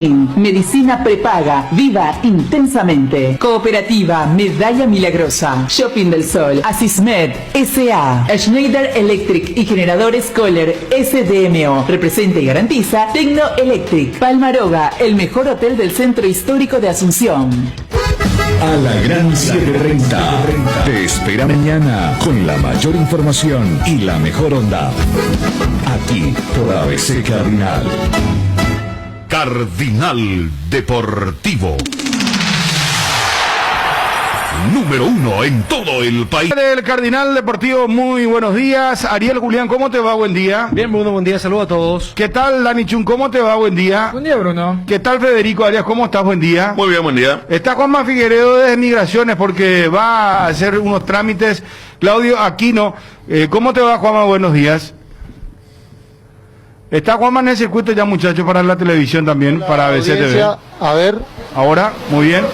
Medicina prepaga, viva intensamente. Cooperativa Medalla Milagrosa, Shopping del Sol, Asismed, S.A., Schneider Electric y Generadores Kohler, SDMO. Representa y garantiza Tecno Electric. Palmaroga, el mejor hotel del centro histórico de Asunción. A la gran 7:30. Te espera mañana con la mayor información y la mejor onda. Aquí por ABC Cardinal. Cardinal Deportivo. Número 1 en todo el país. Del Cardinal Deportivo, muy buenos días. Ariel Julián, ¿cómo te va? Buen día. Bien, Bruno, buen día, saludos a todos. ¿Qué tal, Dani Chun? ¿Cómo te va? Buen día. Buen día, Bruno. ¿Qué tal, Federico Arias? ¿Cómo estás? Buen día. Muy bien, buen día. Está Juanma Figueredo de Migraciones porque va a hacer unos trámites. Claudio Aquino, ¿cómo te va, Juanma? Buenos días. Está Juanma en el circuito ya, muchachos, para la televisión también, para ABC TV. A ver. Ahora, muy bien.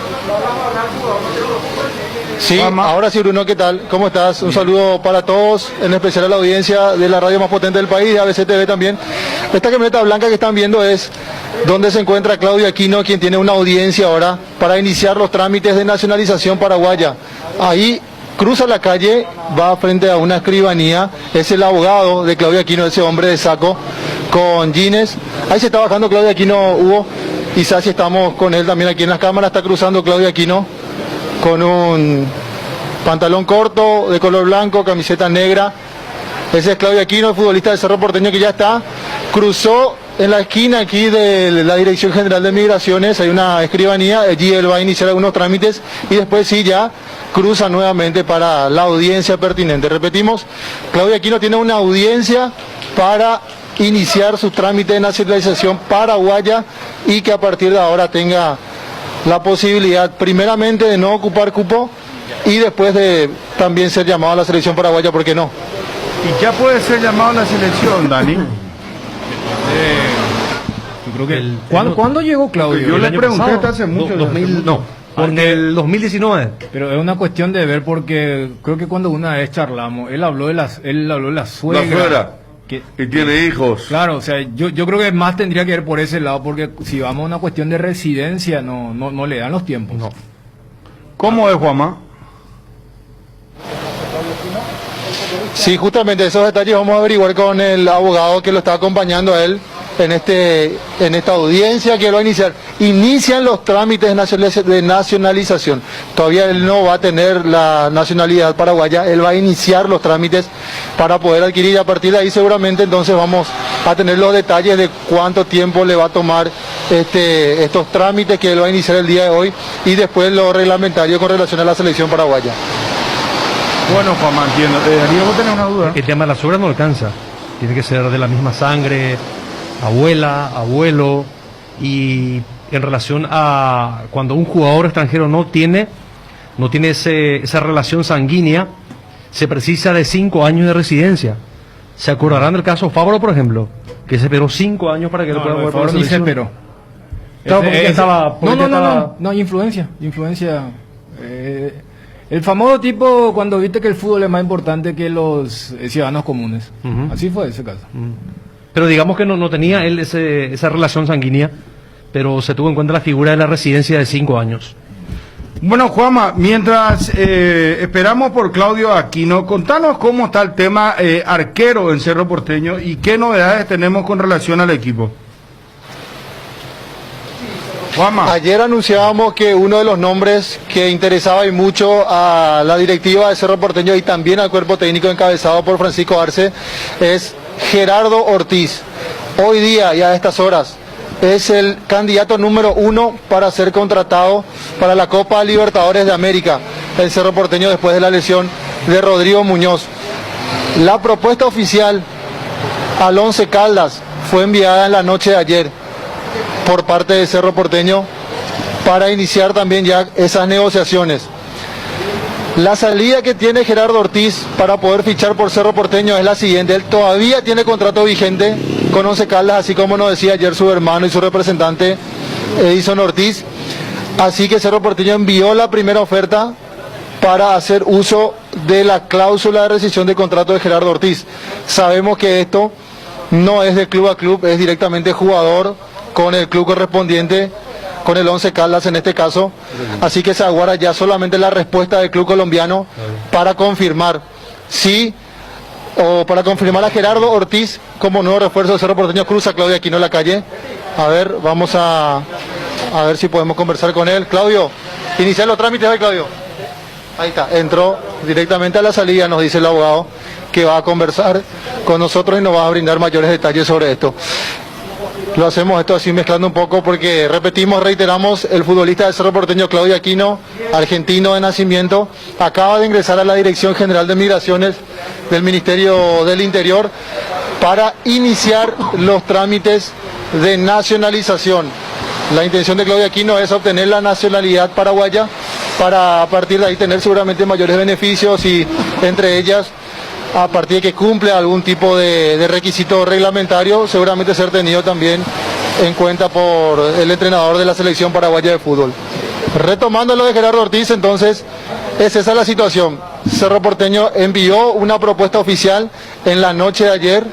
Sí, Juanma. ahora sí, Bruno, ¿qué tal? ¿Cómo estás? Un saludo para todos, en especial a la audiencia de la radio más potente del país, de ABC TV también. Esta camioneta blanca que están viendo es donde se encuentra Claudio Aquino, quien tiene una audiencia ahora para iniciar los trámites de nacionalización paraguaya. Ahí cruza la calle, va frente a una escribanía, es el abogado de Claudio Aquino, ese hombre de saco con jeans. Ahí se está bajando Claudio Aquino, Hugo, y Sassi, estamos con él también aquí en las cámaras, está cruzando Claudio Aquino con un pantalón corto de color blanco, camiseta negra. Ese es Claudio Aquino, el futbolista del Cerro Porteño, que ya está, cruzó en la esquina aquí de la Dirección General de Migraciones, hay una escribanía, allí él va a iniciar algunos trámites y después sí ya cruza nuevamente para la audiencia pertinente. Repetimos, Claudio Aquino tiene una audiencia para iniciar su trámite de nacionalización paraguaya y que a partir de ahora tenga la posibilidad primeramente de no ocupar cupo y después de también ser llamado a la selección paraguaya, ¿por qué no? ¿Y ya puede ser llamado a la selección, Dani? Yo creo que ¿Cuándo llegó Claudio? Yo ¿El le año pregunté pasado? hasta hace mucho. En el 2019. Pero es una cuestión de ver, porque creo que cuando una vez charlamos, él habló de la suegra. La suegra. Que tiene hijos. Claro, o sea, yo creo que más tendría que ver por ese lado, porque si vamos a una cuestión de residencia, no le dan los tiempos. No. ¿Cómo es, Juanma? Sí, justamente esos detalles vamos a averiguar con el abogado que lo está acompañando a él en esta audiencia que lo va a iniciar. Inician los trámites de nacionalización. Todavía él no va a tener la nacionalidad paraguaya, él va a iniciar los trámites para poder adquirir y a partir de ahí seguramente entonces vamos a tener los detalles de cuánto tiempo le va a tomar estos trámites que él va a iniciar el día de hoy y después lo reglamentario con relación a la selección paraguaya. Bueno, Juanma, entiendo. Darío, ¿vos tenés una duda? El tema de la suegra no alcanza. Tiene que ser de la misma sangre, abuela, abuelo. Y en relación a cuando un jugador extranjero no tiene esa relación sanguínea, se precisa de 5 años de residencia. ¿Se acordarán del caso Fabro, por ejemplo? Que se esperó 5 años para que lo pueda volver por la Ni se selección. esperó. Claro, porque ya estaba... No, influencia. El famoso tipo cuando viste que el fútbol es más importante que los ciudadanos comunes. Así fue ese caso. Pero digamos que no tenía él esa relación sanguínea, pero se tuvo en cuenta la figura de la residencia de 5 años. Bueno, Juanma, mientras esperamos por Claudio Aquino, contanos cómo está el tema arquero en Cerro Porteño y qué novedades tenemos con relación al equipo. Juanma. Ayer anunciábamos que uno de los nombres que interesaba y mucho a la directiva de Cerro Porteño y también al cuerpo técnico encabezado por Francisco Arce es Gerardo Ortiz. Hoy día y a estas horas es el candidato número 1 para ser contratado para la Copa Libertadores de América en Cerro Porteño después de la lesión de Rodrigo Muñoz. La propuesta oficial al Once Caldas fue enviada en la noche de ayer por parte de Cerro Porteño para iniciar también ya esas negociaciones. La salida que tiene Gerardo Ortiz para poder fichar por Cerro Porteño es la siguiente: él todavía tiene contrato vigente con Once Caldas, así como nos decía ayer su hermano y su representante Edison Ortiz, así que Cerro Porteño envió la primera oferta para hacer uso de la cláusula de rescisión de contrato de Gerardo Ortiz. Sabemos que esto no es de club a club, es directamente jugador con el club correspondiente, con el Once Caldas en este caso, así que se aguarda ya solamente la respuesta del club colombiano para confirmar para confirmar a Gerardo Ortiz como nuevo refuerzo de Cerro Porteño. Cruza Claudio Aquino en la calle. A ver, vamos a ver si podemos conversar con él. Claudio, iniciar los trámites hoy, Claudio. Ahí está, entró directamente a la salida, nos dice el abogado que va a conversar con nosotros y nos va a brindar mayores detalles sobre esto. Lo hacemos esto así mezclando un poco porque reiteramos, el futbolista del Cerro Porteño Claudio Aquino, argentino de nacimiento, acaba de ingresar a la Dirección General de Migraciones del Ministerio del Interior para iniciar los trámites de nacionalización. La intención de Claudio Aquino es obtener la nacionalidad paraguaya para a partir de ahí tener seguramente mayores beneficios y entre ellas, a partir de que cumple algún tipo de requisito reglamentario, seguramente ser tenido también en cuenta por el entrenador de la selección paraguaya de fútbol. Retomando lo de Gerardo Ortiz, entonces, es esa la situación. Cerro Porteño envió una propuesta oficial en la noche de ayer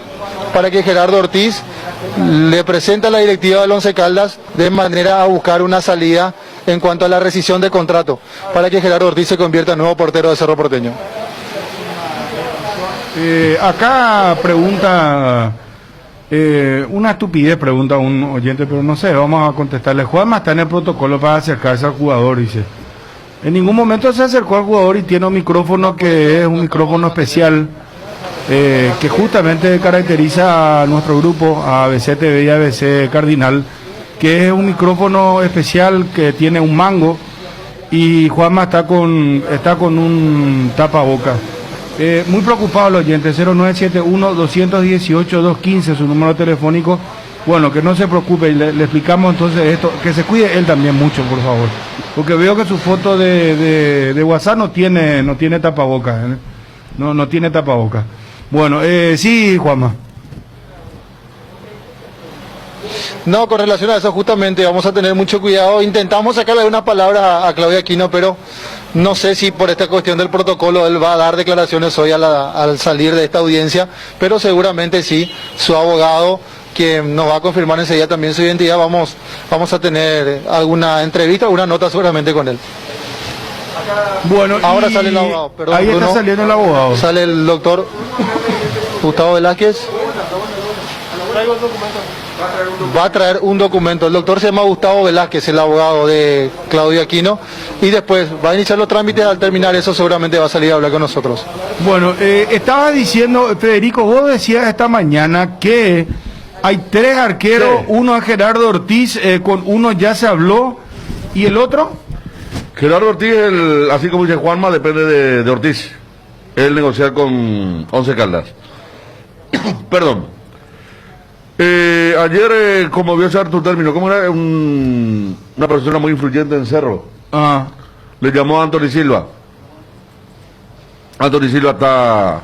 para que Gerardo Ortiz le presente a la directiva del Once Caldas de manera a buscar una salida en cuanto a la rescisión de contrato, para que Gerardo Ortiz se convierta en nuevo portero de Cerro Porteño. Acá pregunta, una estupidez pregunta un oyente, pero no sé, vamos a contestarle. Juanma está en el protocolo para acercarse al jugador, dice. En ningún momento se acercó al jugador y tiene un micrófono que es un micrófono especial, que justamente caracteriza a nuestro grupo, a ABC TV y a ABC Cardinal, que es un micrófono especial que tiene un mango y Juanma está con un tapabocas. Muy preocupado el oyente, 0971-218-215, su número telefónico. Bueno, que no se preocupe, le explicamos entonces esto, que se cuide él también mucho, por favor. Porque veo que su foto de WhatsApp no tiene tapabocas, no tiene tapabocas. Bueno, sí, Juanma. No, con relación a eso justamente vamos a tener mucho cuidado. Intentamos sacarle una palabra a Claudio Aquino, pero no sé si por esta cuestión del protocolo él va a dar declaraciones hoy al salir de esta audiencia, pero seguramente sí, su abogado, que nos va a confirmar enseguida también su identidad, vamos a tener alguna entrevista, alguna nota seguramente con él. Bueno, ahora sale el abogado, perdón, ahí está Bruno. saliendo el abogado. Sale el doctor Gustavo Velázquez. Va a traer un documento. El doctor se llama Gustavo Velázquez, el abogado de Claudio Aquino, y después va a iniciar los trámites. Al terminar eso seguramente va a salir a hablar con nosotros. Bueno, estaba diciendo, Federico, vos decías esta mañana que hay 3 arqueros, sí. Uno es Gerardo Ortiz, con uno ya se habló, ¿y el otro? Gerardo Ortiz, así como dice Juanma, depende de Ortiz. Él negociar con Once Caldas. Perdón. Ayer, como vio ser tu término, ¿cómo era? Una persona muy influyente en Cerro. Le llamó a Anthony Silva. Anthony Silva está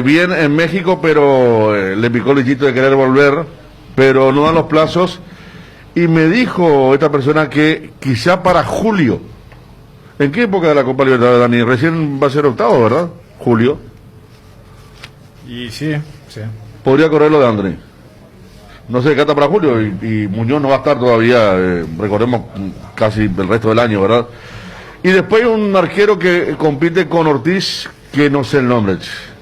bien en México, pero le picó el bichito de querer volver, pero no dan los plazos. Y me dijo esta persona que quizá para julio. ¿En qué época de la Copa Libertadores, Dani? Recién va a ser octavo, ¿verdad? Julio. Y sí. Podría correr lo de André. No se descarta para julio y Muñoz no va a estar todavía, recordemos, casi el resto del año, ¿verdad? Y después hay un arquero que compite con Ortiz, que no sé el nombre.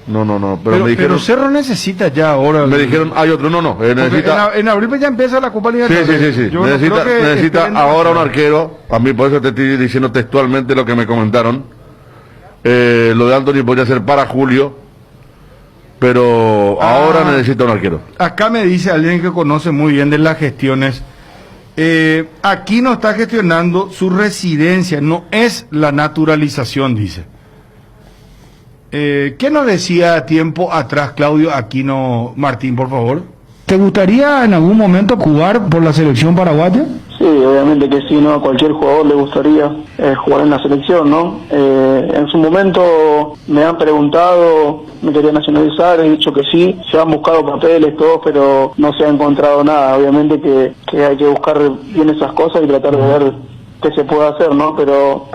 No, pero me dijeron... Pero Cerro necesita ya ahora... Me dijeron, hay otro, necesita... En abril ya empieza la Copa Libertadores. Sí. Necesita ahora un arquero. A mí por eso te estoy diciendo textualmente lo que me comentaron. Lo de Anthony podría ser para julio. Pero ahora necesita un arquero. Acá me dice alguien que conoce muy bien de las gestiones. Aquí no está gestionando su residencia, no es la naturalización, dice. ¿Qué nos decía tiempo atrás Claudio Aquino Martín, por favor? ¿Te gustaría en algún momento jugar por la selección paraguaya? Sí, obviamente que sí, ¿no? A cualquier jugador le gustaría jugar en la selección, ¿no? En su momento me han preguntado, me quería nacionalizar, he dicho que sí, se han buscado papeles, todo, pero no se ha encontrado nada. Obviamente que hay que buscar bien esas cosas y tratar de ver qué se puede hacer, ¿no? Pero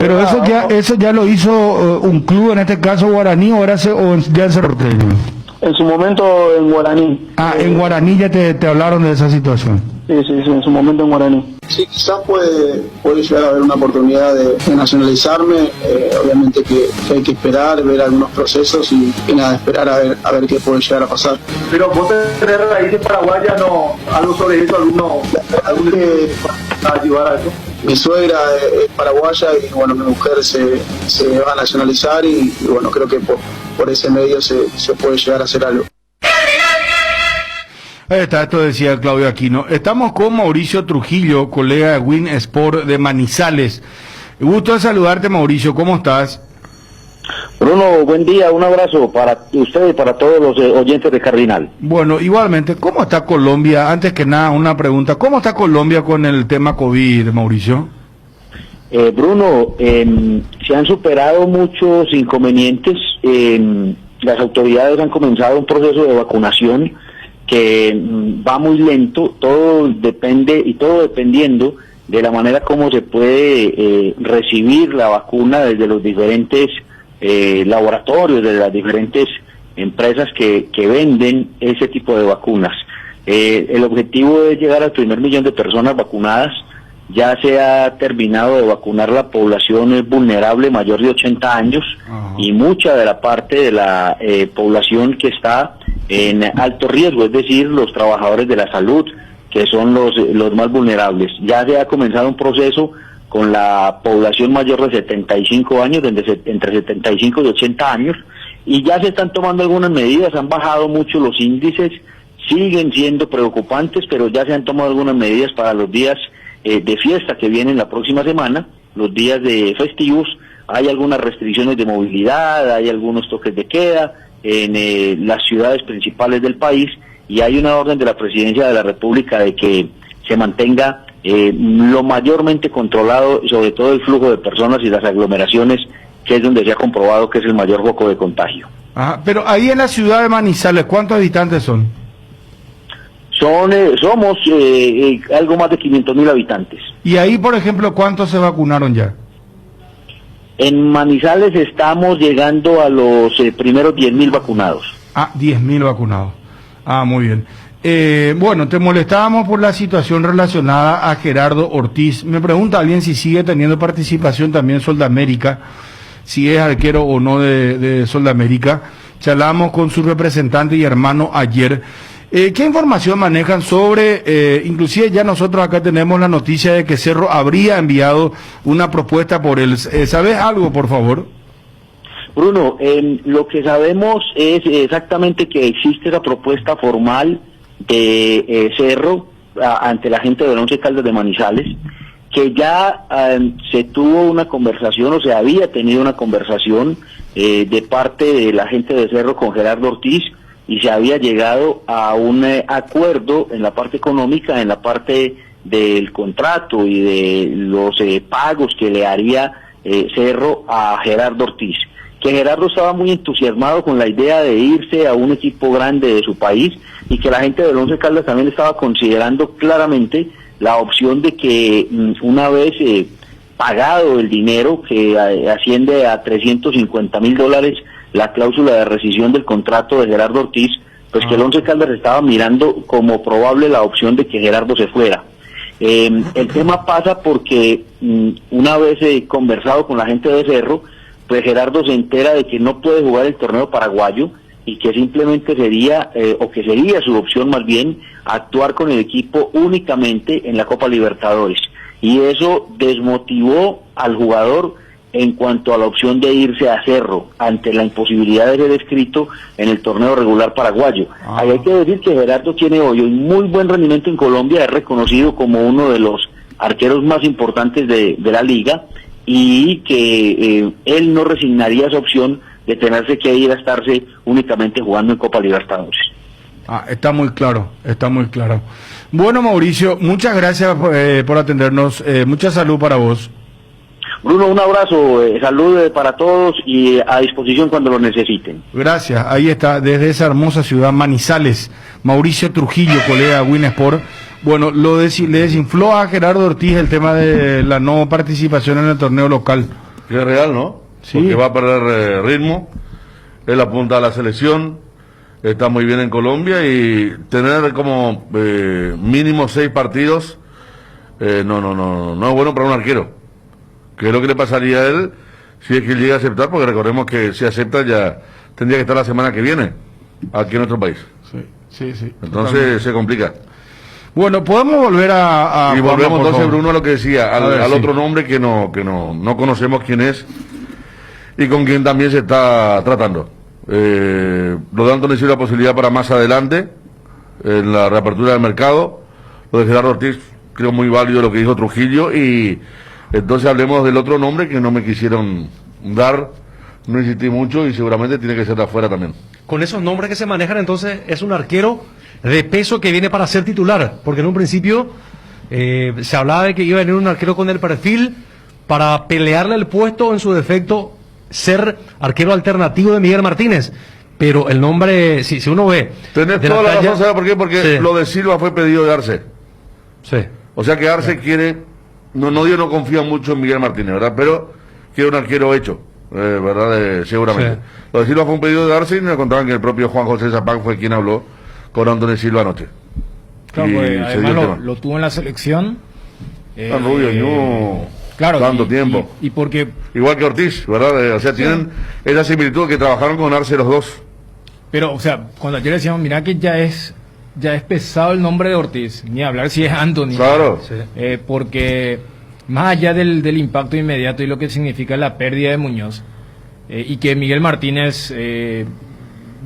eso ya lo hizo un club, en este caso Guaraní, o ya en Cerro Porteño. En su momento en guaraní. Ah, en guaraní ya te hablaron de esa situación. Sí, en su momento en guaraní. Sí, quizás puede llegar a haber una oportunidad de nacionalizarme. Obviamente que hay que esperar, ver algunos procesos y nada, esperar a ver qué puede llegar a pasar. Pero vos tenés raíces paraguayas, ¿no? ¿Algo sobre eso? ¿Algún que ayudar a eso? Mi suegra es paraguaya y bueno, mi mujer se va a nacionalizar y bueno, creo que por ese medio se puede llegar a hacer algo. Ahí está, esto decía Claudio Aquino. Estamos con Mauricio Trujillo, colega de Win Sport de Manizales. Gusto de saludarte, Mauricio, ¿cómo estás? Bruno, buen día, un abrazo para usted y para todos los oyentes de Cardinal. Bueno, igualmente, ¿cómo está Colombia? Antes que nada, una pregunta. ¿Cómo está Colombia con el tema COVID, Mauricio? Bruno, se han superado muchos inconvenientes. Las autoridades han comenzado un proceso de vacunación que va muy lento, todo dependiendo de la manera como se puede recibir la vacuna desde los diferentes laboratorios, de las diferentes empresas que venden ese tipo de vacunas. El objetivo es llegar al 1.000.000 de personas vacunadas. Ya se ha terminado de vacunar la población vulnerable mayor de 80 años y mucha de la parte de la población que está en alto riesgo, es decir, los trabajadores de la salud, que son los más vulnerables. Ya se ha comenzado un proceso con la población mayor de 75 años, entre 75 y 80 años, y ya se están tomando algunas medidas, han bajado mucho los índices, siguen siendo preocupantes, pero ya se han tomado algunas medidas para los días de fiesta que vienen la próxima semana, los días de festivos. Hay algunas restricciones de movilidad, hay algunos toques de queda en las ciudades principales del país, y hay una orden de la Presidencia de la República de que se mantenga lo mayormente controlado, sobre todo el flujo de personas y las aglomeraciones, que es donde se ha comprobado que es el mayor foco de contagio. Ajá, pero ahí en la ciudad de Manizales, ¿cuántos habitantes son? Somos algo más de 500.000 habitantes. Y ahí, por ejemplo, ¿cuántos se vacunaron ya? En Manizales estamos llegando a los primeros 10.000 vacunados. Ah, 10.000 vacunados. Ah, muy bien. Bueno, te molestábamos por la situación relacionada a Gerardo Ortiz. Me pregunta alguien si sigue teniendo participación también en Soldamérica, si es arquero o no de Soldamérica. Charlamos con su representante y hermano ayer. ¿Qué información manejan sobre, inclusive ya nosotros acá tenemos la noticia de que Cerro habría enviado una propuesta por él? ¿Sabes algo, por favor? Bruno, lo que sabemos es exactamente que existe esa propuesta formal de Cerro ante la gente del Once Caldas de Manizales, que ya se tuvo una conversación, o se había tenido una conversación de parte de la gente de Cerro con Gerardo Ortiz, y se había llegado a un acuerdo en la parte económica, en la parte del contrato y de los pagos que le haría Cerro a Gerardo Ortiz. Que Gerardo estaba muy entusiasmado con la idea de irse a un equipo grande de su país, y que la gente del Once Caldas también estaba considerando claramente la opción de que una vez pagado el dinero, que asciende a $350.000, la cláusula de rescisión del contrato de Gerardo Ortiz, pues que el Once Caldas estaba mirando como probable la opción de que Gerardo se fuera. El tema pasa porque una vez conversado con la gente de Cerro, pues Gerardo se entera de que no puede jugar el torneo paraguayo, y que simplemente sería, o que sería su opción más bien, actuar con el equipo únicamente en la Copa Libertadores. Y eso desmotivó al jugador en cuanto a la opción de irse a Cerro, ante la imposibilidad de ser inscrito en el torneo regular paraguayo. Ahí hay que decir que Gerardo tiene hoy un muy buen rendimiento en Colombia, es reconocido como uno de los arqueros más importantes de la liga, y que él no resignaría esa opción de tenerse que ir a estarse únicamente jugando en Copa Libertadores. Está muy claro, está muy claro. Bueno, Mauricio, muchas gracias por atendernos, mucha salud para vos. Bruno, un abrazo, salud para todos y a disposición cuando lo necesiten. Gracias, ahí está, desde esa hermosa ciudad Manizales, Mauricio Trujillo, colega de Win Sport. Bueno, le desinfló a Gerardo Ortiz el tema de la no participación en el torneo local. Que es real, ¿no? Sí. Porque va a perder ritmo, él apunta a la selección, está muy bien en Colombia y tener como mínimo 6 partidos no es bueno para un arquero. ¿Qué es lo que le pasaría a él si es que llega a aceptar? Porque recordemos que si acepta ya tendría que estar la semana que viene aquí en nuestro país. Sí. Entonces Totalmente. se complica. Bueno, podemos volver a Y volvemos Juanma, por entonces, favor. Bruno, a lo que decía, A ver, al sí. otro nombre que no conocemos quién es y con quien también se está tratando. Lo de Anthony Silva, la posibilidad para más adelante, en la reapertura del mercado. Lo de Gerardo Ortiz, creo muy válido lo que dijo Trujillo. Y entonces hablemos del otro nombre que no me quisieron dar, no insistí mucho y seguramente tiene que ser de afuera también. Con esos nombres que se manejan, entonces, es un arquero de peso que viene para ser titular, porque en un principio se hablaba de que iba a venir un arquero con el perfil para pelearle el puesto, en su defecto, ser arquero alternativo de Miguel Martínez. Pero el nombre, si uno ve... Tenés de toda la talla- razón, ¿sabes por qué? Porque Sí. lo de Silva fue pedido de Arce. Sí. O sea que Arce quiere, no confía mucho en Miguel Martínez, ¿verdad? Pero quiere un arquero hecho, ¿verdad? Seguramente. Sí. Lo de Silva fue un pedido de Arce y me contaban que el propio Juan José Zapán fue quien habló con Anthony Silva anoche. Claro, Y porque se dio además el tema. lo tuvo en la selección. Tan rubio, no. Claro, Tanto y- tiempo. Y porque, Igual que Ortiz, ¿verdad? O sea, tienen esa similitud que trabajaron con Arce los dos. pero, o sea, cuando ayer decíamos, mira que ya es pesado el nombre de Ortiz, ni hablar si es Anthony. Claro. Sí. Porque más allá del impacto inmediato y lo que significa la pérdida de Muñoz, y que Miguel Martínez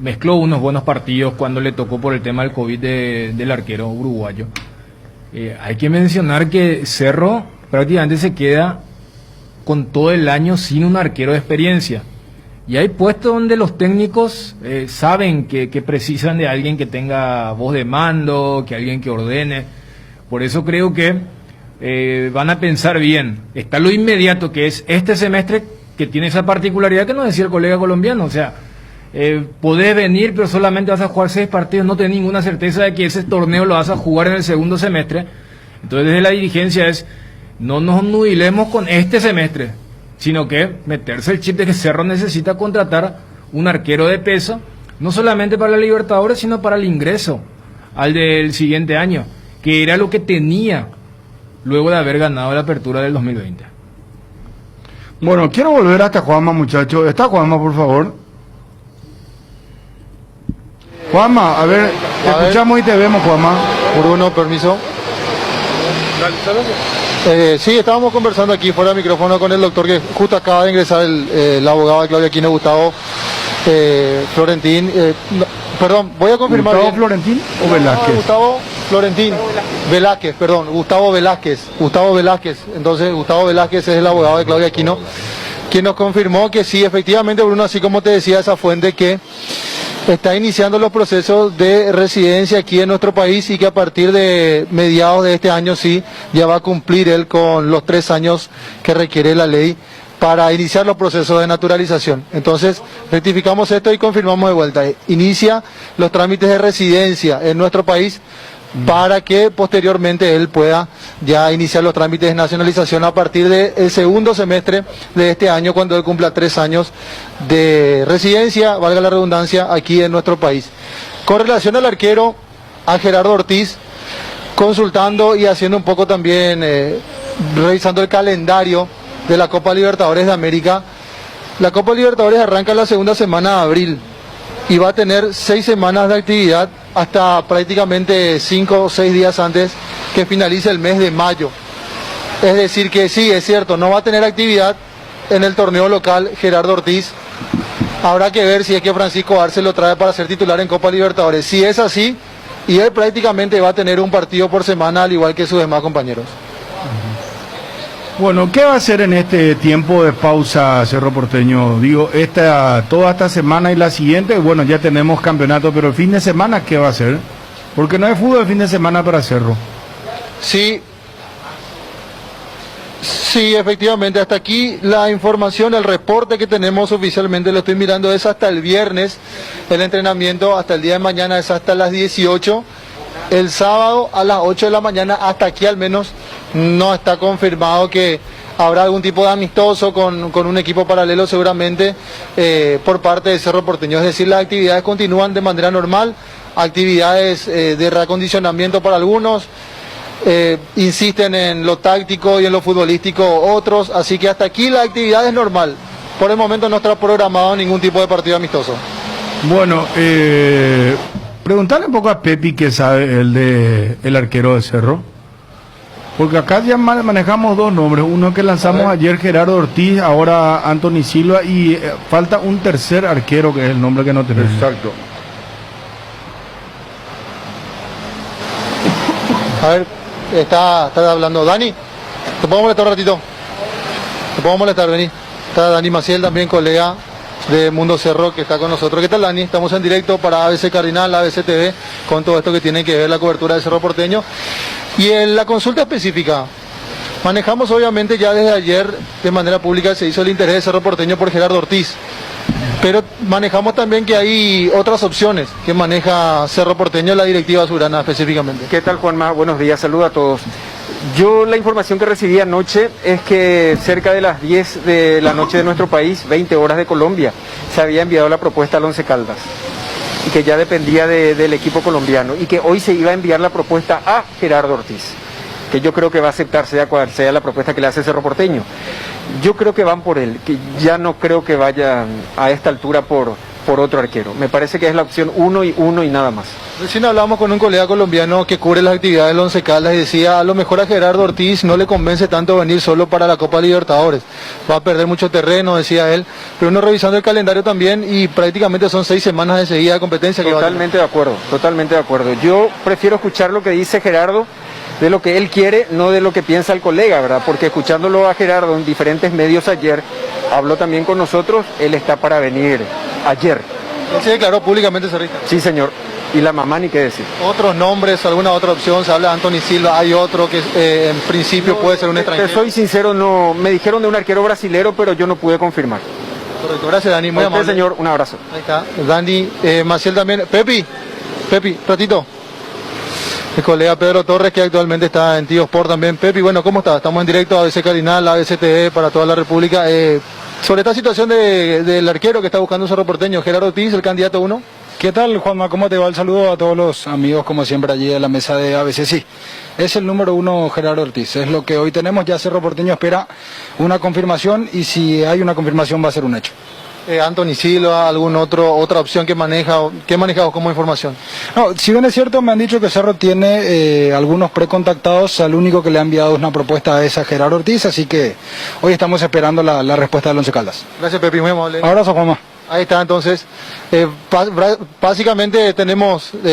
mezcló unos buenos partidos cuando le tocó por el tema del COVID del arquero uruguayo. Hay que mencionar que Cerro prácticamente se queda con todo el año sin un arquero de experiencia. Y hay puestos donde los técnicos saben que precisan de alguien que tenga voz de mando, que alguien que ordene. Por eso creo que van a pensar bien. Está lo inmediato, que es este semestre, que tiene esa particularidad que nos decía el colega colombiano. O sea, podés venir, pero solamente vas a jugar 6 partidos, no tenés ninguna certeza de que ese torneo lo vas a jugar en el segundo semestre. Entonces, desde la dirigencia es, no nos nubilemos con este semestre, sino que meterse el chip de que Cerro necesita contratar un arquero de peso, no solamente para la Libertadores, sino para el ingreso al del siguiente año, que era lo que tenía luego de haber ganado la apertura del 2020. Bueno, quiero volver hasta Juanma, muchachos. ¿Está Juanma, por favor? Juanma, a ver, te A ver. escuchamos y te vemos, Juanma. Bruno, permiso. Sí, estábamos conversando aquí fuera del micrófono con el doctor que justo acaba de ingresar el abogado de Claudia Aquino, Gustavo Florentín. Perdón, voy a confirmar. ¿Gustavo bien. Florentín o No, Velázquez? Gustavo Florentín. Velázquez, perdón, Gustavo Velázquez. Entonces, Gustavo Velázquez es el abogado de Claudia Aquino, quien nos confirmó que sí, efectivamente, Bruno, así como te decía esa fuente, que está iniciando los procesos de residencia aquí en nuestro país y que a partir de mediados de este año sí, ya va a cumplir él con los 3 años que requiere la ley para iniciar los procesos de naturalización. Entonces, rectificamos esto y confirmamos de vuelta. Inicia los trámites de residencia en nuestro país para que posteriormente él pueda ya iniciar los trámites de nacionalización a partir del segundo semestre de este año, cuando él cumpla 3 años de residencia, valga la redundancia, aquí en nuestro país. Con relación al arquero, a Gerardo Ortiz, consultando y haciendo un poco también, revisando el calendario de la Copa Libertadores de América. La Copa Libertadores arranca la segunda semana de abril y va a tener 6 semanas de actividad hasta prácticamente 5 o 6 días antes que finalice el mes de mayo. Es decir que sí, es cierto, no va a tener actividad en el torneo local Gerardo Ortiz. Habrá que ver si es que Francisco Arce lo trae para ser titular en Copa Libertadores. Si es así, y él prácticamente va a tener un partido por semana, al igual que sus demás compañeros. Bueno, ¿qué va a hacer en este tiempo de pausa Cerro Porteño? Digo, toda esta semana y la siguiente, bueno, ya tenemos campeonato, pero el fin de semana, ¿qué va a hacer? Porque no hay fútbol el fin de semana para Cerro. Sí, efectivamente, hasta aquí la información, el reporte que tenemos oficialmente, lo estoy mirando, es hasta el viernes, el entrenamiento hasta el día de mañana es hasta las 18, el sábado a las 8 de la mañana, hasta aquí al menos no está confirmado que habrá algún tipo de amistoso con un equipo paralelo seguramente por parte de Cerro Porteño. Es decir, las actividades continúan de manera normal, actividades de reacondicionamiento para algunos, insisten en lo táctico y en lo futbolístico otros, así que hasta aquí la actividad es normal. Por el momento no está programado ningún tipo de partido amistoso. Bueno, preguntarle un poco a Pepi que sabe el arquero de Cerro. Porque acá ya manejamos dos nombres. Uno que lanzamos ayer, Gerardo Ortiz, ahora Anthony Silva, y falta un tercer arquero que es el nombre que no tenemos. Exacto. A ver, está hablando Dani. ¿Te puedo molestar un ratito? ¿Te puedo molestar? Vení. Está Dani Maciel, también colega de Mundo Cerro, que está con nosotros. ¿Qué tal, Dani? Estamos en directo para ABC Cardinal, ABC TV, con todo esto que tiene que ver la cobertura de Cerro Porteño. Y en la consulta específica, manejamos obviamente ya desde ayer de manera pública se hizo el interés de Cerro Porteño por Gerardo Ortiz, pero manejamos también que hay otras opciones que maneja Cerro Porteño, la directiva azulgrana específicamente. ¿Qué tal, Juanma? Buenos días, saludos a todos. Yo la información que recibí anoche es que cerca de las 10 de la noche de nuestro país, 20 horas de Colombia, se había enviado la propuesta al Once Caldas y que ya dependía del equipo colombiano y que hoy se iba a enviar la propuesta a Gerardo Ortiz, que yo creo que va a aceptar sea cual sea la propuesta que le hace Cerro Porteño. Yo creo que van por él, que ya no creo que vayan a esta altura por otro arquero. Me parece que es la opción uno y nada más. Recién hablamos con un colega colombiano que cubre las actividades del Once Caldas y decía, a lo mejor a Gerardo Ortiz no le convence tanto venir solo para la Copa Libertadores. Va a perder mucho terreno, decía él. Pero uno revisando el calendario también y prácticamente son 6 semanas de seguida de competencia. Totalmente de acuerdo, totalmente de acuerdo. Yo prefiero escuchar lo que dice Gerardo, de lo que él quiere, no de lo que piensa el colega, ¿verdad? Porque escuchándolo a Gerardo en diferentes medios ayer, habló también con nosotros, él está para venir ayer. Él se declaró públicamente cerrista. Sí, señor. Y la mamá ni qué decir. ¿Otros nombres, alguna otra opción? Se habla de Anthony Silva, hay otro que en principio puede ser un extranjero. Te soy sincero, no, me dijeron de un arquero brasilero, pero yo no pude confirmar. Correcto, gracias Dani, muy amable. Señor, un abrazo. Ahí está, Dani Maciel también. Pepi, ratito. El colega Pedro Torres, que actualmente está en Tío Sport también. Pepi, bueno, ¿cómo está? Estamos en directo a ABC Cardinal, ABC TV, para toda la República. Sobre esta situación del arquero que está buscando un Cerro Porteño, Gerardo Ortiz, el candidato 1. ¿Qué tal, Juanma? ¿Cómo te va? El saludo a todos los amigos, como siempre, allí en la mesa de ABC. Sí, es el número 1 Gerardo Ortiz. Es lo que hoy tenemos. Ya Cerro Porteño espera una confirmación y si hay una confirmación va a ser un hecho. Anthony Silva, otra opción que manejamos como información. No, si bien es cierto, me han dicho que Cerro tiene algunos precontactados. Al único que le ha enviado una propuesta es a Gerardo Ortiz, así que hoy estamos esperando la respuesta del Once Caldas. Gracias, Pepi, muy amable. Abrazo, Juanma. Ahí está, entonces, básicamente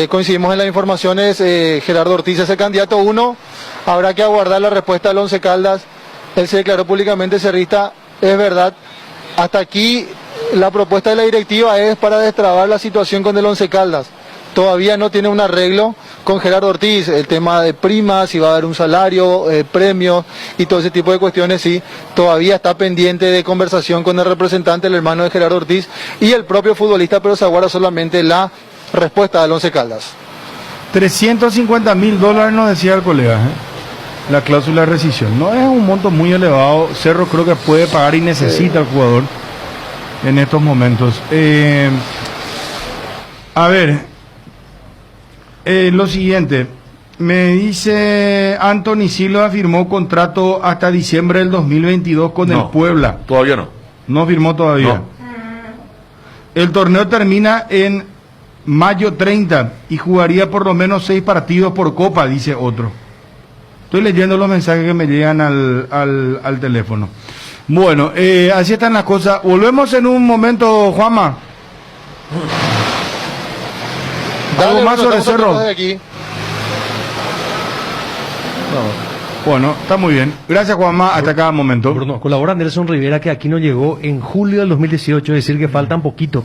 coincidimos en las informaciones, Gerardo Ortiz es el candidato 1, habrá que aguardar la respuesta del Once Caldas, él se declaró públicamente cerrista, es verdad, hasta aquí la propuesta de la directiva es para destrabar la situación con el Once Caldas, todavía no tiene un arreglo con Gerardo Ortiz, el tema de primas, si va a haber un salario, premios y todo ese tipo de cuestiones, sí, todavía está pendiente de conversación con el representante, el hermano de Gerardo Ortiz y el propio futbolista, pero se aguarda solamente la respuesta del Once Caldas. $350,000 nos decía el colega, la cláusula de rescisión. No es un monto muy elevado, Cerro creo que puede pagar y necesita al jugador en estos momentos. A ver, lo siguiente, me dice Anthony Silva firmó contrato hasta diciembre del 2022 con el Puebla. Todavía no. No firmó todavía. No. El torneo termina en mayo 30 y jugaría por lo menos 6 partidos por copa, dice otro. Estoy leyendo los mensajes que me llegan al teléfono. Bueno, así están las cosas. Volvemos en un momento, Juanma. ¿Algo más sobre Cerro? Bueno, está muy bien. Gracias, Juanma, hasta cada momento. Bruno, colabora Nelson Rivera, que aquí no llegó en julio del 2018, es decir, que faltan poquito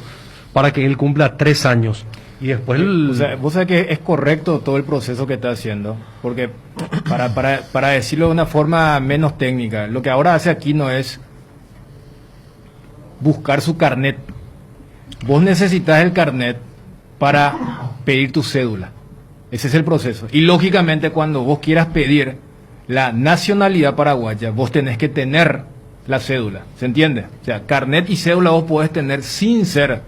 para que él cumpla 3 años. Y después... O sea, vos sabés que es correcto todo el proceso que está haciendo, porque para decirlo de una forma menos técnica, lo que ahora hace Aquino es buscar su carnet. Vos necesitas el carnet para pedir tu cédula. Ese es el proceso. Y lógicamente cuando vos quieras pedir la nacionalidad paraguaya, vos tenés que tener la cédula, ¿se entiende? O sea, carnet y cédula vos podés tener sin ser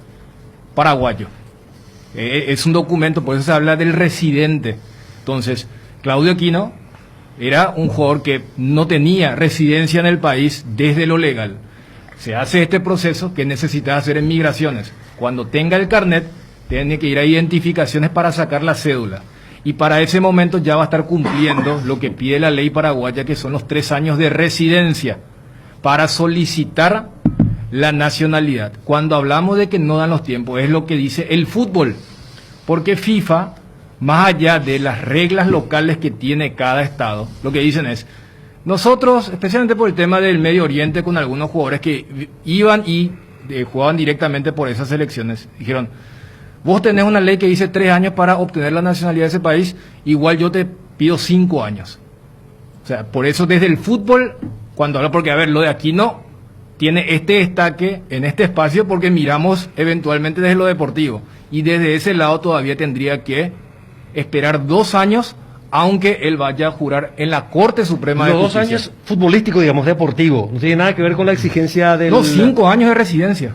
paraguayo. Es un documento, por eso se habla del residente. Entonces, Claudio Aquino era un jugador que no tenía residencia en el país desde lo legal. Se hace este proceso que necesita hacer en migraciones. Cuando tenga el carnet, tiene que ir a identificaciones para sacar la cédula. Y para ese momento ya va a estar cumpliendo lo que pide la ley paraguaya, que son los 3 años de residencia, para solicitar la nacionalidad. Cuando hablamos de que no dan los tiempos, es lo que dice el fútbol. Porque FIFA, más allá de las reglas locales que tiene cada estado, lo que dicen es, nosotros, especialmente por el tema del Medio Oriente, con algunos jugadores que iban y jugaban directamente por esas selecciones, dijeron, vos tenés una ley que dice 3 años para obtener la nacionalidad de ese país, igual yo te pido 5 años. O sea, por eso desde el fútbol, cuando hablo, porque a ver, lo de Aquino tiene este destaque en este espacio porque miramos eventualmente desde lo deportivo, y desde ese lado todavía tendría que esperar 2 años, aunque él vaya a jurar en la Corte Suprema de Justicia. 2 años futbolístico, digamos, deportivo. No tiene nada que ver con la exigencia del... No, 5 años de residencia.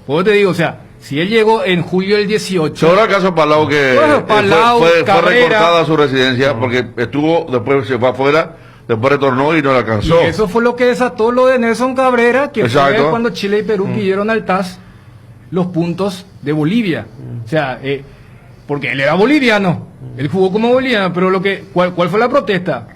Pues te digo, o sea, si él llegó en julio del 18... Sobre el caso Palau, que bueno, Palau, fue Cabrera, recortada su residencia porque estuvo, después se fue afuera, después retornó y no la alcanzó. Y eso fue lo que desató lo de Nelson Cabrera, que Exacto. fue cuando Chile y Perú pidieron al TAS los puntos de Bolivia. O sea, porque él era boliviano, él jugó como boliviano, pero ¿cuál fue la protesta?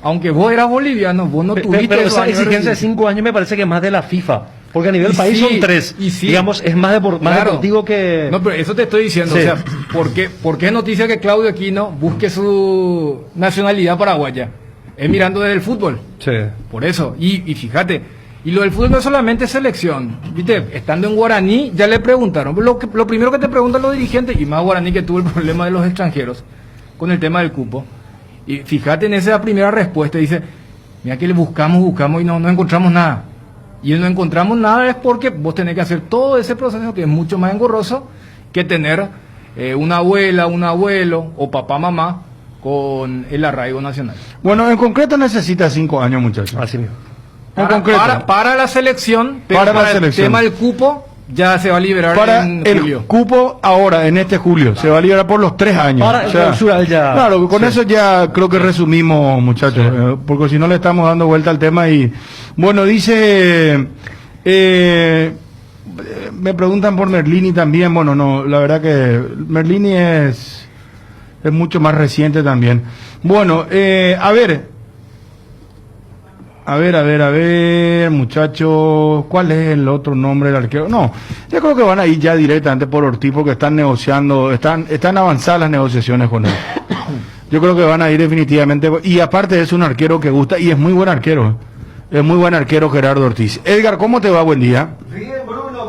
Aunque vos eras boliviano, vos no tuviste... Pero esa exigencia de 5 años me parece que es más de la FIFA. Porque a nivel país sí, son 3. Sí. Digamos, es más deportivo que... No, pero eso te estoy diciendo. Sí. O sea, ¿por qué es noticia que Claudio Aquino busque su nacionalidad paraguaya? Es mirando desde el fútbol. Sí. Por eso. Y fíjate, y lo del fútbol no es solamente selección. Viste, estando en Guaraní, ya le preguntaron. Lo primero que te preguntan los dirigentes, y más Guaraní que tuvo el problema de los extranjeros, con el tema del cupo. Y fíjate en esa primera respuesta, dice, mira que le buscamos y no encontramos nada. Y el no encontramos nada es porque vos tenés que hacer todo ese proceso que es mucho más engorroso que tener una abuela, un abuelo o papá, mamá con el arraigo nacional. Bueno, en concreto necesita 5 años, muchachos. Así mismo. Para la selección, pero para el tema del cupo ya se va a liberar para en el julio. Cupo ahora, en este julio, se va a liberar por los 3 años. Para el clausural ya. Claro, con eso ya creo que resumimos, muchachos, porque si no le estamos dando vuelta al tema. Y bueno, dice, me preguntan por Merlini también. Bueno, no, la verdad que Merlini es mucho más reciente también. Bueno, a ver, muchachos, ¿cuál es el otro nombre del arquero? No, yo creo que van a ir ya directamente por Ortiz porque están negociando, están avanzadas las negociaciones con él. Yo creo que van a ir definitivamente, y aparte es un arquero que gusta y es muy buen arquero. Es muy buen arquero Gerardo Ortiz. Edgar, ¿cómo te va? Buen día.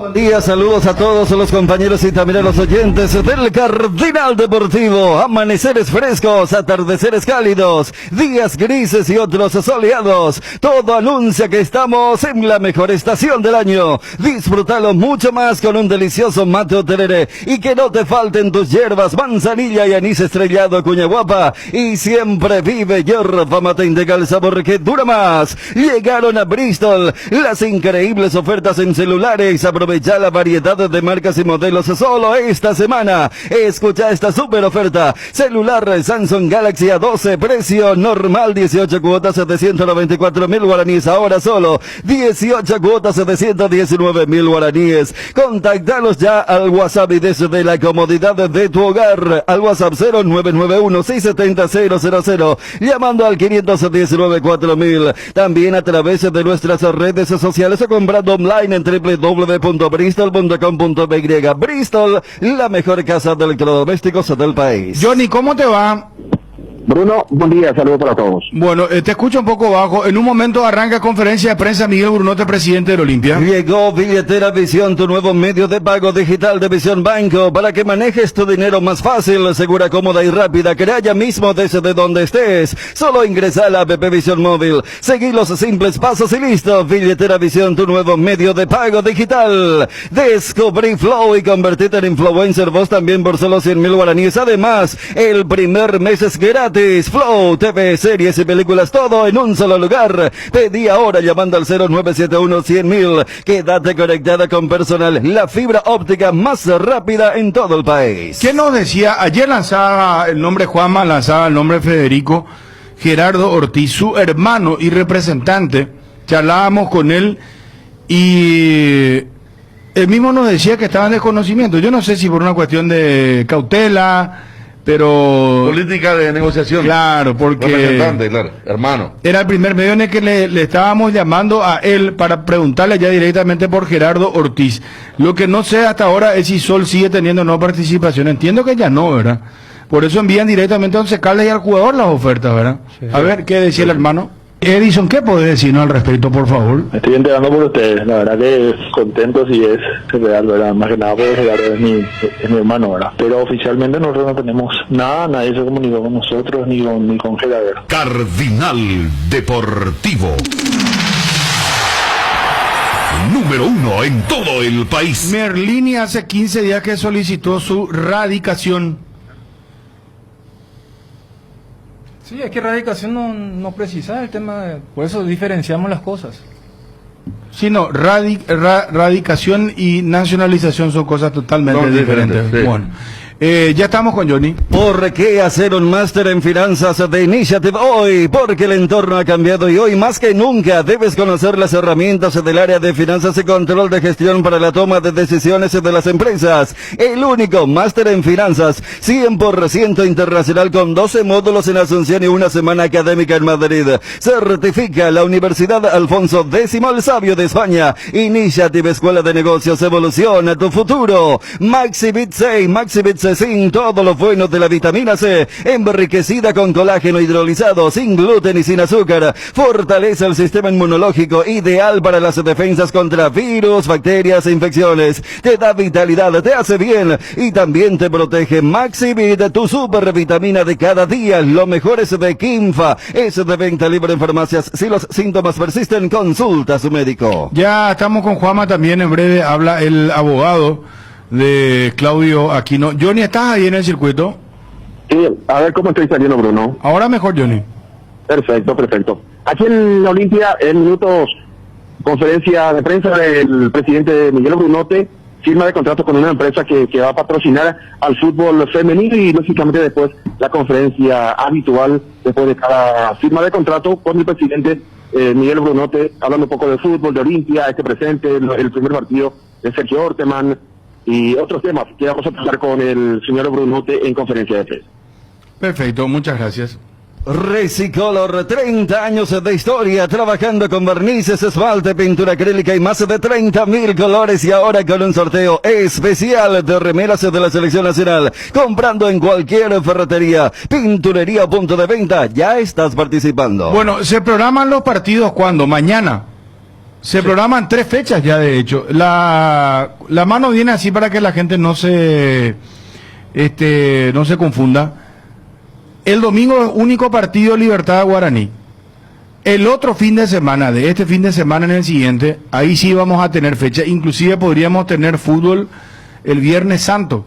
Buen día, saludos a todos los compañeros y también a los oyentes del Cardinal Deportivo. Amaneceres frescos, atardeceres cálidos, días grises y otros soleados. Todo anuncia que estamos en la mejor estación del año. Disfrútalo mucho más con un delicioso mate o tereré y que no te falten tus hierbas, manzanilla y anís estrellado Cuña Guapa. Y siempre vive Yerba Mate Integral, sabor que dura más. Llegaron a Bristol las increíbles ofertas en celulares. Aprovecha la variedad de marcas y modelos solo esta semana. Escucha esta super oferta. Celular Samsung Galaxy A12, precio normal 18 cuotas de 194.000 guaraníes. Ahora solo 18 cuotas de 119.000 guaraníes. Contactalos ya al WhatsApp y desde la comodidad de tu hogar. Al WhatsApp 0991-670-000. Llamando al 519-4000. También a través de nuestras redes sociales o comprando online en www.bristol.com.py. Bristol, la mejor casa de electrodomésticos del país. Johnny, ¿cómo te va? Bruno, buen día, saludos para todos. Bueno, te escucho un poco bajo. En un momento arranca conferencia de prensa Miguel Brunote, presidente del Olimpia. Llegó Billetera Visión, tu nuevo medio de pago digital de Visión Banco, para que manejes tu dinero más fácil, segura, cómoda y rápida. Crea ya mismo desde donde estés. Solo ingresa a la app Visión Móvil. Seguí los simples pasos y listo. Billetera Visión, tu nuevo medio de pago digital. Descubrí Flow y convertirte en influencer vos también por solo 100.000 guaraníes. Además, el primer mes es gratis. Ortiz. Flow, TV, series y películas, todo en un solo lugar. Pedí ahora llamando al 0971-100.000. Quédate conectada con Personal, la fibra óptica más rápida en todo el país. ¿Qué nos decía? Ayer lanzaba el nombre Juanma, lanzaba el nombre Federico Gerardo Ortiz, su hermano y representante. Charlábamos con él y él mismo nos decía que estaba en desconocimiento. Yo no sé si por una cuestión de cautela, pero... Política de negociación. Claro, porque... Representante, claro, hermano. Era el primer medio en el que le estábamos llamando a él para preguntarle ya directamente por Gerardo Ortiz. Lo que no sé hasta ahora es si Sol sigue teniendo no participación. Entiendo que ya no, ¿verdad? Por eso envían directamente a Once Caldas y al jugador las ofertas, ¿verdad? Sí. A ver, ¿qué decía el hermano? Edison, ¿qué podés decirnos al respecto, por favor? Me estoy enterando por ustedes, la verdad que contento si es real, ¿verdad? Más que nada porque Gerardo es mi hermano, ¿verdad? Pero oficialmente nosotros no tenemos nada, nadie se comunicó con nosotros ni con Gerardo. Cardinal Deportivo. Número 1 en todo el país. Merlini hace 15 días que solicitó su radicación. Sí, es que radicación no precisa el tema, por eso diferenciamos las cosas. Sí, no, radicación y nacionalización son cosas totalmente diferentes. Sí. Bueno, ya estamos con Johnny. ¿Por qué hacer un máster en finanzas de Initiative hoy? Porque el entorno ha cambiado y hoy más que nunca debes conocer las herramientas del área de finanzas y control de gestión para la toma de decisiones de las empresas. El único máster en finanzas 100% internacional con 12 módulos en Asunción y una semana académica en Madrid. Certifica la Universidad Alfonso X el Sabio de España. Initiative Escuela de Negocios, evoluciona tu futuro. Maxibit C, Maxibit C sin todo lo bueno de la vitamina C, enriquecida con colágeno hidrolizado, sin gluten y sin azúcar, fortalece el sistema inmunológico, ideal para las defensas contra virus, bacterias e infecciones, te da vitalidad, te hace bien y también te protege. Maxivit, tu super vitamina de cada día, lo mejor es de Kimfa, es de venta libre en farmacias. Si los síntomas persisten, consulta a su médico. Ya estamos con Juanma también, en breve habla el abogado de Claudio Aquino. Johnny, ¿estás ahí en el circuito? Sí, a ver cómo estoy saliendo, Bruno. Ahora mejor, Johnny. Perfecto. Aquí en la Olimpia, en minutos, conferencia de prensa del presidente Miguel Brunote, firma de contrato con una empresa que va a patrocinar al fútbol femenino y lógicamente después la conferencia habitual después de cada firma de contrato con el presidente Miguel Brunote, hablando un poco de fútbol, de Olimpia, presente, el primer partido de Sergio Orteman, y otros temas que vamos a tratar con el señor Brunote en conferencia de prensa. Perfecto, muchas gracias. Resicolor, 30 años de historia trabajando con barnices, esmalte, pintura acrílica y más de 30.000 colores, y ahora con un sorteo especial de remeras de la selección nacional. Comprando en cualquier ferretería, pinturería o punto de venta, ya estás participando. Bueno, se programan los partidos ¿cuándo? Mañana. Se programan 3 fechas ya, de hecho. La mano viene así para que la gente no se confunda. El domingo, único partido Libertad Guaraní. El otro fin de semana, de este fin de semana en el siguiente, ahí sí vamos a tener fecha. Inclusive podríamos tener fútbol el Viernes Santo,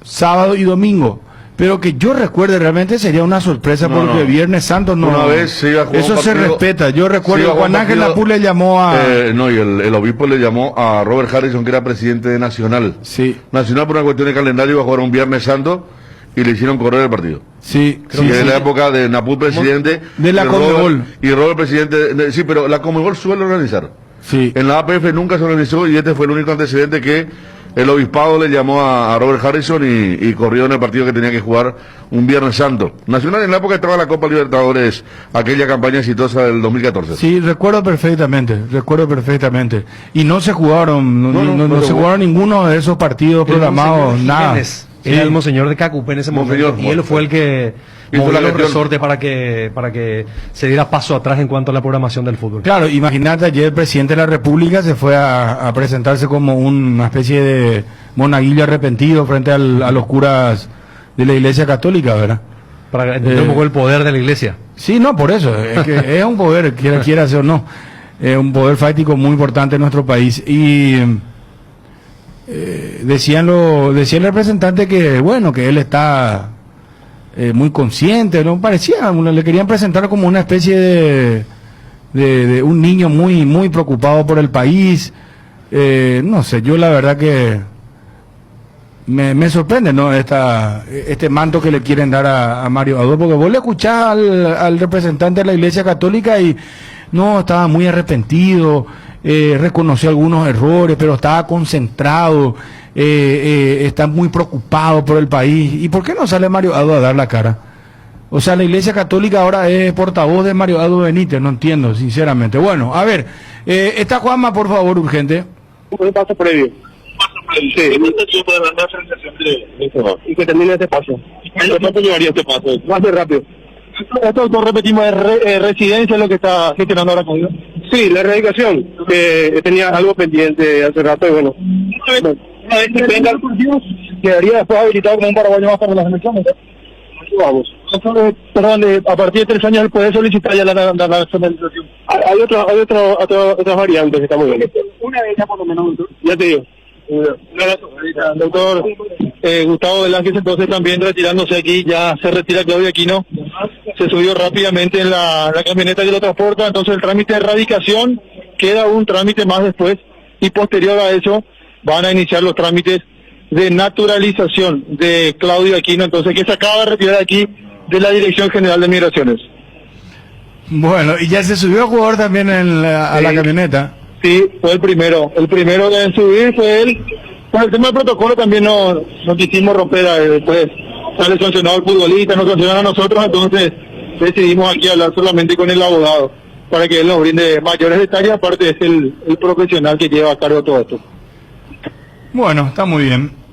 sábado y domingo. Pero que yo recuerde, realmente sería una sorpresa, porque Viernes Santo no. Una vez se iba a jugar eso se respeta. Yo recuerdo que Juan Ángel Lapú le llamó a. No, y el obispo le llamó a Robert Harrison, que era presidente de Nacional. Sí. Nacional, por una cuestión de calendario, iba a jugar un Viernes Santo y le hicieron correr el partido. Sí, creo que en la época de Naput presidente. De la Conmebol. Y Robert presidente. Sí, pero la Conmebol suele organizar. Sí. En la APF nunca se organizó y este fue el único antecedente que el obispado le llamó a Robert Harrison y corrió en el partido que tenía que jugar un Viernes Santo. Nacional en la época estaba la Copa Libertadores, aquella campaña exitosa del 2014. Sí, recuerdo perfectamente. Y no se jugaron, no se jugaron ninguno de esos partidos programados, nada. Era el monseñor de Cacupe en ese momento, y él fue el que movió los resortes para que se diera paso atrás en cuanto a la programación del fútbol. Claro, imagínate, ayer el presidente de la República se fue a presentarse como una especie de monaguillo arrepentido frente a los curas de la Iglesia Católica, ¿verdad? Para entender un poco el poder de la Iglesia. Sí, no, por eso, es que es un poder, quiera ser o no, es un poder fáctico muy importante en nuestro país. Y decía el representante que, bueno, que él está muy consciente, ¿no? Parecía, le querían presentar como una especie de un niño muy preocupado por el país. No sé, yo la verdad que me sorprende, ¿no? Este manto que le quieren dar a Mario Adó, porque vos le escuchás al representante de la Iglesia Católica y no, estaba muy arrepentido, reconoció algunos errores, pero estaba concentrado, está muy preocupado por el país. ¿Y por qué no sale Mario Adó a dar la cara? O sea, la Iglesia Católica ahora es portavoz de Mario Adó Benítez, no entiendo, sinceramente. Bueno, a ver, está Juanma, por favor, urgente. Un paso previo. Sí. Y que termine este paso. ¿Cuánto llevaría este paso? Va a ser rápido. Esto lo repetimos, es residencia lo que está gestionando ahora conmigo. Sí, la erradicación, que tenía algo pendiente hace rato y bueno. Una vez que venga el curso, quedaría después habilitado como un paraguayo más para las elecciones. Vamos. Perdón, a partir de 3 años él puede solicitar ya la nacionalización. Hay otras variantes que estamos viendo. Una de ellas por lo menos. Ya te digo. El doctor Gustavo Velázquez, entonces también retirándose aquí, ya se retira Claudio Aquino, se subió rápidamente en la camioneta que lo transporta, entonces el trámite de erradicación queda un trámite más después y posterior a eso van a iniciar los trámites de naturalización de Claudio Aquino, entonces que se acaba de retirar aquí de la Dirección General de Migraciones. Bueno, y ya se subió el jugador también a la camioneta. Sí, fue el primero en subir fue él. Por el tema del protocolo también no quisimos romper, después sale sancionado el futbolista, nos sancionan a nosotros, entonces decidimos aquí hablar solamente con el abogado para que él nos brinde mayores detalles, aparte es el profesional que lleva a cargo todo esto. Bueno, está muy bien.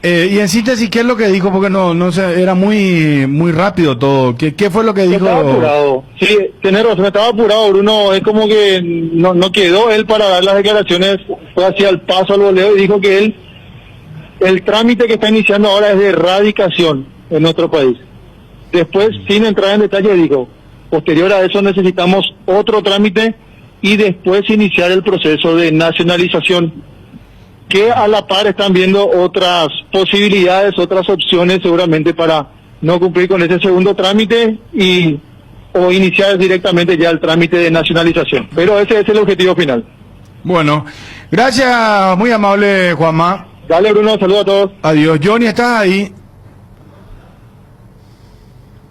Y en síntesis, ¿qué es lo que dijo? Porque no sé, era muy rápido todo. ¿Qué fue lo que dijo? Estaba apurado. Sí, tenés razón, estaba apurado, Bruno. Es como que no quedó él para dar las declaraciones, fue hacia el paso al voleo y dijo que el trámite que está iniciando ahora es de erradicación en nuestro país. Después, sin entrar en detalle, dijo, posterior a eso necesitamos otro trámite y después iniciar el proceso de nacionalización, que a la par están viendo otras posibilidades, otras opciones seguramente para no cumplir con ese segundo trámite o iniciar directamente ya el trámite de nacionalización. Pero ese es el objetivo final. Bueno, gracias, muy amable Juanma. Dale Bruno, saludos a todos. Adiós. Johnny, ¿estás ahí?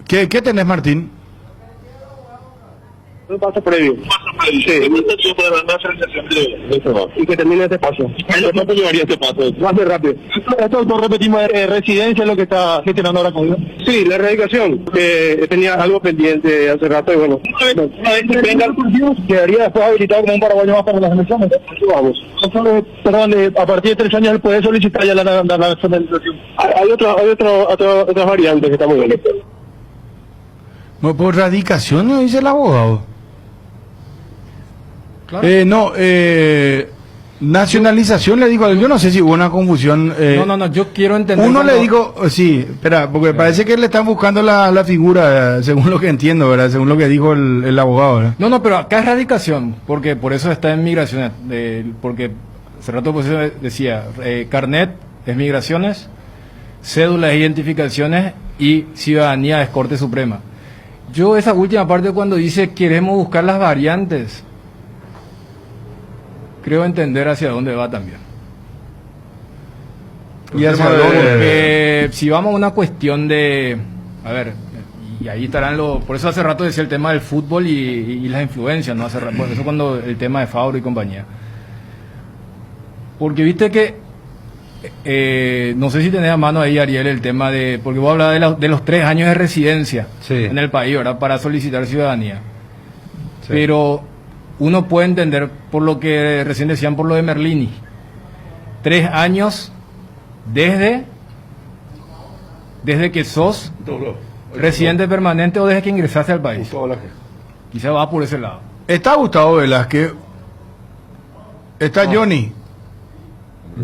¿Qué tenés, Martín? Un paso previo. Sí. Y que termine este paso. ¿Cuánto llevaría este paso? Va a ser rápido. Esto lo repetimos, residencia lo que está gestionando ahora conmigo. Sí, la erradicación, que tenía algo pendiente hace rato y bueno. Una vez que venga el curso, quedaría después habilitado como un paraguayo más para las elecciones. Vamos. Perdón, a partir de 3 años él puede solicitar ya la nacionalización. Hay otras variantes que estamos viendo. Bueno, por radicación, ¿no dice el abogado? Claro. Nacionalización le digo, yo no sé si hubo una confusión. No, yo quiero entender. Uno le digo, sí, espera, porque parece que le están buscando la figura, según lo que entiendo, ¿verdad? Según lo que dijo el abogado, ¿verdad? No, pero acá es radicación, porque por eso está en migraciones, porque hace rato pues decía, carnet es migraciones, cédula es identificaciones y ciudadanía es Corte Suprema. Yo esa última parte cuando dice queremos buscar las variantes, creo entender hacia dónde va también. Y hacia dónde, si vamos a una cuestión de, a ver, y ahí estarán por eso hace rato decía el tema del fútbol y las influencias, ¿no? Por eso cuando el tema de Fabro y compañía. Porque viste que no sé si tenés a mano ahí, Ariel, el tema de, porque vos hablabas de los 3 años de residencia en el país, ¿verdad? Para solicitar ciudadanía. Sí. Pero uno puede entender, por lo que recién decían, por lo de Merlini, 3 años desde que sos residente permanente o desde que ingresaste al país. Quizá va por ese lado. Está Gustavo Velázquez. Está Johnny.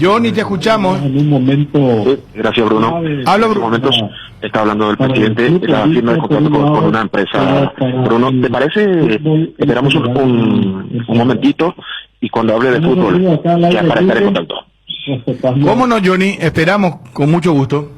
Johnny, te escuchamos. En un momento. Sí, gracias, Bruno. Habla, en estos momentos está hablando el presidente de la firma de contrato con una empresa. Bruno, ¿te parece? Esperamos un momentito y cuando hable de fútbol, ya para estar en contacto. ¿Cómo no, Johnny? Esperamos con mucho gusto.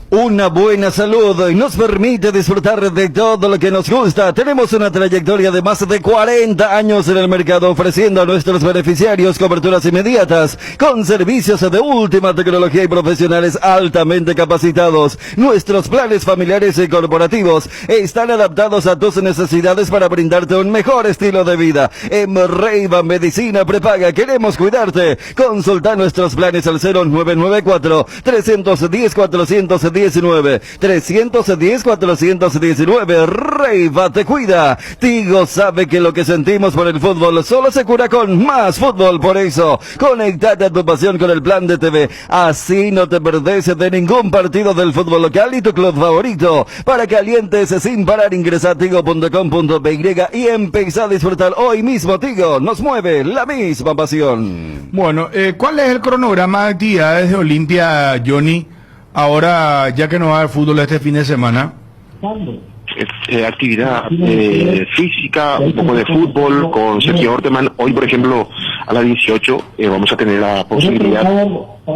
Una buena salud nos permite disfrutar de todo lo que nos gusta. Tenemos una trayectoria de más de 40 años en el mercado, ofreciendo a nuestros beneficiarios coberturas inmediatas con servicios de última tecnología y profesionales altamente capacitados. Nuestros planes familiares y corporativos están adaptados a tus necesidades para brindarte un mejor estilo de vida. En Reiva Medicina Prepaga queremos cuidarte. Consulta nuestros planes al 0994 310 419 310 419. Reiva te cuida. Tigo sabe que lo que sentimos por el fútbol solo se cura con más fútbol. Por eso, conectate a tu pasión con el plan de TV. Así no te perdés de ningún partido del fútbol local y tu club favorito. Para que alientes sin parar, ingresa a tigo.com.py y empieza a disfrutar hoy mismo. Tigo, nos mueve la misma pasión. Bueno, ¿cuál es el cronograma de actividades de Olimpia, Johnny? Ahora, ya que no va a haber fútbol este fin de semana. Actividad física, un poco de fútbol con Sergio Orteman. Hoy, por ejemplo, a las 18 vamos a tener la posibilidad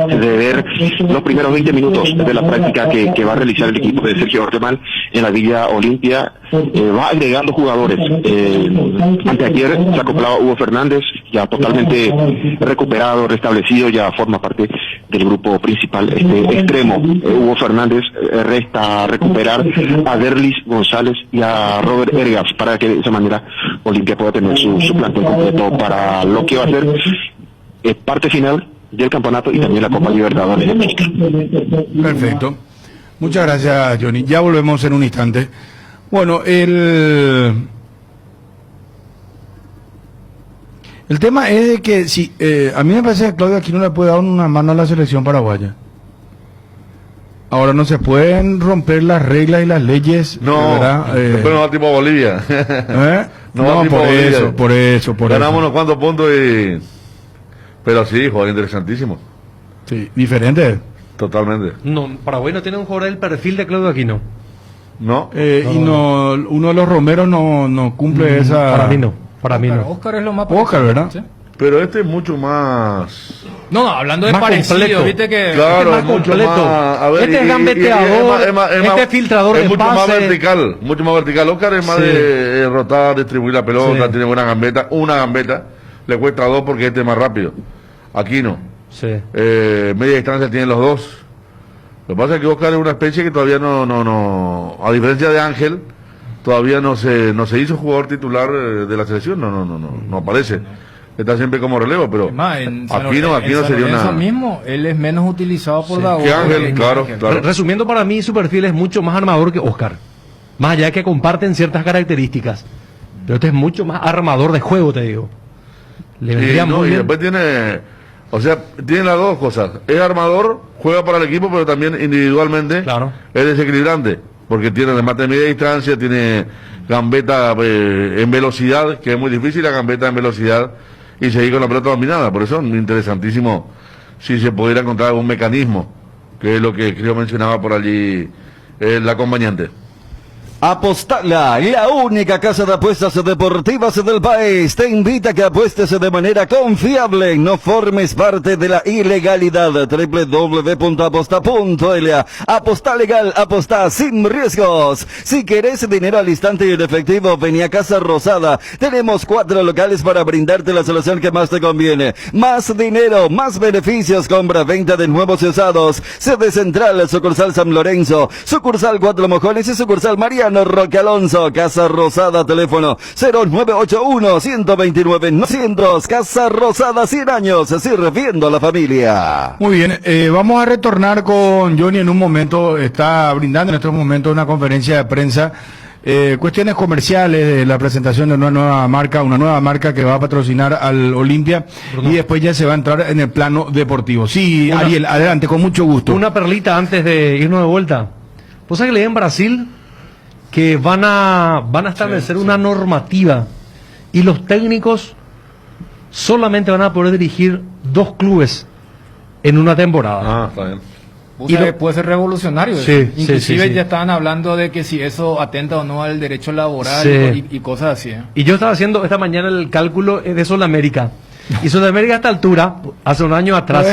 de ver los primeros 20 minutos de la práctica que va a realizar el equipo de Sergio Orteman en la Villa Olimpia. Va agregando jugadores. Anteayer se acoplaba Hugo Fernández, ya totalmente recuperado, restablecido, ya forma parte del grupo principal. Este extremo, Hugo Fernández, resta recuperar a Derlis González y a Robert Ergas para que de esa manera Olimpia pueda tener su plantel completo para lo que va a ser parte final del campeonato y también la Copa Libertadores de América. Perfecto. Muchas gracias, Johnny. Ya volvemos en un instante. Bueno, el tema es de que si a mí me parece que Claudio Aquino le puede dar una mano a la selección paraguaya. Ahora no se pueden romper las reglas y las leyes. No, pero no va tipo Bolivia. No, va tipo Bolivia. por eso. Ganamos unos cuantos puntos y... Pero sí, jugador interesantísimo. Sí, diferente. Totalmente. No, Paraguay no tiene un jugador del perfil de Claudio Aquino. No. Y no, uno de los Romeros no cumple esa... Para mí no. Oscar es lo más Oscar, ¿verdad? ¿Sí? Pero este es mucho más... No, hablando de más parecido, completo. viste que... Claro, este es más mucho completo. más... A ver, Este es gambeteador, este es filtrador es de mucho pase. más vertical, mucho más vertical. Oscar es más Sí. de rotar, distribuir la pelota, Sí. tiene buena gambeta. Una gambeta le cuesta 2 porque este es más rápido. Aquí no. Sí. Media distancia tienen los dos. Lo que pasa es que Oscar es una especie que todavía no, a diferencia de Ángel, todavía no se hizo jugador titular de la selección, no aparece. Está siempre como relevo, pero aquí no sería una... mismo, él es menos utilizado por Daúd. Que Ángel, claro. Resumiendo, para mí su perfil es mucho más armador que Oscar. Más allá de que comparten ciertas características. Pero este es mucho más armador de juego, te digo. Le vendría muy y bien. después tiene las dos cosas. Es armador, juega para el equipo, pero también individualmente es desequilibrante. Porque tiene remate de media distancia, tiene gambeta en velocidad, que es muy difícil la gambeta en velocidad, y seguir con la pelota dominada. Por eso es interesantísimo si se pudiera encontrar algún mecanismo, que es lo que creo mencionaba por allí el acompañante. Apostala, la única casa de apuestas deportivas del país, te invita a que apuestes de manera confiable, no formes parte de la ilegalidad. www.aposta.la. Aposta legal, aposta sin riesgos. Si querés dinero al instante y en efectivo, vení a Casa Rosada. Tenemos 4 locales para brindarte la solución que más te conviene. Más dinero, más beneficios, compra, venta de nuevos y usados. Sede central, sucursal San Lorenzo, sucursal Cuatro Mojones y sucursal Mariano Roque Alonso. Casa Rosada, teléfono 0981-129-900. Casa Rosada, 100 años sirviendo a la familia. Muy bien, vamos a retornar con Johnny en un momento. Está brindando en estos momentos una conferencia de prensa, cuestiones comerciales de la presentación de una nueva marca que va a patrocinar al Olimpia, y después ya se va a entrar en el plano deportivo. Sí, Ariel, adelante, con mucho gusto. Una perlita antes de irnos de vuelta. ¿Vos sabés que leí en Brasil que van a establecer una normativa y los técnicos solamente van a poder dirigir 2 clubes en una temporada? Está bien. Puede ser revolucionario. Sí, Inclusive sí. ya estaban hablando de que si eso atenta o no al derecho laboral y cosas así. Y yo estaba haciendo esta mañana el cálculo de Sol América. Y Sudamérica a esta altura, hace un año atrás,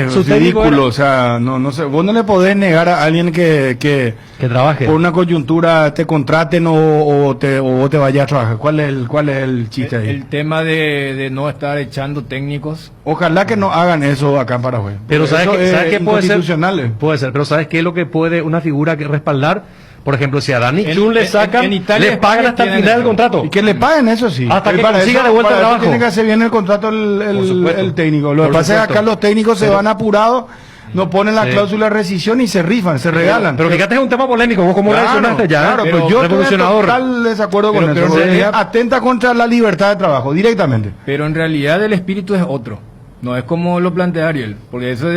su técnico ridículo, o sea, no sé, vos no le podés negar a alguien que trabaje. Por una coyuntura te contraten o vos te vayas a trabajar. ¿Cuál es el chiste ahí? El tema de no estar echando técnicos. Ojalá que no hagan eso acá en Paraguay. Pero ¿sabes qué puede ser? Inconstitucional. Puede ser, pero ¿sabes qué es lo que puede una figura que respaldar? Por ejemplo, si a Dani Chun le sacan, en Italia, le pagan hasta el tienen final del eso. contrato. Y que le paguen, eso sí. Hasta que para consiga eso- de vuelta para el eso trabajo. tiene que hacer bien el contrato el técnico. Lo que Por pasa es que supuesto. acá los técnicos se Pero- van apurados, no ponen la Sí. cláusula de rescisión y se rifan, se regalan. Pero fíjate, es un tema polémico. Vos como reaccionaste ya. Claro, pero yo estoy en revolucionador. total desacuerdo con Pero eso. en realidad- Atenta contra la libertad de trabajo, directamente. Pero en realidad el espíritu es otro. No es como lo plantea Ariel, porque eso es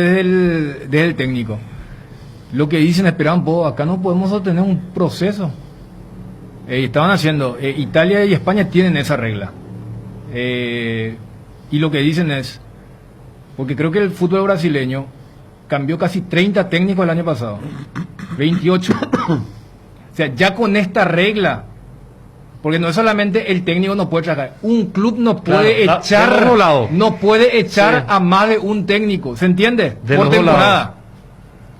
desde el técnico. Lo que dicen, esperaban, acá no podemos obtener un proceso. Estaban haciendo, Italia y España tienen esa regla. Y lo que dicen es, porque creo que el fútbol brasileño cambió casi 30 técnicos el año pasado, 28. O sea, ya con esta regla, porque no es solamente el técnico no puede trabajar, un club no puede Claro, echar, de los dos lados. no puede echar Sí. a más de un técnico, ¿se entiende? De Por los dos temporada. lados.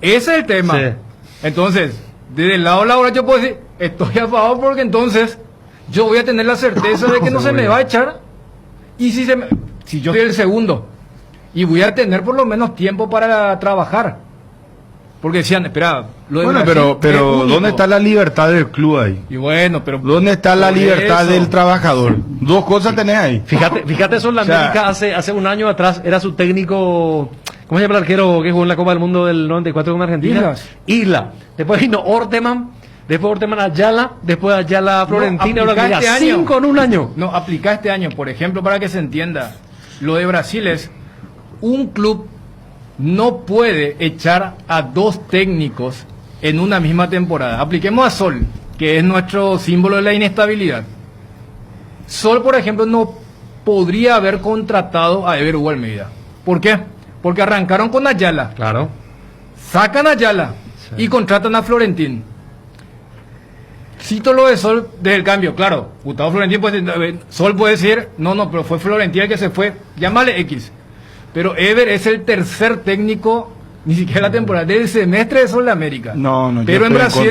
Ese es el tema. Sí. Entonces, desde el lado laboral yo puedo decir, estoy a favor porque entonces yo voy a tener la certeza de que no se me va a echar. Y si yo soy el segundo, y voy a tener por lo menos tiempo para trabajar. Porque decían, espera, lo de Bueno, Brasil pero es único. ¿dónde está la libertad del club ahí? Y bueno, pero ¿Dónde está la por libertad eso. del trabajador? Dos cosas tenés ahí. Fíjate eso en la O sea, América hace un año atrás era su técnico, ¿cómo se llama el arquero que jugó en la Copa del Mundo del 94 con Argentina? Isla. Después vino Orteman, después Orteman Ayala, después Ayala Florentina, ahora aplica mira, este año. 5 en un año. No, aplica este año, por ejemplo, para que se entienda. Lo de Brasil es, un club no puede echar a dos técnicos en una misma temporada. Apliquemos a Sol, que es nuestro símbolo de la inestabilidad. Sol, por ejemplo, no podría haber contratado a Ever Hugo Almeida. ¿Por qué? Porque arrancaron con Ayala. Claro. Sacan a Ayala y contratan a Florentín. Cito lo de Sol desde el cambio, claro. Gustavo Florentín Sol puede decir, no, pero fue Florentín el que se fue, llámale X. Pero Ever es el tercer técnico, ni siquiera la temporada, del semestre de Sol de América. No, yo pero estoy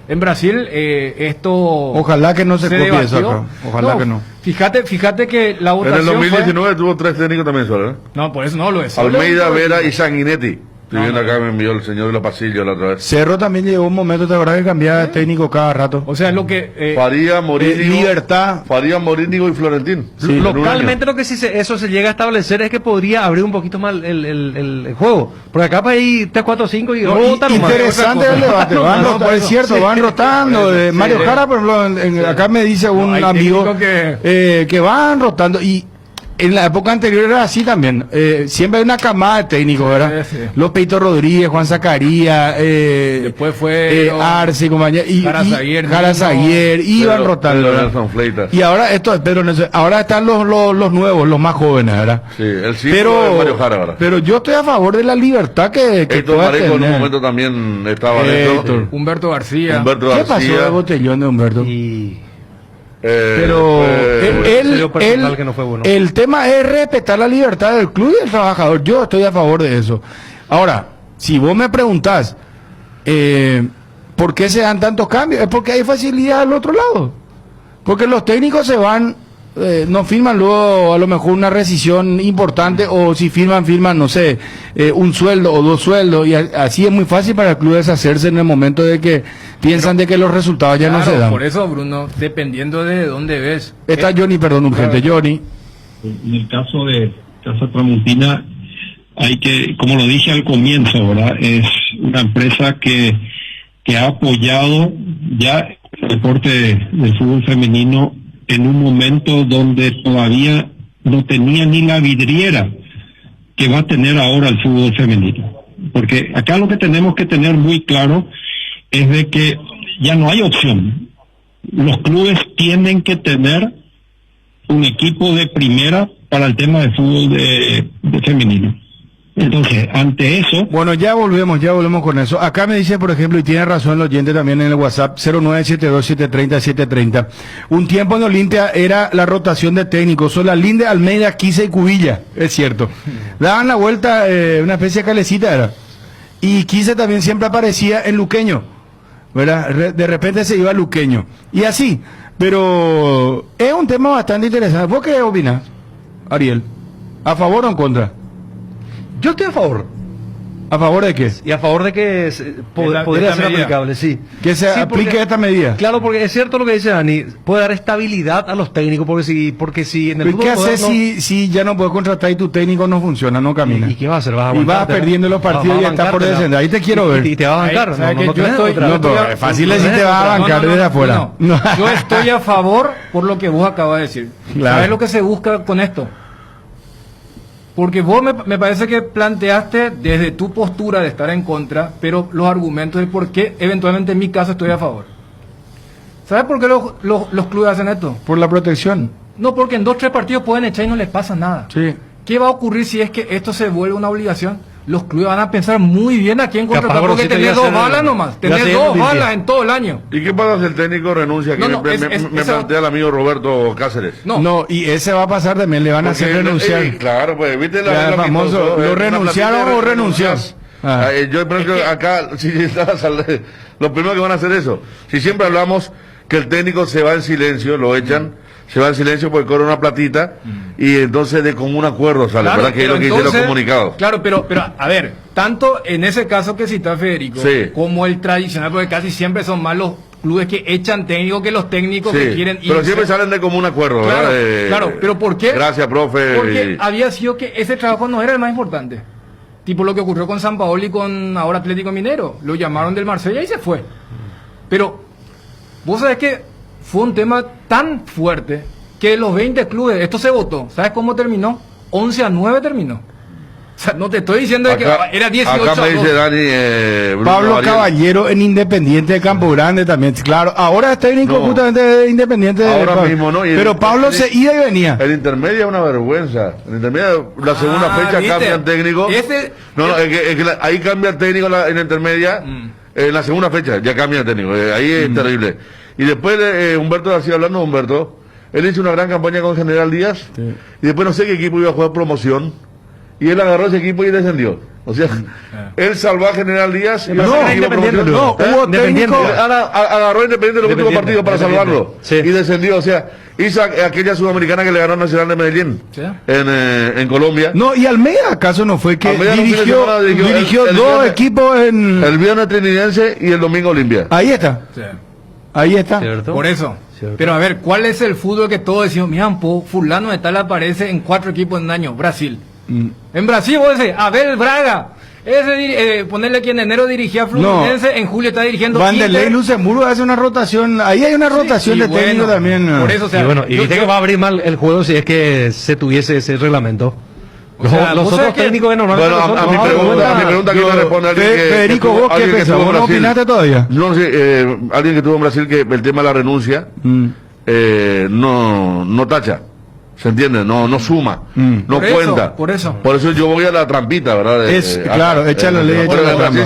en Brasil, esto... Ojalá que no se copie eso debatió. acá. Ojalá que no. Fíjate que la En votación el 2019 tuvo 3 técnicos también solo, ¿eh? No, por eso no lo es. Sol Almeida, es- Vera y Sanguinetti. Estoy viendo acá, me envió el señor de los pasillos la otra vez. Cerro también llegó un momento, ¿te acuerdas que cambiaba de técnico cada rato? O sea, es lo que... Faría, Morínigo, libertad. Faría, Morínigo y Florentín. Sí. En un Localmente año. lo que sí eso se llega a establecer es que podría abrir un poquito más el juego. Porque acá para ahí 3, 4, 5 y No, rotan nomás. interesante el debate, es cierto, van rotando. Mario Jara, por ejemplo, acá me dice un hay amigo técnicos que van rotando y en la época anterior era así también. Siempre hay una camada de técnicos, ¿verdad? Sí, sí. Los Peito Rodríguez, Juan Zacarías, Después fue Arce, compañía, y Jara Zaguier, Jara Zaguier, iban Pedro- rotando. Pedro ¿verdad? Nelson Fleitas. Y ahora esto es Pedro Nelson. Ahora están los nuevos, los más jóvenes, ¿verdad? Sí, el símbolo de Mario Jara ahora. Pero yo estoy a favor de la libertad que Héctor pueda Mareco en un tener. momento también estaba Héctor. dentro. Humberto García. Humberto ¿Qué pasó García. de botellón de Humberto? Pero serio personal que no fue bueno. el tema es respetar la libertad del club y del trabajador. Yo estoy a favor de eso. Ahora, si vos me preguntás ¿por qué se dan tantos cambios? Es porque hay facilidad al otro lado. Porque los técnicos se van, no firman luego a lo mejor una rescisión importante, o si firman, no sé, un sueldo o 2 sueldos, y así es muy fácil para el club deshacerse en el momento de que piensan de que los resultados ya no Claro, se dan. por eso, Bruno, dependiendo de dónde ves. Está Johnny, perdón, urgente, Johnny. En el caso de Casa Tramontina, hay que, como lo dije al comienzo, ¿verdad? Es una empresa que ha apoyado ya el deporte del fútbol femenino en un momento donde todavía no tenía ni la vidriera que va a tener ahora el fútbol femenino. Porque acá lo que tenemos que tener muy claro es de que ya no hay opción. Los clubes tienen que tener un equipo de primera para el tema de fútbol de femenino. Entonces, ante eso... Bueno, ya volvemos con eso. Acá me dice, por ejemplo, y tiene razón el oyente también en el WhatsApp, 0972-730-730. Un tiempo en Olimpia era la rotación de técnicos, Solalinde, Almeida, Quise y Cubilla, es cierto. Daban la vuelta, una especie de calecita era. Y Quise también siempre aparecía en Luqueño, ¿verdad? De repente se iba a Luqueño. Y así, pero es un tema bastante interesante. ¿Vos qué opinas, Ariel? ¿A favor o en contra? Yo estoy a favor. ¿A favor de qué? Y a favor de que podría ser aplicable, sí. Que se aplique esta medida. Claro, porque es cierto lo que dice Dani, puede dar estabilidad a los técnicos, porque si en el fútbol... ¿Qué haces si ya no puedes contratar y tu técnico no funciona, no camina? ¿Y qué vas a hacer? ¿Vas a y vas perdiendo los partidos y estás por descender. Ahí te quiero ver. Y te vas a bancar. Es fácil decir te vas a bancar desde afuera. Yo estoy a favor por lo que vos acabas de decir. Claro. ¿Sabes lo que se busca con esto? Porque vos me parece que planteaste desde tu postura de estar en contra, pero los argumentos de por qué eventualmente en mi caso estoy a favor. ¿Sabes por qué los clubes hacen esto? Por la protección. No, porque en 2-3 partidos pueden echar y no les pasa nada. Sí. ¿Qué va a ocurrir si es que esto se vuelve una obligación? Los clubes van a pensar muy bien a quién contratar, porque tenés 2 balas nomás. Tenés 2 balas en todo el año. ¿Y qué pasa si el técnico renuncia? Que me plantea el amigo Roberto Cáceres. No, y ese va a pasar también, le van a hacer renunciar. Claro, pues, viste el famoso, ¿lo renunciaron o renuncias? Yo creo que acá, lo primero que van a hacer eso. Si siempre hablamos que el técnico se va en silencio, lo echan, se va en silencio porque cobra una platita y entonces de común acuerdo sale, claro, ¿verdad? Que es lo que dicen los comunicados. Claro, pero a ver, tanto en ese caso que cita Federico, como el tradicional, porque casi siempre son más los clubes que echan técnicos que los técnicos que quieren irse. Pero siempre salen de común acuerdo, claro, ¿verdad? Claro, pero ¿por qué? Gracias, profe. Porque había sido que ese trabajo no era el más importante. Tipo lo que ocurrió con San Paolo y con ahora Atlético Minero. Lo llamaron del Marsella y se fue. Pero vos sabés que fue un tema tan fuerte que los 20 clubes, esto se votó. ¿Sabes cómo terminó? 11-9 terminó. O sea, no te estoy diciendo acá, que era 18. Acá me dice Dani, Pablo Ariel. Caballero en Independiente de Campo Grande también. Claro, ahora es técnico justamente de Independiente. Ahora mismo no. Pero Pablo se iba y venía. El intermedio es una vergüenza. El intermedio, la segunda fecha ¿viste? cambian técnico. Es que ahí cambia el técnico en la intermedia. En la segunda fecha ya cambia el técnico. Ahí es terrible. Y después Humberto García, hablando de Humberto, él hizo una gran campaña con General Díaz. Y después no sé qué equipo iba a jugar promoción. Y él agarró ese equipo y descendió. O sea, él salvó a General Díaz y hubo técnico. Agarró Independiente los últimos partidos para salvarlo. Y descendió. O sea, hizo aquella sudamericana que le ganó Nacional de Medellín en Colombia. No, y Almeida, ¿acaso no fue que dirigió dos equipos en. El viernes Trinidadeense y el domingo Olimpia. Ahí está. Ahí está. ¿Cierto? Por eso. ¿Cierto? Pero a ver, ¿cuál es el fútbol que todos decimos? Mira, fulano de tal aparece en 4 equipos en un año? Brasil. En Brasil, vos decís, Abel Braga. Ponerle que en enero dirigía a Fluminense, en julio está dirigiendo Vanderlei Luxemburgo hace una rotación. Ahí hay una rotación de técnico también. Por eso, o sea, y viste que va a abrir mal el juego si es que se tuviese ese reglamento. Los otros técnicos que normalmente. Bueno, a mi pregunta que me responde alguien Federico, ¿vos qué pensás? ¿Vos no opinaste todavía? No sé, alguien que estuvo en Brasil, que el tema de la renuncia no tacha. ¿Se entiende? No suma, no cuenta. Por eso yo voy a la trampita, ¿verdad? Claro, echa la ley.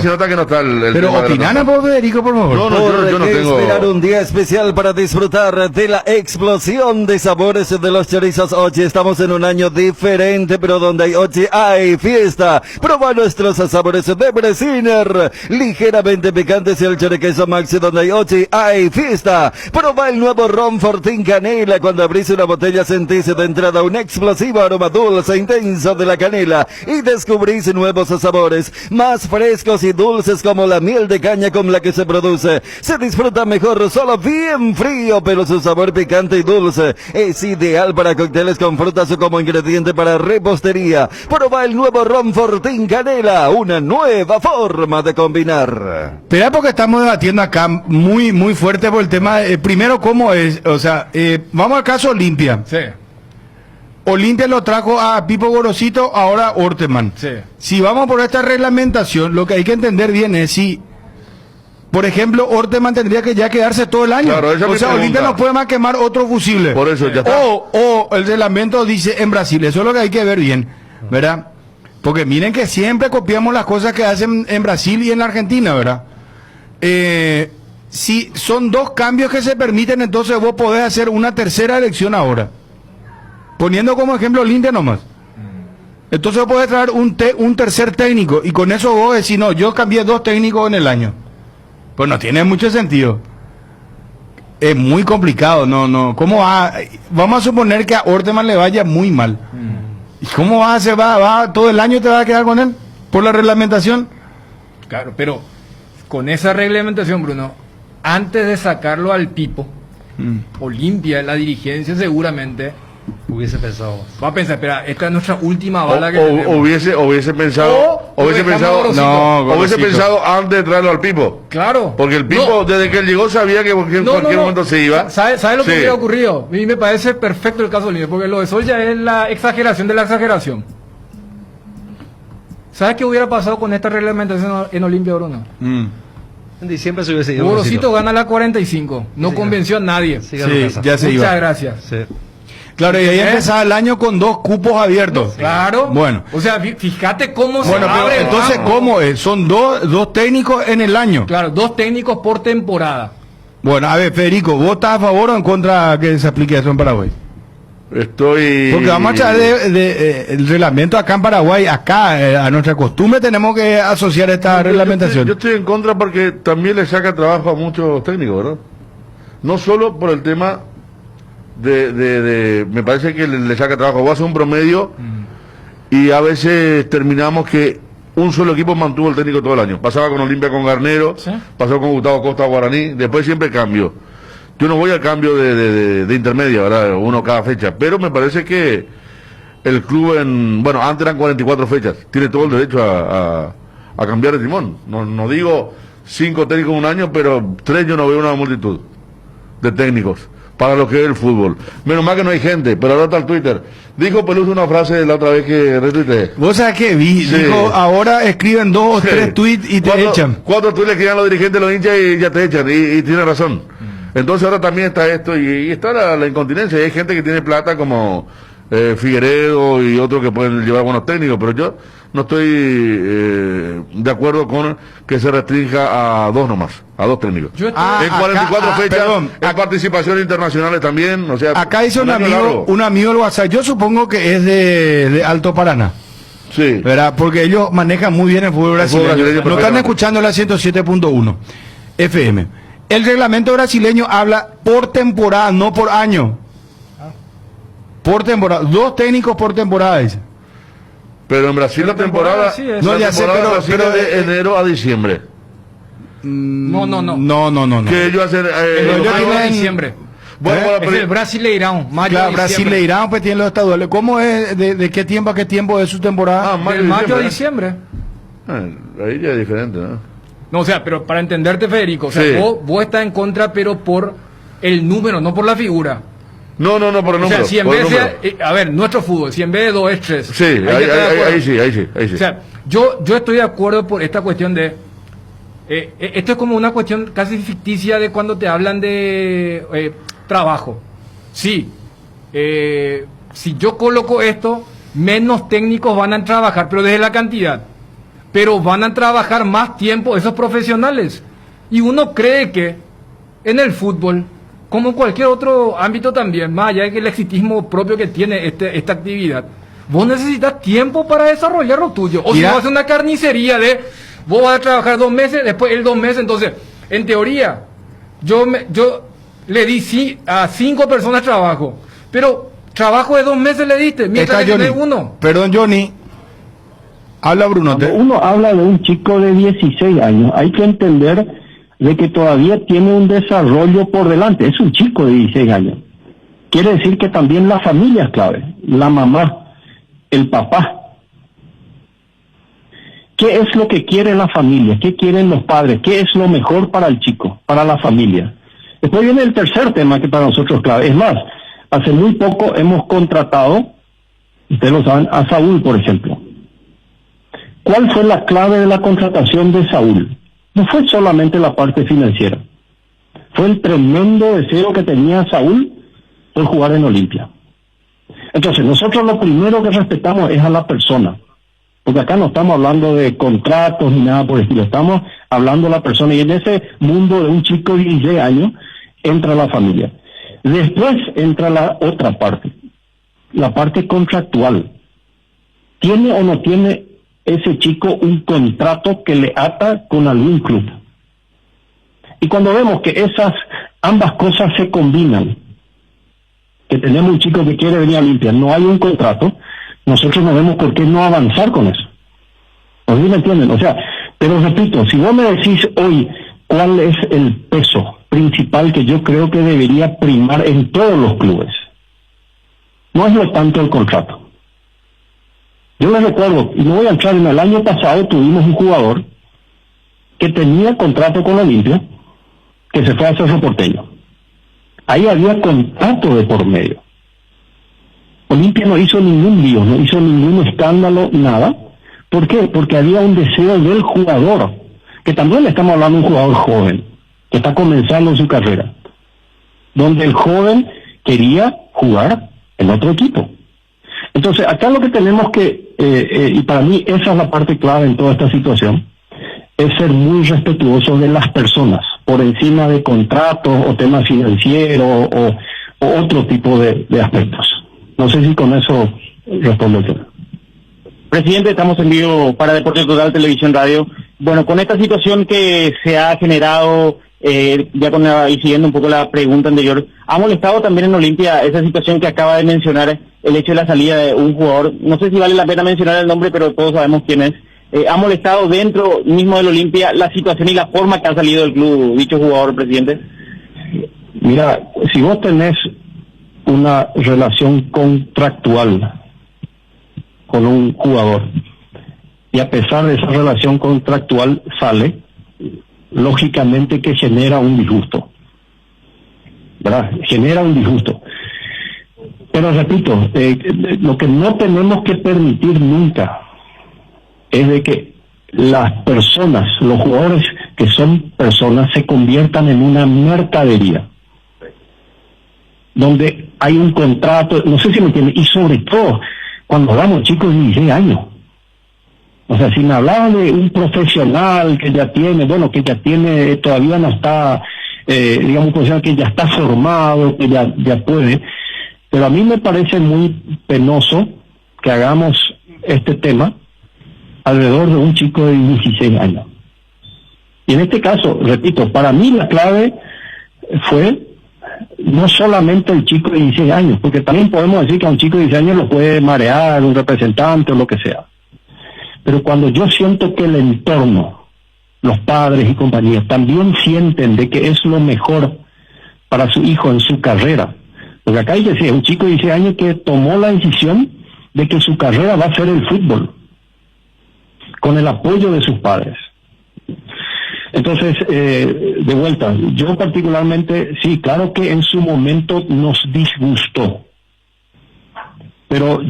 Se nota que no está el pero opinana por Federico, por favor. Yo no tengo. Esperar un día especial para disfrutar de la explosión de sabores de los chorizos Ochi. Estamos en un año diferente, pero donde hay Ochi hay fiesta. Proba nuestros sabores de Bresiner, ligeramente picantes, y el choriqueso Maxi. Donde hay Ochi hay fiesta. Proba el nuevo Ron Fortín Canela. Cuando abrís una botella sentís de entrada un explosivo aroma dulce intenso de la canela y descubrís nuevos sabores más frescos y dulces, como la miel de caña con la que se produce. Se disfruta mejor solo bien frío, pero su sabor picante y dulce es ideal para cócteles con frutas o como ingrediente para repostería. Prueba el nuevo Ron Fortín Canela, una nueva forma de combinar. Espera, porque estamos debatiendo acá muy fuerte por el tema, primero cómo es, o sea, vamos al caso Olimpia. Sí. Olimpia lo trajo a Pipo Gorosito, ahora Orteman. Sí. Si vamos por esta reglamentación, lo que hay que entender bien es si, por ejemplo, Orteman tendría que ya quedarse todo el año. Claro, o sea, Olimpia no puede más quemar otro fusible. Por eso ya está. O el reglamento dice en Brasil, eso es lo que hay que ver bien, ¿verdad? Porque miren que siempre copiamos las cosas que hacen en Brasil y en la Argentina, ¿verdad? Si son dos cambios que se permiten, entonces vos podés hacer una tercera elección ahora. Poniendo como ejemplo Olimpia nomás. Entonces vos podés traer un tercer técnico y con eso vos decís, no, yo cambié 2 técnicos en el año. Pues no tiene mucho sentido. Es muy complicado, no. ¿Cómo va? Vamos a suponer que a Orteman le vaya muy mal. ¿Y cómo va a hacer? ¿Va todo el año te va a quedar con él? ¿Por la reglamentación? Claro, pero con esa reglamentación, Bruno, antes de sacarlo al Pipo, Olimpia, la dirigencia seguramente hubiese pensado. Va a pensar, espera, esta es nuestra última bala que tenemos. Hubiese pensado antes de traerlo al Pipo. Claro. Porque el Pipo, desde que él llegó, sabía que en cualquier momento se iba. ¿Sabe lo que hubiera ocurrido? A mí me parece perfecto el caso de Olimpia, porque lo de Sol ya es la exageración de la exageración. ¿Sabes qué hubiera pasado con esta reglamentación en Olimpia, Bruno? En diciembre se hubiese ido. Gorosito gana la 45. No convenció a nadie. Sí, ya se iba. Muchas gracias. Sí. Claro, y ahí empezaba el año con 2 cupos abiertos. Claro. Bueno. O sea, fíjate cómo se pero abre. entonces, ¿cómo es? Son dos técnicos en el año. Claro, 2 técnicos por temporada. Bueno, a ver, Federico, ¿vos estás a favor o en contra que se aplique eso en Paraguay? Porque vamos a echar el reglamento acá en Paraguay, a nuestra costumbre tenemos que asociar esta reglamentación. Yo estoy en contra porque también le saca trabajo a muchos técnicos, ¿verdad? No solo por el tema me parece que le saca trabajo. Vos haces un promedio y a veces terminamos que un solo equipo mantuvo el técnico todo el año. Pasaba con Olimpia con Garnero, ¿sí? Pasó con Gustavo Costa Guaraní, después siempre cambio. Yo no voy al cambio de intermedia, ¿verdad? Uno cada fecha, pero me parece que el club antes eran 44 fechas, tiene todo el derecho a cambiar de timón. No digo 5 técnicos en un año, pero 3 yo no veo una multitud de técnicos para lo que es el fútbol. Menos mal que no hay gente, pero ahora está el Twitter. Dijo Peluso una frase la otra vez que retuiteé. ¿Vos sabés qué vi? Sí. Dijo, ahora escriben 2 o 3 tweets y te echan. 4 tweets le escriban los dirigentes, los hinchas y ya te echan, y tiene razón. Entonces ahora también está esto, y está la incontinencia. Hay gente que tiene plata como Figueredo y otros que pueden llevar buenos técnicos, pero yo no estoy de acuerdo con que se restrinja a 2 nomás, a 2 técnicos. En 44 fechas, en participaciones internacionales también, o sea... Acá dice un amigo del WhatsApp, yo supongo que es de Alto Paraná. Sí. ¿Verdad? Porque ellos manejan muy bien el fútbol brasileño. No están escuchando la 107.1 FM. El reglamento brasileño habla por temporada, no por año. Por temporada, 2 técnicos por temporada, dice. Pero en Brasil la temporada, no, ya sé, pero de enero a diciembre. No. Que ellos hacen en diciembre. Bueno, es el Brasileirão, mayo claro, a diciembre. Brasileirão pues tiene los estaduales. ¿Cómo es? ¿De qué tiempo a qué tiempo es su temporada? Mayo a diciembre. Ahí ya es diferente, ¿no? No, o sea, pero para entenderte, Federico, o sea, vos estás en contra, pero por el número, no por la figura. No, por el número. O sea, si en vez de, a ver, nuestro fútbol, si en vez de 2 es 3. Sí, ahí sí. O sea, yo estoy de acuerdo por esta cuestión de... esto es como una cuestión casi ficticia de cuando te hablan de trabajo. Sí, si yo coloco esto, menos técnicos van a trabajar, pero desde la cantidad. Pero van a trabajar más tiempo esos profesionales. Y uno cree que en el fútbol, como en cualquier otro ámbito también, más allá de que el exitismo propio que tiene esta actividad, vos necesitas tiempo para desarrollar lo tuyo. O si no, haces una carnicería de, vos vas a trabajar 2 meses, después 2 meses, entonces, en teoría, yo le di a 5 personas trabajo, pero trabajo de 2 meses le diste, mientras que tenés 1. Perdón, Johnny. Habla Bruno. Cuando uno habla de un chico de 16 años, hay que entender de que todavía tiene un desarrollo por delante. Es un chico de 16 años. Quiere decir que también la familia es clave. La mamá, el papá. ¿Qué es lo que quiere la familia? ¿Qué quieren los padres? ¿Qué es lo mejor para el chico, para la familia? Después viene el tercer tema que para nosotros es clave. Es más, hace muy poco hemos contratado, ustedes lo saben, a Saúl, por ejemplo. ¿Cuál fue la clave de la contratación de Saúl? No fue solamente la parte financiera. Fue el tremendo deseo que tenía Saúl por jugar en Olimpia. Entonces, nosotros lo primero que respetamos es a la persona. Porque acá no estamos hablando de contratos ni nada por el estilo, estamos hablando de la persona, y en ese mundo de un chico de 16 años entra la familia. Después entra la otra parte, la parte contractual. ¿Tiene o no tiene ese chico un contrato que le ata con algún club? Y cuando vemos que ambas cosas se combinan, que tenemos un chico que quiere venir a Olimpia, no hay un contrato, nosotros no vemos por qué no avanzar con eso. ¿No me entienden? O sea, pero repito, si vos me decís hoy cuál es el peso principal que yo creo que debería primar en todos los clubes, no es lo tanto el contrato. Yo les recuerdo, y no voy a entrar, en el año pasado tuvimos un jugador que tenía contrato con Olimpia, que se fue a Cerro Porteño. Ahí había contrato de por medio. Olimpia no hizo ningún lío, no hizo ningún escándalo, nada. ¿Por qué? Porque había un deseo del jugador, que también le estamos hablando de un jugador joven, que está comenzando su carrera, donde el joven quería jugar en otro equipo. Entonces, acá lo que tenemos que, y para mí esa es la parte clave en toda esta situación, es ser muy respetuoso de las personas, por encima de contratos o temas financieros o otro tipo de aspectos. No sé si con eso respondo el tema. Presidente, estamos en vivo para Deportes Total Televisión Radio. Bueno, con esta situación que se ha generado, y siguiendo un poco la pregunta anterior, ¿ha molestado también en Olimpia esa situación que acaba de mencionar, el hecho de la salida de un jugador? No sé si vale la pena mencionar el nombre, pero todos sabemos quién es. ¿Ha molestado dentro mismo del Olimpia la situación y la forma que ha salido del club dicho jugador, presidente? Mira, si vos tenés una relación contractual con un jugador y a pesar de esa relación contractual sale, lógicamente que genera un disgusto, ¿verdad? Genera un disgusto. Pero repito, lo que no tenemos que permitir nunca es de que las personas, los jugadores que son personas, se conviertan en una mercadería, donde hay un contrato, no sé si me entienden, y sobre todo cuando hablamos chicos de 16 años. O sea, si me hablaban de un profesional que ya tiene, todavía no está, digamos, un profesional que ya está formado, que ya puede, pero a mí me parece muy penoso que hagamos este tema alrededor de un chico de 16 años. Y en este caso, repito, para mí la clave fue no solamente el chico de 16 años, porque también podemos decir que a un chico de 16 años lo puede marear un representante o lo que sea. Pero cuando yo siento que el entorno, los padres y compañías, también sienten de que es lo mejor para su hijo en su carrera, porque acá hay que decir, un chico de 16 años que tomó la decisión de que su carrera va a ser el fútbol, con el apoyo de sus padres. Entonces, de vuelta, yo particularmente, sí, claro que en su momento nos disgustó, pero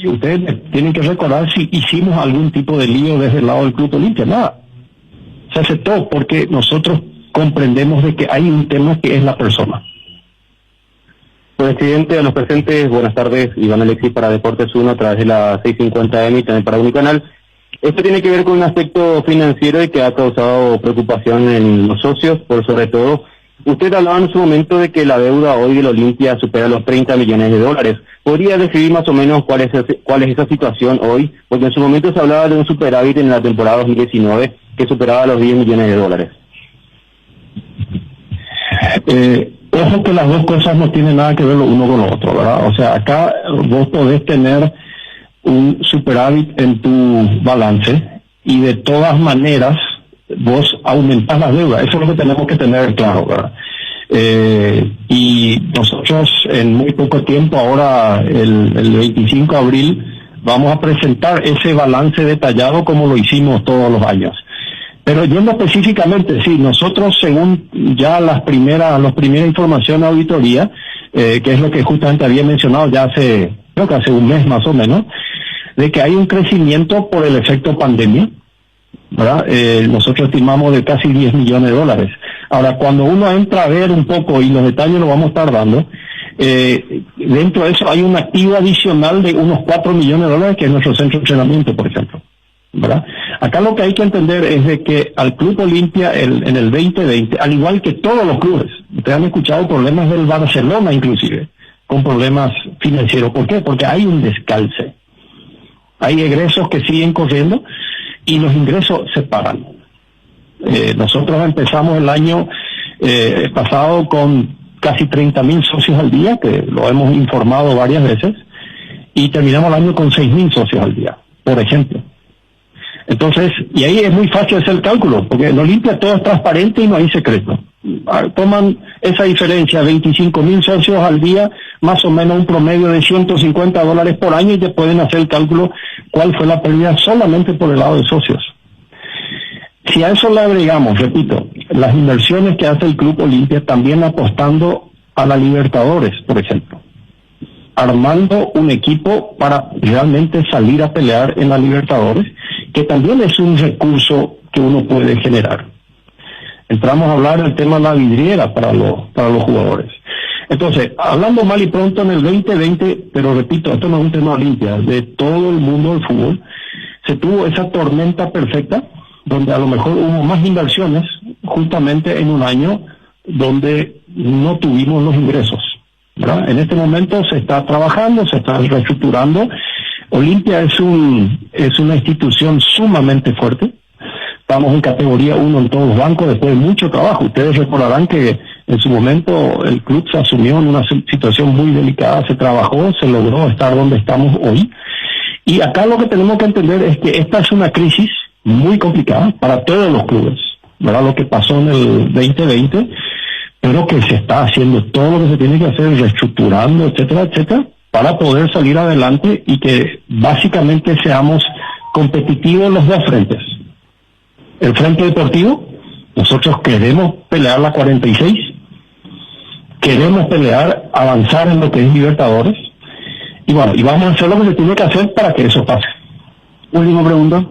ustedes tienen que recordar si hicimos algún tipo de lío desde el lado del Club Olimpia. Nada, se aceptó porque nosotros comprendemos de que hay un tema que es la persona. Presidente, a los presentes, buenas tardes, Iván Alexis para Deportes 1 a través de la 650M y también para Unicanal. Esto tiene que ver con un aspecto financiero y que ha causado preocupación en los socios, por sobre todo. Usted hablaba en su momento de que la deuda hoy del Olimpia supera los 30 millones de dólares. ¿Podría describir más o menos cuál es esa situación hoy? Porque en su momento se hablaba de un superávit en la temporada 2019 que superaba los 10 millones de dólares. Ojo que las dos cosas no tienen nada que ver lo uno con lo otro, ¿verdad? O sea, acá vos podés tener un superávit en tu balance y de todas maneras vos aumentás la deuda. Eso es lo que tenemos que tener claro, ¿verdad? Y nosotros en muy poco tiempo, ahora el 25 de abril, vamos a presentar ese balance detallado como lo hicimos todos los años. Pero yendo específicamente, sí, nosotros según ya las primeras informaciones de auditoría, que es lo que justamente había mencionado ya creo que hace un mes más o menos, de que hay un crecimiento por el efecto pandemia, ¿verdad? Nosotros estimamos de casi 10 millones de dólares. Ahora, cuando uno entra a ver un poco, y los detalles los vamos a estar dando, Dentro de eso hay un activo adicional de unos 4 millones de dólares, que es nuestro centro de entrenamiento, por ejemplo, ¿verdad? Acá lo que hay que entender es de que al Club Olimpia en el 2020, al igual que todos los clubes, ustedes han escuchado problemas del Barcelona inclusive, con problemas financieros. ¿Por qué? Porque hay un descalce. Hay egresos que siguen corriendo y los ingresos se pagan. Nosotros empezamos el año pasado con casi 30.000 socios al día, que lo hemos informado varias veces, y terminamos el año con 6.000 socios al día, por ejemplo. Entonces, y ahí es muy fácil hacer el cálculo, porque en Olimpia todo es transparente y no hay secreto. Toman esa diferencia, 25.000 socios al día, más o menos un promedio de $150 por año, y te pueden hacer el cálculo cuál fue la pérdida solamente por el lado de socios. Si a eso le agregamos, repito, las inversiones que hace el Club Olimpia, también apostando a la Libertadores, por ejemplo, armando un equipo para realmente salir a pelear en la Libertadores, que también es un recurso que uno puede generar. Entramos a hablar del tema de la vidriera para los jugadores. Entonces, hablando mal y pronto, en el 2020, pero repito, esto no es un tema Olimpia, de todo el mundo del fútbol, se tuvo esa tormenta perfecta, donde a lo mejor hubo más inversiones, justamente en un año donde no tuvimos los ingresos, ¿verdad? En este momento se está trabajando, se está reestructurando. Olimpia es una institución sumamente fuerte. Estamos en categoría 1 en todos los bancos después de mucho trabajo. Ustedes recordarán que en su momento el club se asumió en una situación muy delicada, se trabajó, se logró estar donde estamos hoy. Y acá lo que tenemos que entender es que esta es una crisis muy complicada para todos los clubes, ¿verdad? Lo que pasó en el 2020, pero que se está haciendo todo lo que se tiene que hacer, reestructurando, etcétera, etcétera, para poder salir adelante y que básicamente seamos competitivos en los dos frentes. El frente deportivo, nosotros queremos pelear la 46, queremos pelear, avanzar en lo que es Libertadores, y bueno, y vamos a hacer lo que se tiene que hacer para que eso pase. Última pregunta.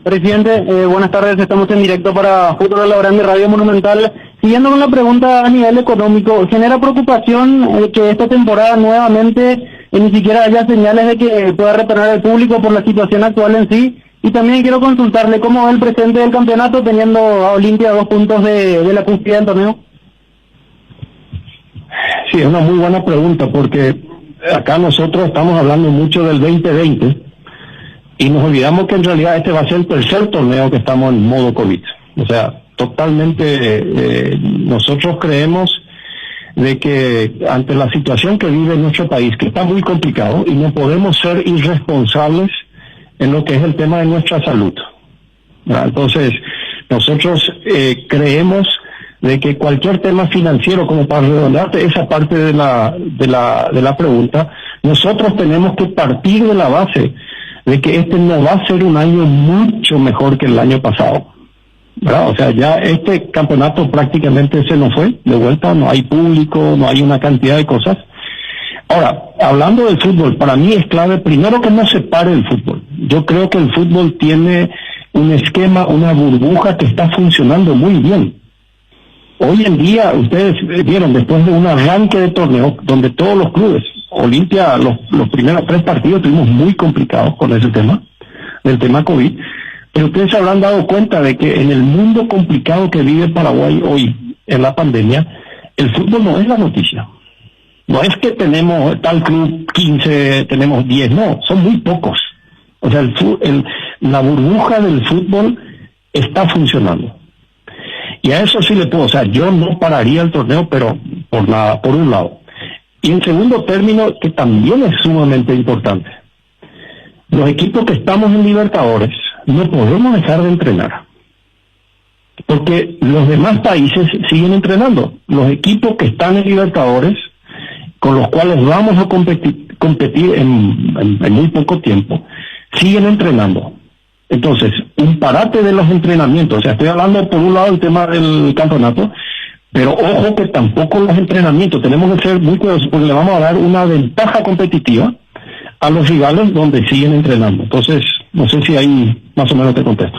Presidente, buenas tardes, estamos en directo para Fútbol de la Grande Radio Monumental. Siguiendo con la pregunta a nivel económico, ¿genera preocupación que esta temporada nuevamente ni siquiera haya señales de que pueda retornar el público por la situación actual en sí? Y también quiero consultarle cómo ve el presente del campeonato, teniendo a Olimpia 2 puntos de la cúspide del torneo. Sí, es una muy buena pregunta, porque acá nosotros estamos hablando mucho del 2020 y nos olvidamos que en realidad este va a ser el tercer torneo que estamos en modo COVID. O sea, totalmente nosotros creemos de que ante la situación que vive nuestro país, que está muy complicado, y no podemos ser irresponsables en lo que es el tema de nuestra salud, ¿verdad? Entonces, nosotros creemos de que cualquier tema financiero, como para redondearte esa parte de la pregunta, nosotros tenemos que partir de la base de que este no va a ser un año mucho mejor que el año pasado, ¿verdad? O sea, ya este campeonato prácticamente se nos fue de vuelta, no hay público, no hay una cantidad de cosas. Ahora, hablando del fútbol, para mí es clave primero que no se pare el fútbol. Yo creo que el fútbol tiene un esquema, una burbuja que está funcionando muy bien. Hoy en día, ustedes vieron, después de un arranque de torneo, donde todos los clubes, Olimpia, los primeros 3 partidos tuvimos muy complicados con ese tema, del tema COVID, pero ustedes se habrán dado cuenta de que en el mundo complicado que vive Paraguay hoy, en la pandemia, el fútbol no es la noticia. No es que tenemos tal club 15, tenemos 10, no, son muy pocos. O sea, la burbuja del fútbol está funcionando. Y a eso sí le puedo, o sea, yo no pararía el torneo, pero por un lado. Y en segundo término, que también es sumamente importante, los equipos que estamos en Libertadores no podemos dejar de entrenar, porque los demás países siguen entrenando. Los equipos que están en Libertadores, con los cuales vamos a competir en muy poco tiempo, siguen entrenando. Entonces, un parate de los entrenamientos, o sea, estoy hablando por un lado del tema del campeonato, pero ojo que tampoco los entrenamientos, tenemos que ser muy cuidadosos porque le vamos a dar una ventaja competitiva a los rivales donde siguen entrenando. Entonces, no sé si ahí más o menos te contesto.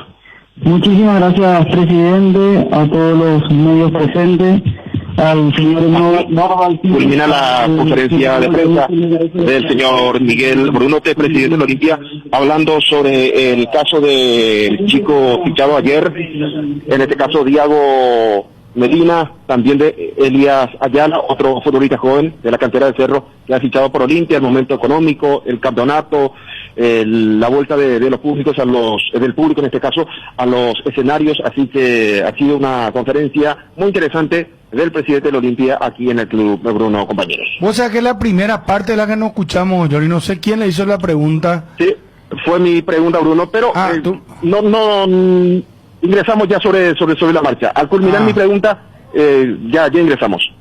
Muchísimas gracias, presidente, a todos los medios presentes. al señor Culmina la conferencia de prensa del señor Miguel Brunote, presidente de la Olimpia, hablando sobre el caso del chico fichado ayer, en este caso Diago Medina, también de Elías Ayala, otro futbolista joven de la cantera de Cerro, que ha fichado por Olimpia, el momento económico, el campeonato, la vuelta de los públicos del público en este caso, a los escenarios. Así que ha sido una conferencia muy interesante del presidente de la Olimpia aquí en el Club Bruno, compañeros. O sea que la primera parte de la que no escuchamos, Johnny, no sé quién le hizo la pregunta. Sí, fue mi pregunta, Bruno, pero no ingresamos ya sobre la marcha. Al culminar mi pregunta, ya ingresamos.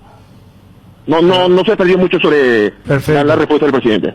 No se perdió mucho sobre la respuesta del presidente.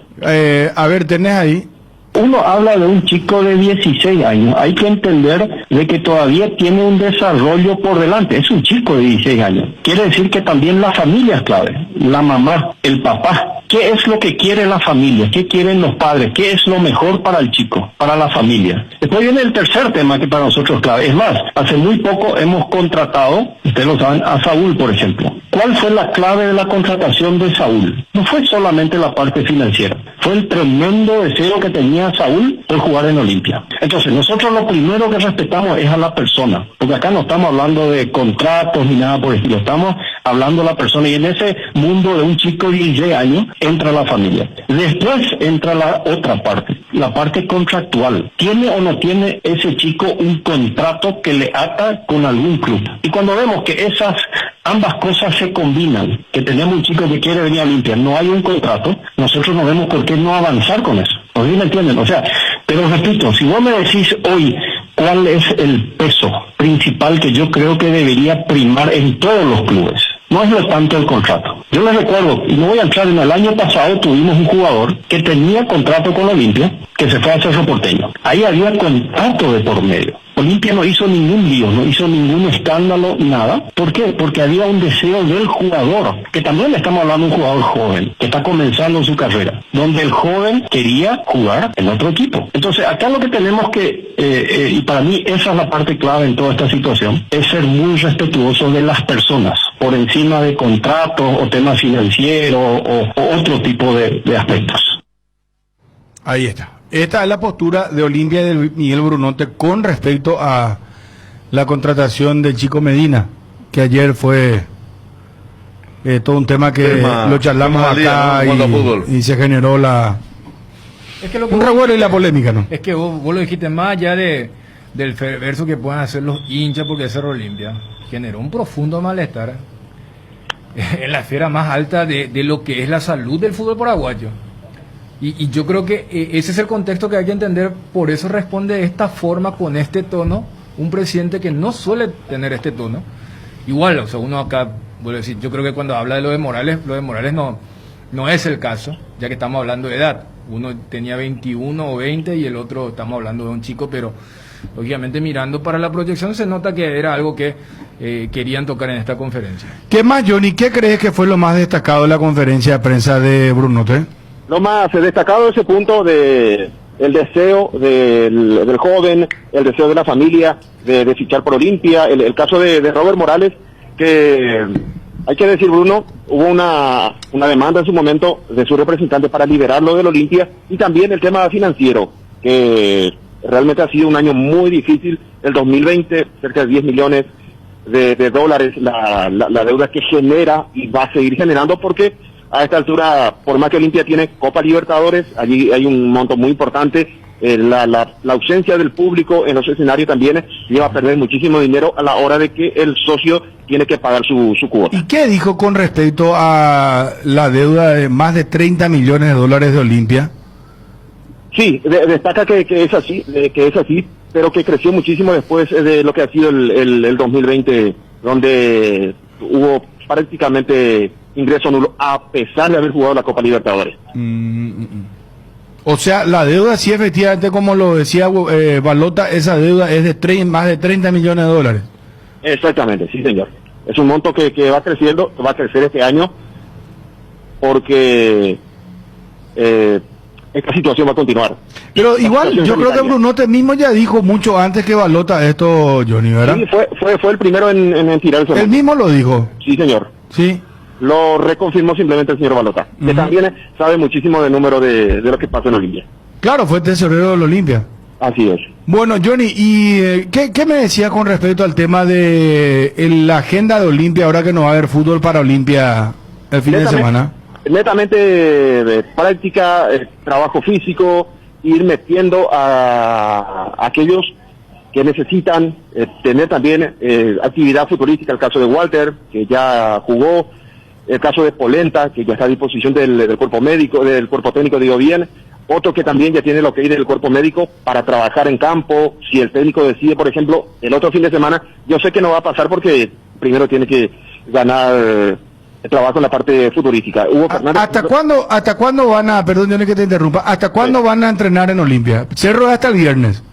A ver, tenés ahí. Uno habla de un chico de 16 años, hay que entender de que todavía tiene un desarrollo por delante, es un chico de 16 años. Quiere decir que también la familia es clave, la mamá, el papá. ¿Qué es lo que quiere la familia? ¿Qué quieren los padres? ¿Qué es lo mejor para el chico, para la familia? Después viene el tercer tema que para nosotros es clave. Es más, hace muy poco hemos contratado, ustedes lo saben, a Saúl, por ejemplo. ¿Cuál fue la clave de la contratación de Saúl? No fue solamente la parte financiera, fue el tremendo deseo que tenía Saúl por jugar en Olimpia. Entonces, nosotros lo primero que respetamos es a la persona, porque acá no estamos hablando de contratos ni nada por el estilo, estamos hablando de la persona, y en ese mundo de un chico de 16 años entra la familia. Después entra la otra parte, la parte contractual. ¿Tiene o no tiene ese chico un contrato que le ata con algún club? Y cuando vemos que ambas cosas se combinan, que tenemos un chico que quiere venir a Olimpia, no hay un contrato, nosotros no vemos por qué no avanzar con eso. ¿No me entienden? O sea, pero repito, si vos me decís hoy cuál es el peso principal que yo creo que debería primar en todos los clubes, no es lo tanto el contrato. Yo les recuerdo, y no voy a entrar en el año pasado, tuvimos un jugador que tenía contrato con Olimpia, que se fue a Cerro Porteño. Ahí había contrato de por medio. Olimpia no hizo ningún lío, no hizo ningún escándalo, nada. ¿Por qué? Porque había un deseo del jugador, que también le estamos hablando de un jugador joven, que está comenzando su carrera, donde el joven quería jugar en otro equipo. Entonces, acá lo que tenemos que, y para mí esa es la parte clave en toda esta situación, es ser muy respetuosos de las personas, por encima de contratos o temas financieros o otro tipo de aspectos. Ahí está. Esta es la postura de Olimpia y de Miguel Brunote con respecto a la contratación del chico Medina, que ayer fue todo un tema que lo charlamos acá, y se generó un revuelo y la polémica, ¿no? Es que vos lo dijiste, más allá del verso que puedan hacer los hinchas porque es Cerro Olimpia, generó un profundo malestar en la esfera más alta de lo que es la salud del fútbol paraguayo. Y yo creo que ese es el contexto que hay que entender. Por eso responde de esta forma, con este tono, un presidente que no suele tener este tono. Igual, o sea, uno acá, vuelvo a decir, yo creo que cuando habla de lo de Morales no es el caso, ya que estamos hablando de edad. Uno tenía 21 o 20 y el otro estamos hablando de un chico, pero lógicamente mirando para la proyección se nota que era algo que querían tocar en esta conferencia. ¿Qué más, Johnny? ¿Qué crees que fue lo más destacado de la conferencia de prensa de Brunote? Lo más destacado ese punto de el deseo del joven, el deseo de la familia de fichar por Olimpia, el caso de Robert Morales, que hay que decir, Bruno, hubo una demanda en su momento de su representante para liberarlo del Olimpia, y también el tema financiero, que realmente ha sido un año muy difícil, el 2020, cerca de 10 millones de dólares la deuda que genera y va a seguir generando, porque a esta altura, por más que Olimpia tiene Copa Libertadores, allí hay un monto muy importante. La ausencia del público en los escenarios también lleva a perder muchísimo dinero a la hora de que el socio tiene que pagar su cuota. ¿Y qué dijo con respecto a la deuda de más de 30 millones de dólares de Olimpia? Sí, destaca que es así, pero que creció muchísimo después de lo que ha sido el 2020, donde hubo prácticamente ingreso nulo, a pesar de haber jugado la Copa Libertadores. O sea, la deuda sí, efectivamente, como lo decía Balota, esa deuda es de más de 30 millones de dólares. Exactamente, sí, señor. Es un monto que va creciendo, va a crecer este año, porque esta situación va a continuar. Pero igual, yo creo que Brunote mismo ya dijo mucho antes que Balota esto, Johnny, ¿verdad? Sí, fue el primero en tirar ese monto. ¿Él mismo lo dijo? Sí, señor. Sí. Lo reconfirmó simplemente el señor Balota, que también sabe muchísimo del número de lo que pasó en Olimpia. Claro, fue tesorero del Olimpia. Así es. Bueno, Johnny, ¿y qué me decía con respecto al tema de la agenda de Olimpia, ahora que no va a haber fútbol para Olimpia el fin de semana? Netamente de práctica, trabajo físico, ir metiendo a aquellos que necesitan tener también actividad futbolística, el caso de Walter, que ya jugó, el caso de Polenta, que ya está a disposición del cuerpo médico, del cuerpo técnico, digo bien, otro que también ya tiene lo que ir del cuerpo médico para trabajar en campo, si el técnico decide, por ejemplo, el otro fin de semana, yo sé que no va a pasar porque primero tiene que ganar el trabajo en la parte futbolística. Hugo Fernández, ¿Hasta cuándo van a, perdón, Johnny, que te interrumpa, hasta cuándo van a entrenar en Olimpia? Cerro hasta el viernes.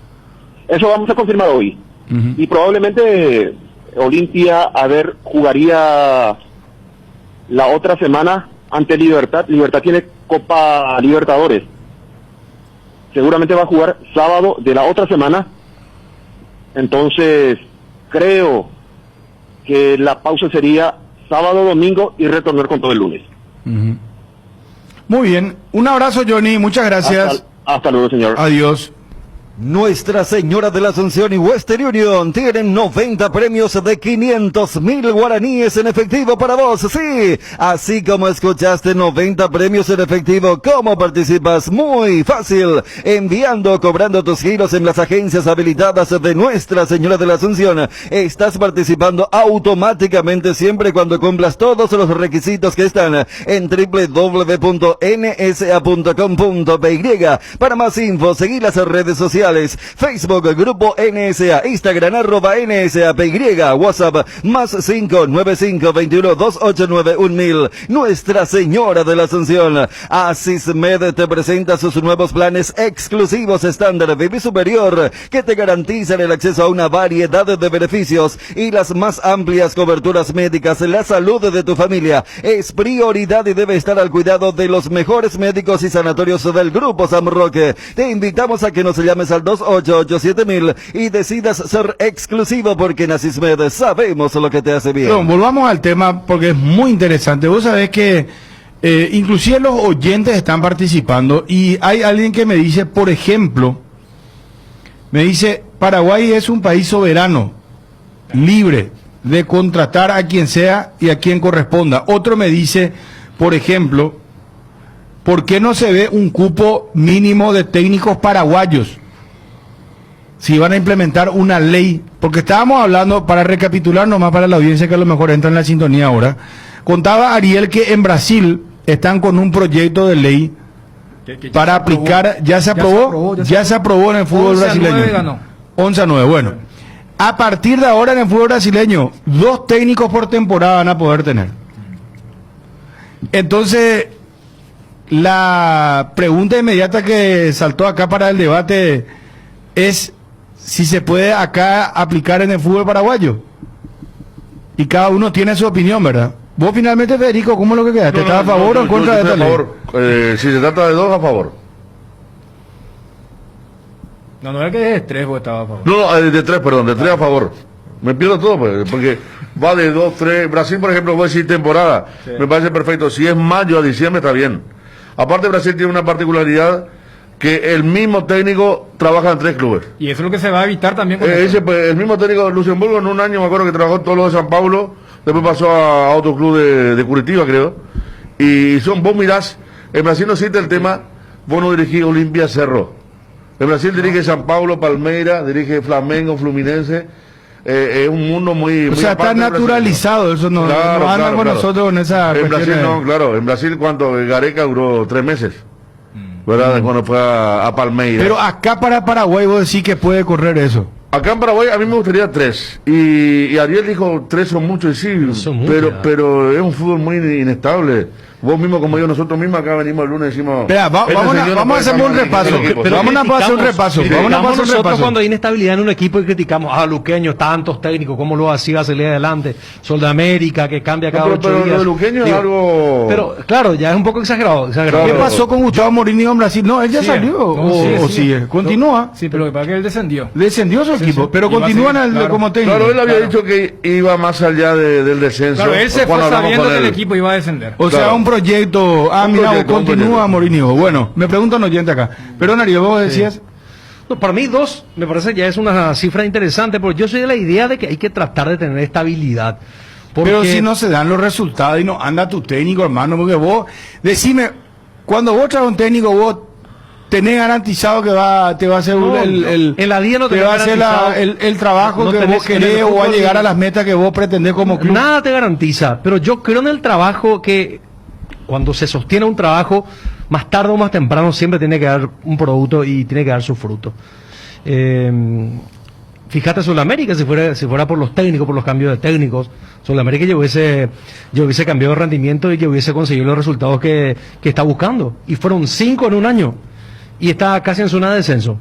Eso vamos a confirmar hoy. Y probablemente Olimpia, jugaría la otra semana ante Libertad. Libertad tiene Copa Libertadores. Seguramente va a jugar sábado de la otra semana. Entonces, creo que la pausa sería sábado, domingo y retornar con todo el lunes. Muy bien. Un abrazo, Johnny. Muchas gracias. Hasta luego, señor. Adiós. Nuestra Señora de la Asunción y Western Union tienen 90 premios de 500.000 guaraníes en efectivo para vos. Sí, así como escuchaste, 90 premios en efectivo. ¿Cómo participas? Muy fácil. Enviando o cobrando tus giros en las agencias habilitadas de Nuestra Señora de la Asunción. Estás participando automáticamente siempre cuando cumplas todos los requisitos que están en www.nsa.com.py. Para más info, seguí las redes sociales. Facebook, Grupo NSA, Instagram, @NSAPY, WhatsApp, +595 21 289 1000. Nuestra Señora de la Asunción. Asismed te presenta sus nuevos planes exclusivos estándar Vivi Superior, que te garantizan el acceso a una variedad de beneficios y las más amplias coberturas médicas. La salud de tu familia es prioridad y debe estar al cuidado de los mejores médicos y sanatorios del Grupo San Roque. Te invitamos a que nos llames al 2887000 y decidas ser exclusivo, porque en Asismed sabemos lo que te hace bien. No, volvamos al tema porque es muy interesante. Vos sabés que inclusive los oyentes están participando y hay alguien que me dice, por ejemplo, Paraguay es un país soberano, libre de contratar a quien sea y a quien corresponda. Otro me dice, por ejemplo, ¿por qué no se ve un cupo mínimo de técnicos paraguayos? Si van a implementar una ley, porque estábamos hablando, para recapitular nomás para la audiencia que a lo mejor entra en la sintonía ahora, contaba Ariel que en Brasil están con un proyecto de ley para aplicar, ya se aprobó en el fútbol brasileño. 11-9, bueno. A partir de ahora en el fútbol brasileño, 2 técnicos por temporada van a poder tener. Entonces, la pregunta inmediata que saltó acá para el debate es si se puede acá aplicar en el fútbol paraguayo. Y cada uno tiene su opinión, ¿verdad? Vos finalmente, Federico, ¿cómo es lo que quedaste? ¿Estás a favor o en contra de esta ley? Si se trata de 2, a favor. No es que de 3 vos estabas a favor. No, de 3, perdón, de 3 a favor. Me pierdo todo, pues, porque va de 2, 3. Brasil, por ejemplo, voy a decir temporada. Sí. Me parece perfecto. Si es mayo a diciembre, está bien. Aparte, Brasil tiene una particularidad, que el mismo técnico trabaja en 3 clubes. Y eso es lo que se va a evitar también con pues, el mismo técnico de Luxemburgo en un año, me acuerdo que trabajó en todos los de San Paulo, después pasó a otro club de Curitiba, creo. Y vos mirás, en Brasil no existe el tema, vos no dirigís Olimpia, Cerro. En Brasil dirige San Paulo, Palmeiras, dirige Flamengo, Fluminense. Es un mundo muy... O sea, está naturalizado, eso no, claro, no andan con nosotros en esa en Brasil no, claro, en Brasil cuando Gareca duró 3 meses. ¿Verdad? Cuando fue a Palmeiras. Pero acá para Paraguay vos decís que puede correr eso. Acá en Paraguay a mí me gustaría 3. Y Ariel dijo 3 son muchos, y sí, pero es un fútbol muy inestable. Vos mismo, como yo, nosotros mismos acá venimos el lunes y decimos... Espera, vamos a hacer un repaso. Pero Vamos a hacer un repaso. Nosotros cuando hay inestabilidad en un equipo y criticamos a Luqueño, tantos técnicos, cómo lo hacía salir adelante, Sol de América, que cambia cada 8 días. Pero Luqueño es algo... Pero, claro, ya es un poco exagerado. ¿Qué pasó con Gustavo Morini en Brasil? No, él ya salió. ¿O sigue? ¿Continúa? Sí, pero lo que pasa es que él descendió. Descendió su equipo, pero continúa como técnico. Claro, él había dicho que iba más allá del descenso. Claro, él se fue sabiendo que el equipo iba a descender. O sea, un proyecto... continúa Morini. Bueno, me pregunta un oyente acá. Pero, Nario, vos decías... No, para mí 2 me parece ya es una cifra interesante, porque yo soy de la idea de que hay que tratar de tener estabilidad. Pero si no se dan los resultados y no anda tu técnico, hermano, porque vos, decime, cuando vos traes un técnico, vos tenés garantizado que te va a hacer en la vida no te va a hacer el trabajo que vos querés o va a llegar a las metas que vos pretendés como club. Nada te garantiza, pero yo creo en el trabajo, que cuando se sostiene un trabajo, más tarde o más temprano siempre tiene que dar un producto y tiene que dar su fruto. Fíjate Sudamérica, si fuera por los técnicos, por los cambios de técnicos, Sudamérica yo hubiese cambiado de rendimiento y yo hubiese conseguido los resultados que está buscando. Y fueron 5 en un año y está casi en zona de descenso.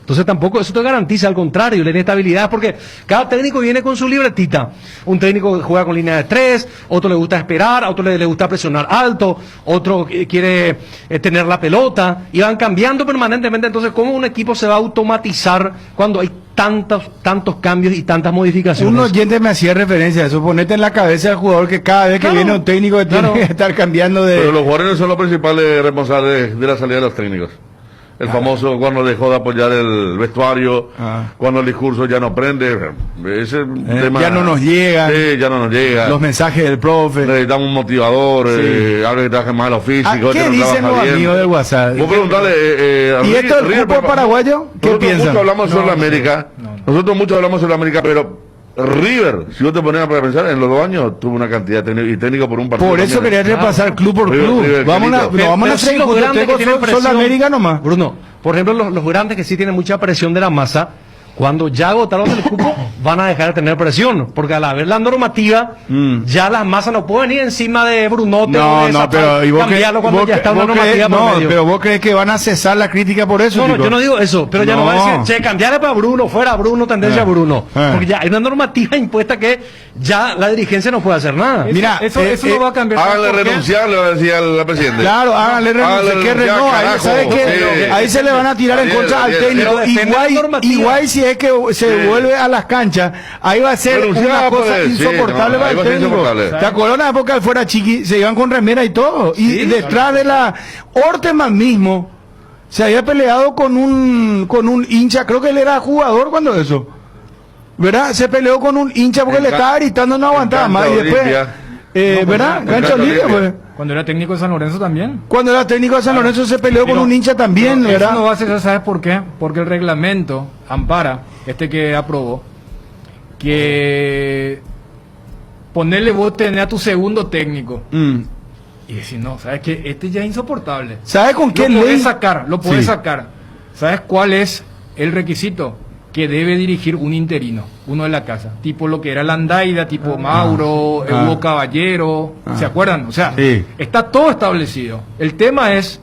Entonces tampoco eso te garantiza, al contrario, la inestabilidad, porque cada técnico viene con su libretita. Un técnico juega con línea de 3, otro le gusta esperar, a otro le gusta presionar alto, otro quiere tener la pelota, y van cambiando permanentemente. Entonces, ¿cómo un equipo se va a automatizar cuando hay tantos cambios y tantas modificaciones? Un oyente me hacía referencia a eso, ponete en la cabeza del jugador que cada vez que viene un técnico tiene que estar cambiando de... Pero los jugadores son los principales responsables de la salida de los técnicos. El famoso cuando dejó de apoyar el vestuario, cuando el discurso ya no prende, ese tema, ya no nos llega, ya no nos llega. Los mensajes del profe. Necesitamos un motivador, algo que trabaje más en lo físico. ¿Qué dicen los amigos del WhatsApp? Vos preguntarle, ¿y esto del fútbol paraguayo? ¿Qué piensan? Mucho hablamos sobre América, nosotros mucho hablamos sobre América, pero River, si vos te ponías para pensar, en los 2 años tuvo una cantidad de técnicos por un partido. Por eso quería repasar club por club. River, vamos a hacer los grandes que tienen presión. América nomás. Bruno, por ejemplo, los grandes que sí tienen mucha presión de la masa, cuando ya agotaron el cupo, van a dejar de tener presión, porque al haber la normativa, ya las masas no pueden ir encima de Brunote. Pero ¿y vos pero vos crees que van a cesar la crítica por eso? No, yo no digo eso, pero ya no van a decir, cambiarle para Bruno, fuera Bruno, tendencia a Bruno, porque ya hay una normativa impuesta que ya la dirigencia no puede hacer nada. Mira, eso no va a cambiar. Háganle renunciar, le va a decir al presidente. Claro, háganle renunciar. ¿Sabes qué? Ahí se le van a tirar en contra al técnico. Igual si es que se vuelve a las canchas, ahí va a ser una cosa insoportable para el técnico. ¿Te acuerdas una época fuera Chiqui? Se iban con remera y todo. Y detrás de la Orteman mismo se había peleado con un hincha, creo que él era jugador cuando eso, ¿verdad? Se peleó con un hincha porque le estaba gritando, no aguantaba más. Y después, ¿verdad? Gancho Olimpia, pues. Cuando era técnico de San Lorenzo también. Cuando era técnico de San Lorenzo se peleó con un hincha también, ¿verdad? Eso no va a ser, ¿sabes por qué? Porque el reglamento ampara, que aprobó, que ponerle vos tenés a tu segundo técnico. Y decir, no, ¿sabes qué? Este ya es insoportable. ¿Sabes con qué lo podés sacar. ¿Sabes cuál es el requisito? Que debe dirigir un interino, uno de la casa, tipo lo que era Landaida, tipo Mauro, Hugo Caballero, ¿se acuerdan? O sea, está todo establecido. El tema es,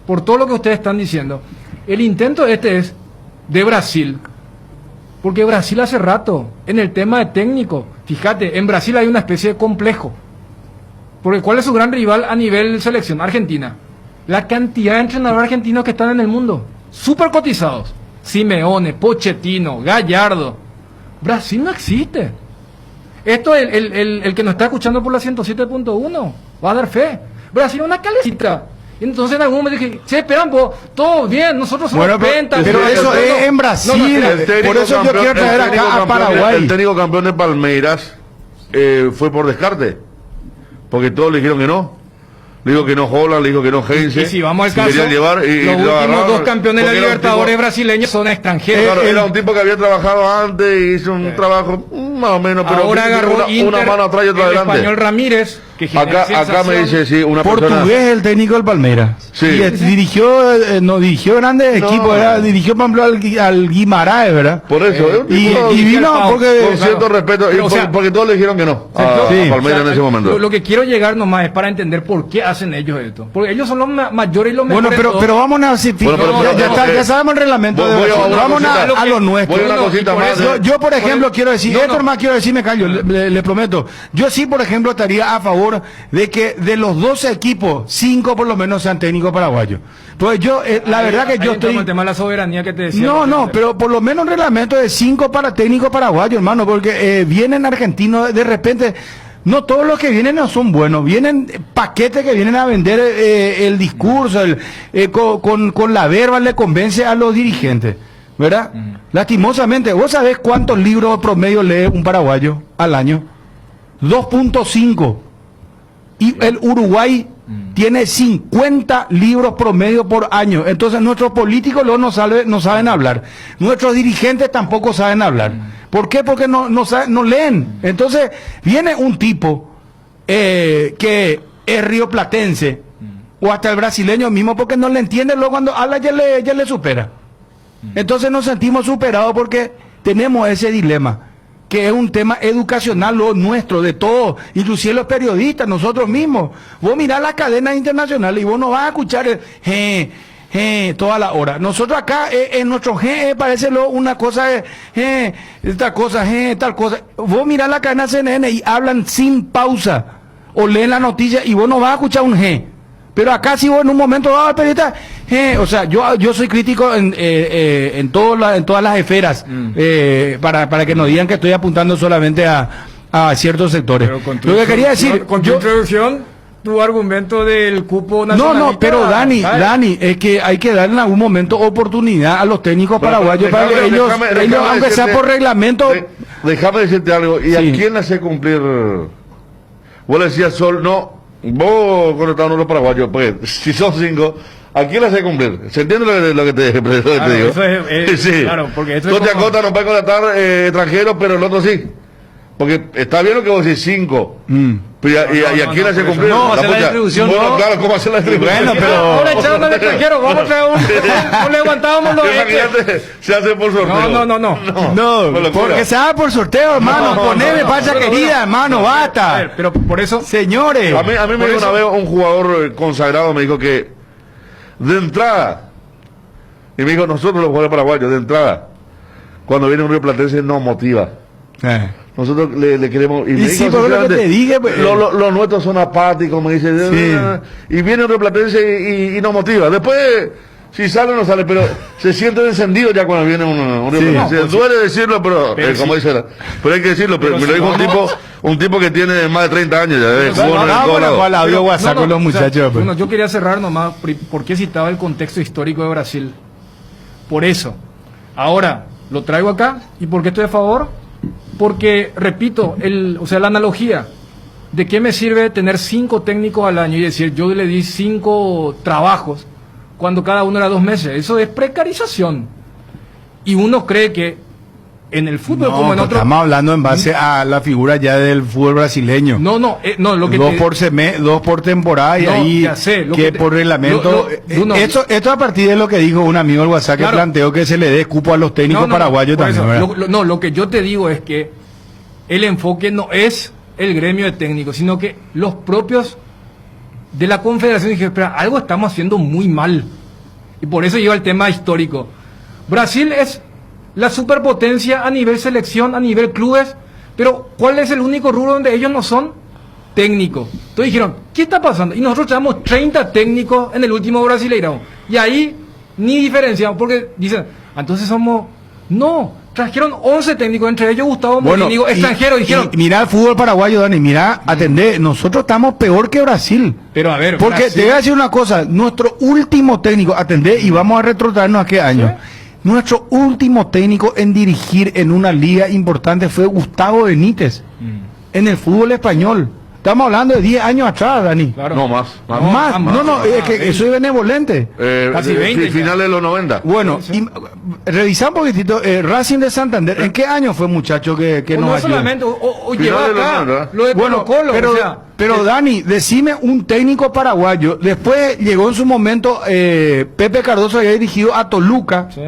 por todo lo que ustedes están diciendo, el intento es de Brasil, porque Brasil hace rato, en el tema de técnico, fíjate, en Brasil hay una especie de complejo, porque ¿cuál es su gran rival a nivel selección? Argentina. La cantidad de entrenadores argentinos que están en el mundo, súper cotizados. Simeone, Pochettino, Gallardo. Brasil no existe. Esto el que nos está escuchando por la 107.1 va a dar fe. Brasil es una calecita. Entonces en algún momento dije, esperan vos, todo bien, nosotros somos ventas. Pero eso es en Brasil. Por eso yo quiero traer acá a Paraguay. El técnico campeón de Palmeiras fue por descarte, porque todos le dijeron que no. Le dijo que no Holland, le dijo que no Heinze. Y si vamos al caso, llevar, los últimos 2 campeones de la Libertadores brasileños son extranjeros. Claro, era un tipo que había trabajado antes y hizo un trabajo más o menos, pero ahora agarró una mano atrás y otra el adelante. Español Ramírez, que genera Acá me dice, sí, una Portugués, persona... el técnico del Palmeiras. Sí. Y no dirigió grandes equipos, dirigió, por ejemplo, al Guimaraes, ¿verdad? Por eso, y vino porque... Con cierto respeto, pero, porque todos le dijeron que no a Palmeiras en ese momento. Lo que quiero llegar nomás es para entender por qué hacen ellos esto. Porque ellos son los mayores y los mejores. Bueno, pero vamos a ya sabemos el reglamento. Vamos a lo nuestro. Yo, por ejemplo, quiero decir, me callo, le prometo. Yo sí, por ejemplo, estaría a favor de que de los 12 equipos, 5 por lo menos sean técnicos paraguayos. Pues yo, la verdad que yo estoy... el tema de la soberanía que te decía. No, pero por lo menos un reglamento de 5 para técnicos paraguayos, hermano, porque vienen argentinos de repente... No todos los que vienen no son buenos, vienen paquetes que vienen a vender el discurso, con la verba le convence a los dirigentes, ¿verdad? Lastimosamente, ¿vos sabés cuántos libros promedio lee un paraguayo al año? 2.5. Y el Uruguay tiene 50 libros promedio por año. Entonces nuestros políticos no saben hablar. Nuestros dirigentes tampoco saben hablar. ¿Por qué? Porque no leen. Entonces viene un tipo que es rioplatense o hasta el brasileño mismo porque no le entiende, luego cuando habla ya le supera. Entonces nos sentimos superados porque tenemos ese dilema, que es un tema educacional lo nuestro, de todos, inclusive los periodistas, nosotros mismos. Vos mirás las cadenas internacionales y vos no vas a escuchar toda la hora. Nosotros acá, en nuestro parece una cosa, tal cosa. Vos mirás la cadena CNN y hablan sin pausa, o leen la noticia y vos no vas a escuchar un Pero acá si vos en un momento dado al periodista, o sea, yo soy crítico en todas las esferas, para que no digan que estoy apuntando solamente a ciertos sectores. Lo que quería decir, con tu introducción, tu argumento del cupo nacional. No, pero Dani, es que hay que dar en algún momento oportunidad a los técnicos paraguayos para que ellos, aunque sea por reglamento. Déjame decirte algo, ¿y a quién le hace cumplir? Vos le decías Sol, no. Vos, cuando estaban los paraguayos, pues, si son 5, ¿a quién le hace cumplir? ¿Se entiende lo que te digo? Eso es, sí. Claro, porque esto tú te acotas, no puedes contratar extranjeros, pero el otro sí. Porque está bien lo que vos decís, 5. Pero ¿y a quién le hace cumplir? No, hacer la distribución. Bueno, claro, ¿cómo hacer la distribución? Bueno, pero... Ahora echaron al extranjero, vamos a traer no levantábamos los... Se hace por sorteo. No, porque se hace por sorteo, hermano. Poneme pacha querida, hermano, basta. Pero por eso... Señores. A mí me dijo una vez un jugador consagrado, me dijo que de entrada, y me dijo, nosotros los jugadores paraguayos, de entrada, cuando viene un rioplatense nos motiva. Nosotros le queremos... Y sí, por lo que te dije... Los nuestros son apáticos, me dice. Y viene un rioplatense y nos motiva. Después, si sale o no sale, pero se sienten encendidos ya cuando viene un rioplatense. Duele decirlo, pero como dice, pero hay que decirlo. Pero me lo dijo un tipo que tiene más de 30 años. Yo quería cerrar nomás, porque citaba el contexto histórico de Brasil. Por eso. Ahora, lo traigo acá. ¿Y por qué estoy a favor? Porque, repito, la analogía, ¿de qué me sirve tener 5 técnicos al año y decir, yo le di 5 trabajos cuando cada uno era 2 meses? Eso es precarización. Y uno cree que en el fútbol como en otro... Estamos hablando en base a la figura ya del fútbol brasileño. Lo que 2 por temporada y ahí ya sé, por reglamento. Esto a partir de lo que dijo un amigo del WhatsApp, que planteó que se le dé cupo a los técnicos paraguayos también. Lo que yo te digo es que el enfoque no es el gremio de técnicos, sino que los propios de la confederación dijeron, espera, algo estamos haciendo muy mal. Y por eso lleva el tema histórico. Brasil es la superpotencia a nivel selección, a nivel clubes, pero ¿cuál es el único rubro donde ellos no son técnicos? Entonces dijeron, ¿qué está pasando? Y nosotros tenemos 30 técnicos en el último Brasileirão. Y ahí ni diferenciamos, porque dicen, entonces somos... No, trajeron 11 técnicos, entre ellos Gustavo Molínigo, extranjero, dijeron... Y mira el fútbol paraguayo, Dani, mira, atendé, nosotros estamos peor que Brasil. Pero a ver, porque Brasil... te voy a decir una cosa, nuestro último técnico, atendé, y vamos a retrotraernos a qué año. Nuestro último técnico en dirigir en una liga importante fue Gustavo Benítez, en el fútbol español. Estamos hablando de 10 años atrás, Dani. Claro. No, más. No, es que soy benevolente. Casi 20 ya. Finales de los 90. Bueno, y revisamos un poquitito, Racing de Santander, ¿en qué año fue, muchacho, que no nos ayudó? solamente, o Final lleva de los acá 90. lo de Bueno, Colo-Colo, pero, o sea, pero Dani, decime un técnico paraguayo. Después llegó en su momento Pepe Cardoso, había dirigido a Toluca. ¿sí?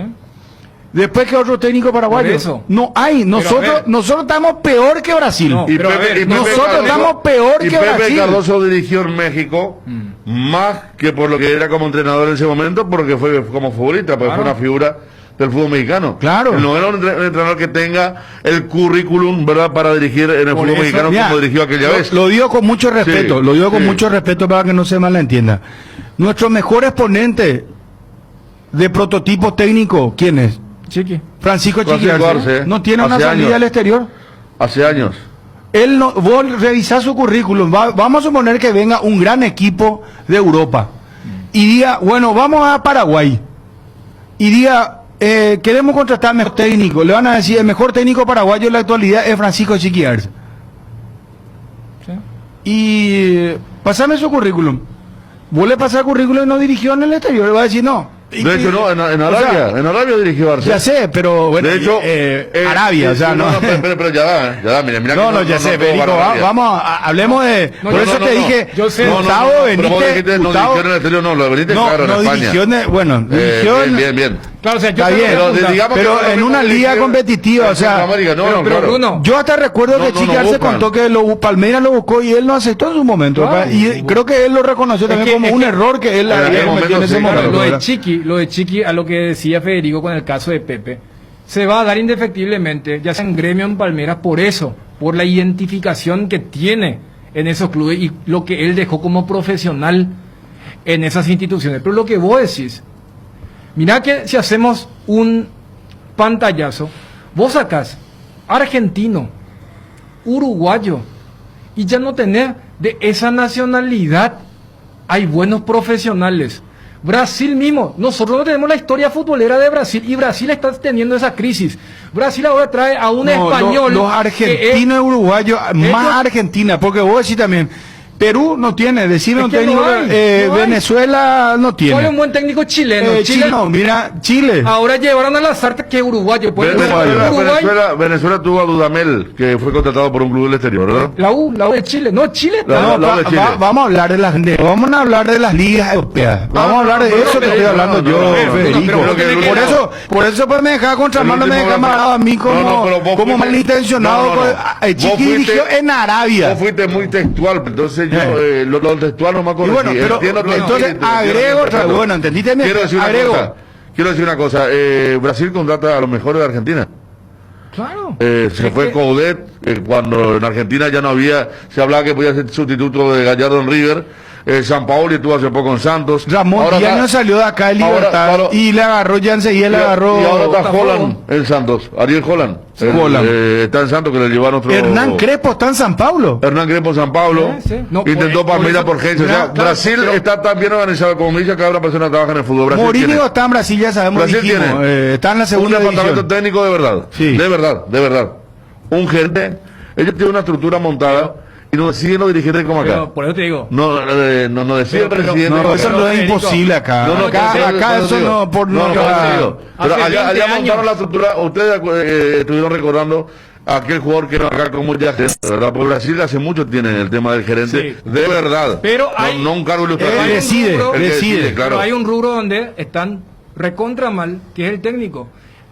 Después que otro técnico paraguayo. Por eso. No hay. Nosotros estamos peor que Brasil. No, Y pero a ver, nosotros estamos peor que Pepe Brasil. Cardoso dirigió en México más que por lo que era como entrenador en ese momento, porque fue como futbolista, porque fue una figura del fútbol mexicano. Claro. No era un entrenador que tenga el currículum, ¿verdad?, para dirigir en el Por fútbol eso, mexicano mira, como dirigió aquella vez. Lo digo con mucho respeto, Sí, lo digo con sí. mucho respeto para que no se malentienda. Nuestro mejor exponente de prototipo técnico, ¿quién es? Chiqui. Francisco Chiqui Francisco Arce. Arce, No tiene una hace salida años. al exterior. Hace años. Él no, vos revisás su currículum, vamos a suponer que venga un gran equipo de Europa y diga, bueno, vamos a Paraguay y diga, queremos contratar mejor técnico, le van a decir, el mejor técnico paraguayo en la actualidad es Francisco Chiqui Arce. ¿Sí? Y pasame su currículum. Vos le pasás el currículum y no dirigió en el exterior, le va a decir no. De hecho, no, en Arabia, en Arabia dirigió Arce. Ya sé, pero bueno, De hecho, Arabia, o sea, no. pero ya da, mira que No, ya sé, todo Federico, para Arabia. vamos, hablemos de... No, por no, eso no, te no. dije, Yo sé. Gustavo, pero vos dijiste, Benítez, no Gustavo... dirigió en el exterior, no, lo Benítez, No, claro, no en España. dirigió dirigió en... Bien. Claro, o sea, yo Está te bien, voy a pero preguntar, digamos pero que en una no liga dirigió competitiva, o sea... Centroamérica, no, pero claro. Bruno, Yo hasta recuerdo que Chiqui Arce contó que Palmeiras lo buscó y él no aceptó en su momento. Claro. Y creo que él lo reconoció también como un error que él en había aquel cometido en momento, ese sí, momento. claro, lo de Chiqui, a lo que decía Federico con el caso de Pepe, se va a dar indefectiblemente, ya sea en Gremio o en Palmeiras, por eso, por la identificación que tiene en esos clubes y lo que él dejó como profesional en esas instituciones. Pero lo que vos decís, mirá que si hacemos un pantallazo, vos sacás argentino, uruguayo, y ya no tenés de esa nacionalidad, hay buenos profesionales. Brasil mismo, nosotros no tenemos la historia futbolera de Brasil y Brasil está teniendo esa crisis. Brasil ahora trae a un español. Los argentinos y uruguayos, más Argentina, porque vos decís también, Perú no tiene, decime Es un que técnico, no hay. Venezuela no tiene. ¿Cuál es un buen técnico chileno? Chile no, mira, Chile. Ahora llevaron a Lazarte que es uruguayo. Pues, Venezuela tuvo a Dudamel, que fue contratado por un club del exterior, ¿verdad? La U de Chile. No, Chile. La U de Chile. Vamos a hablar vamos a hablar de las ligas europeas. Vamos a hablar de eso que estoy hablando yo, Federico. Por eso pues me dejaba contramano, me dejaba amarrado a mí como malintencionado. Chiqui dirigió en Arabia. Vos fuiste muy textual, entonces yo lo textual no me acuerdo. Bueno, pero entonces agrego otra. Bueno, ¿entendiste? Quiero decir una cosa. Brasil contrata a los mejores de Argentina. Claro. Se fue Coudet cuando en Argentina ya no había, se hablaba que podía ser sustituto de Gallardo en River. Sampaoli estuvo hace poco en Santos. Ramón Díaz salió de acá de Libertad y le agarró ya enseguida, le agarró. Y ahora está Holland en Santos, Ariel Holland. Está en Santos, que le llevaron otro. Hernán Crespo está en San Pablo. Hernán Crespo en San Pablo. Intentó Palmeiras por Gense. O sea, Brasil está tan bien organizado, como me dice, cada una persona trabaja en el fútbol. Brasil Mourinho está en Brasil, ya sabemos. Brasil tiene está en la segunda un departamento técnico de verdad. Sí. De verdad. Un gerente. Ellos tienen una estructura montada. Y no deciden los dirigentes como acá. Pero, por eso te digo. No decide el presidente. No, eso no es imposible acá. Acá eso no, por no. Pero allá montaron la estructura. Ustedes estuvieron recordando a aquel jugador que era acá como ya, ¿verdad? Por Brasil hace mucho tienen el tema del gerente, de verdad. Pero hay, no un cargo ilustrativo. Decide, claro. Pero hay un rubro donde están recontra mal, que es el técnico.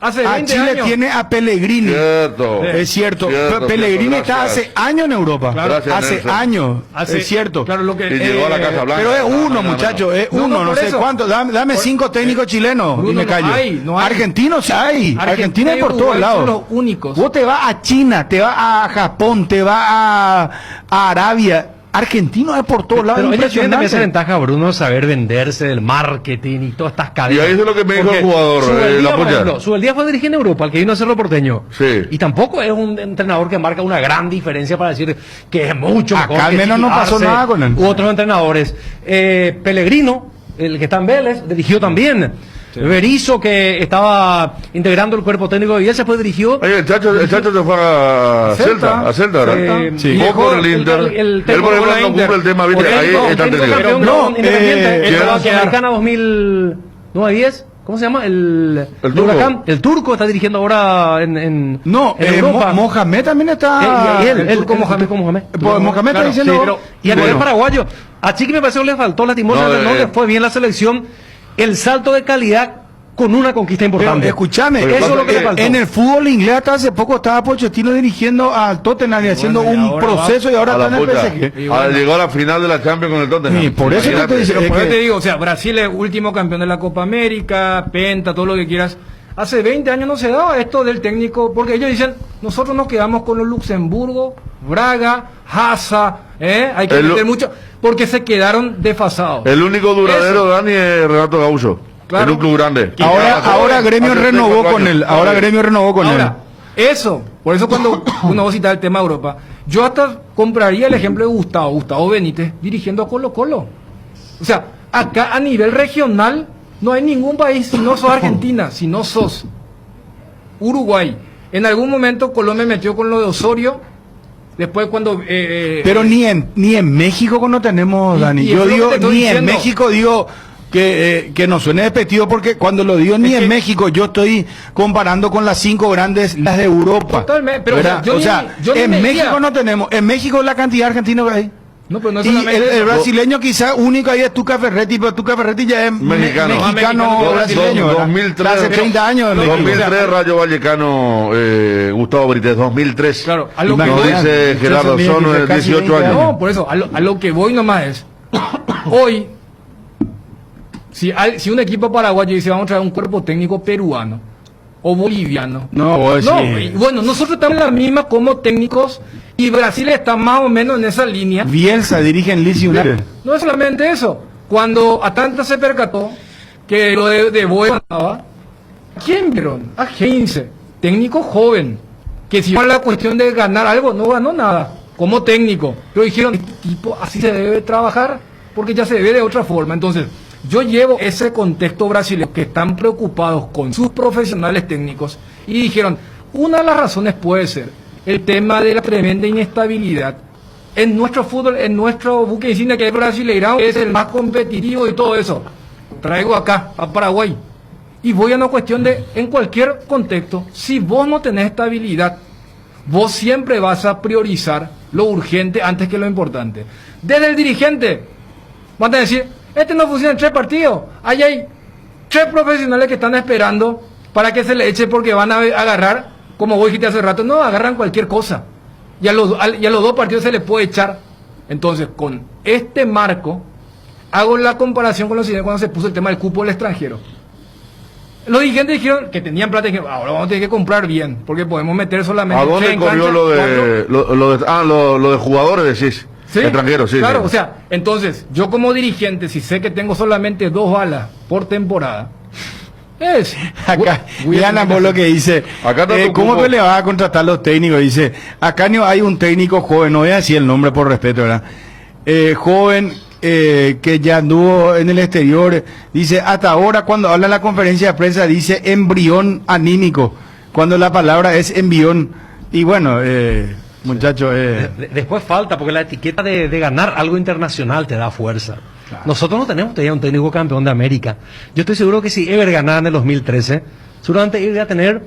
Hace 20 Chile años. tiene a Pellegrini. Cierto. Es cierto. Pellegrini está hace años en Europa. Claro. Hace años. Es cierto. Claro, lo que y llegó a la Casa Blanca. Pero es uno, muchachos. Es uno. No sé cuánto. Dame 5 técnicos chilenos. Bruno, y me callo. no hay. Argentinos hay. Argentina hay por todos lados. Son los únicos. Vos te vas a China, te vas a Japón, te vas a Arabia. Argentino es por todos lados. Pero ellos tienen también esa ventaja, Bruno, saber venderse, del marketing y todas estas cadenas. Y ahí es lo que me dijo el jugador. Subeldía fue dirigir en Europa, el que vino a Cerro Porteño. Sí. Y tampoco es un entrenador que marca una gran diferencia para decir que es mucho mejor. Acá al menos no pasó nada con él. U otros entrenadores. Pellegrino, el que está en Vélez, dirigió también. Berizzo, que estaba integrando el cuerpo técnico y él se fue dirigió. Oye, el Chacho se fue a Celta, ¿verdad? Sí. O por el Inter. Él por ejemplo no cumple el tema, ¿viste? Ahí está entendido. No, Independiente, Sudamericana 2009-10. ¿Cómo se llama? El Huracán. El turco está dirigiendo ahora en Europa. Mohamed también está. El turco Mohamed. Mohamed está diciendo. Sí, pero, y a nivel paraguayo, a Chiqui me parece que le faltó lastimosamente, no le fue bien la selección. El salto de calidad con una conquista importante. Pero, escúchame, eso es lo que le faltó. En el fútbol inglés hasta hace poco estaba Pochettino dirigiendo al Tottenham y haciendo un proceso y ahora está en el PSG. Llegó a la final de la Champions con el Tottenham. Sí, por eso te digo, o sea, Brasil es último campeón de la Copa América, Penta, todo lo que quieras. Hace 20 años no se daba esto del técnico, porque ellos dicen, nosotros nos quedamos con los Luxemburgo, Braga, Haza, hay que meter mucho, porque se quedaron desfasados. El único duradero, Dani, es Renato Gaúcho. Claro. En un club grande. Ahora Gremio renovó con él. Eso, por eso cuando uno va a citar el tema Europa, yo hasta compraría el ejemplo de Gustavo Benítez dirigiendo a Colo-Colo. O sea, acá a nivel regional no hay ningún país, si no sos Argentina, si no sos Uruguay. En algún momento Colombia metió con lo de Osorio. Después cuando pero ni en México no tenemos, Dani. Yo digo ni en México, digo que no suene despectivo, porque cuando lo digo ni en México, yo estoy comparando con las 5 grandes ligas de Europa. Totalmente, pero en México no tenemos. En México la cantidad de argentinos que hay. No, pero no es y el brasileño quizás único ahí es Tuca Ferretti, pero Tuca Ferretti ya es mexicano brasileño. 2003, hace 30 años. 2003 Rayo Vallecano, Gustavo Brites, 2003. Claro, a lo que dice Gerardo, son 18 años. No, por eso, a lo que voy nomás es, hoy, si un equipo paraguayo dice vamos a traer un cuerpo técnico peruano o boliviano, bueno, nosotros estamos en la misma como técnicos y Brasil está más o menos en esa línea. Bielsa dirige en Leeds United. No es solamente eso, cuando Atlanta se percató que lo de Boe ganaba, ¿quién vieron? A Heinze, técnico joven, que si iba a la cuestión de ganar algo, no ganó nada como técnico, pero dijeron, este tipo así se debe trabajar, porque ya se debe de otra forma. Entonces yo llevo ese contexto brasileño, que están preocupados con sus profesionales técnicos, y dijeron, una de las razones puede ser el tema de la tremenda inestabilidad en nuestro fútbol, en nuestro buque insignia que es Brasileirão, que es el más competitivo y todo eso. Traigo acá a Paraguay y voy a una cuestión de, en cualquier contexto, si vos no tenés estabilidad, vos siempre vas a priorizar lo urgente antes que lo importante. Desde el dirigente van a decir, no funciona en 3 partidos, ahí hay 3 profesionales que están esperando para que se le eche, porque van a agarrar, como vos dijiste hace rato, no, agarran cualquier cosa, y a los 2 partidos se les puede echar. Entonces, con este marco, hago la comparación con los siguientes, cuando se puso el tema del cupo del extranjero. Los dirigentes dijeron que tenían plata y dijeron, ahora vamos a tener que comprar bien, porque podemos meter solamente... ¿A dónde corrió lo de jugadores, decís? ¿Sí? Extranjeros, sí. Claro, sí. O sea, entonces, yo como dirigente, si sé que tengo solamente 2 balas por temporada, acá, Diana, vos lo que dice, ¿cómo te le vas a contratar a los técnicos? Dice, acá no hay un técnico joven, no voy a decir el nombre por respeto, ¿verdad? Joven, que ya anduvo en el exterior, dice, hasta ahora cuando habla en la conferencia de prensa dice embrión anímico, cuando la palabra es embrión, y bueno, muchachos... Después falta, porque la etiqueta de ganar algo internacional te da fuerza. Claro. Nosotros no tenemos todavía un técnico campeón de América. Yo estoy seguro que si Ever ganara en el 2013, seguramente iba a tener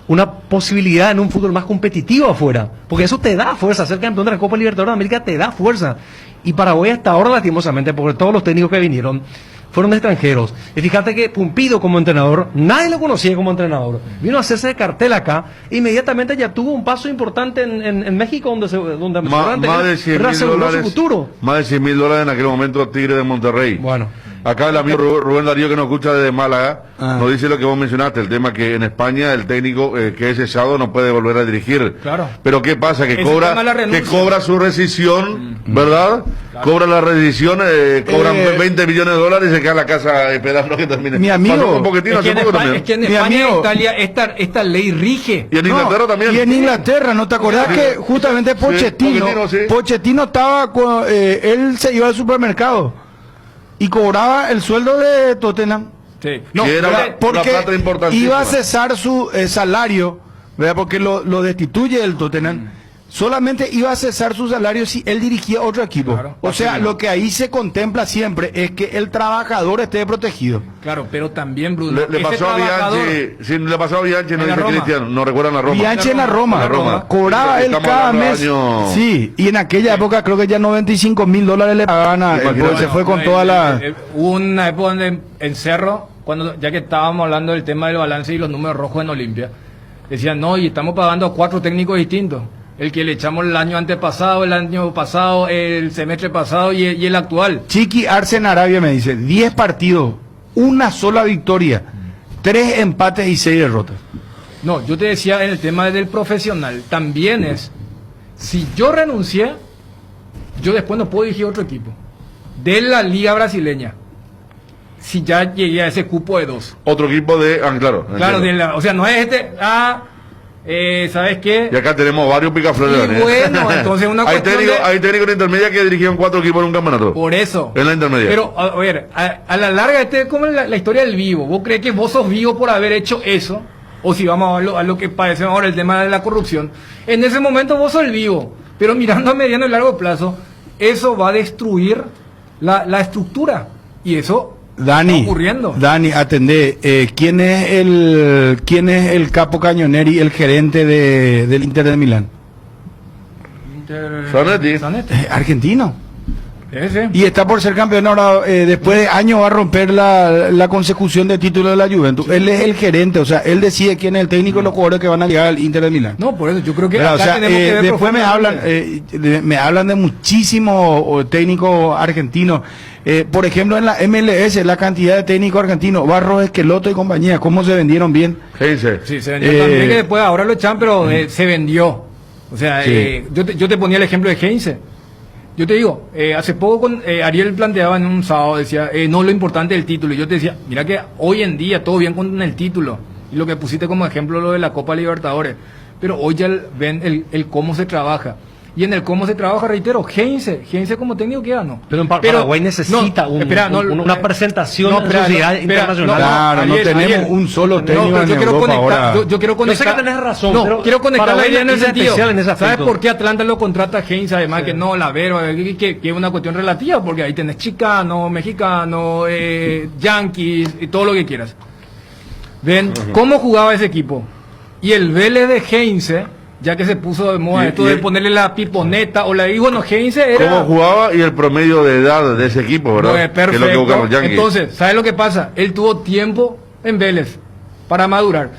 una posibilidad en un fútbol más competitivo afuera, porque eso te da fuerza. Ser campeón de la Copa Libertadores de América te da fuerza. Y Paraguay hasta ahora, lastimosamente, porque todos los técnicos que vinieron fueron extranjeros. Y fíjate que Pumpido como entrenador, nadie lo conocía como entrenador. Vino a hacerse de cartel acá, inmediatamente ya tuvo un paso importante en México, donde más de $100,000 su futuro. Más de $100,000 en aquel momento Tigre de Monterrey. Bueno. Acá el amigo Rubén Darío, que nos escucha desde Málaga, nos dice lo que vos mencionaste, el tema que en España el técnico que es cesado no puede volver a dirigir. Claro. Pero ¿qué pasa? Que cobra su rescisión, ¿verdad? Claro. Cobra la rescisión, cobran $20 millones y se queda en la casa esperando que termine. Mi amigo, es que en España y Italia esta ley rige. Y en Inglaterra también. Y en Inglaterra, ¿no te acordás que justamente Pochettino estaba, él se iba al supermercado y cobraba el sueldo de Tottenham Sí. No, que era una porque plata importantísima. iba a cesar su salario, ¿verdad? Porque lo destituye el Tottenham. Solamente iba a cesar su salario si él dirigía otro equipo. Claro, o sea, lo que ahí se contempla siempre es que el trabajador esté protegido. Claro, pero también, Bruno, Le pasó a Bianchi, sí, le pasó a Bianchi, no En la dice Roma. Cristian, no recuerdan la Roma. Bianchi en la Roma. Cobraba él Estamos cada hablando mes. año- Sí, y en aquella época creo que ya $95,000 le pagaban a él, porque se fue con toda la... Hubo una época donde en Cerro, ya que estábamos hablando del tema del balance y los números rojos en Olimpia, decían, no, y estamos pagando a 4 técnicos distintos. El que le echamos el año antepasado, el año pasado, el semestre pasado y el actual. Chiqui Arce en Arabia me dice, 10 partidos, una sola victoria, 3 empates y 6 derrotas. No, yo te decía en el tema del profesional, también es, si yo renuncié, yo después no puedo dirigir otro equipo de la liga brasileña. Si ya llegué a ese cupo de 2. Otro equipo de... claro. Claro, o sea, no es ¿sabes qué? Y acá tenemos varios picaflores. Y Daniel. bueno, entonces una hay cuestión técnicos, de- hay técnicos en intermedia que dirigieron 4 equipos en un campeonato. Por eso. En la intermedia. Pero, a ver, a la larga, como la historia del vivo. ¿Vos crees que vos sos vivo por haber hecho eso? O si vamos a lo que padecemos ahora, el tema de la corrupción. En ese momento vos sos el vivo. Pero mirando a mediano y largo plazo, eso va a destruir la estructura. Y eso Dani, está ocurriendo. Dani, atendé. ¿Quién es el capo Cañoneri, el gerente del Inter de Milán? Zanetti. Argentino. Ese. Y está por ser campeón ahora, después de años va a romper la consecución de títulos de la Juventus. Él es el gerente, o sea, él decide quién es el técnico y los jugadores que van a llegar al Inter de Milán. No, por eso yo creo que Pero, acá o sea, tenemos que ver después me hablan de muchísimos técnicos argentinos. Por ejemplo, en la MLS, la cantidad de técnicos argentinos, Barros, Esqueloto y compañía, cómo se vendieron bien. Sí, se vendió también, que después ahora lo echan, pero se vendió. O sea, Sí. yo te ponía el ejemplo de Heinze. Yo te digo, hace poco Ariel planteaba en un sábado, decía, no lo importante del título. Y yo te decía, mira que hoy en día todo bien con el título. Y lo que pusiste como ejemplo lo de la Copa Libertadores. Pero hoy ya ven el cómo se trabaja. Y en el cómo se trabaja, reitero, Heinze como técnico queda, ¿no? Pero en Paraguay necesita una presentación en la sociedad internacional. Claro, no tenemos un solo técnico en Europa ahora. Yo quiero conectar. Yo sé que tenés razón, no, pero quiero conectar la Paraguay idea en el es sentido. especial en ese ¿Sabes aspecto? por qué Atlanta lo contrata a Heinze? Además que no, Lavero, que es una cuestión relativa, porque ahí tenés chicano, mexicano, yanquis y todo lo que quieras. Ven cómo jugaba ese equipo. Y el Vélez de Heinze, ya que se puso de moda esto de ponerle la piponeta o bueno, Heinze era... ¿Cómo jugaba y el promedio de edad de ese equipo, verdad? No, es perfecto. Que es lo que buscan los Yankees. Entonces, ¿sabes lo que pasa? Él tuvo tiempo en Vélez para madurar.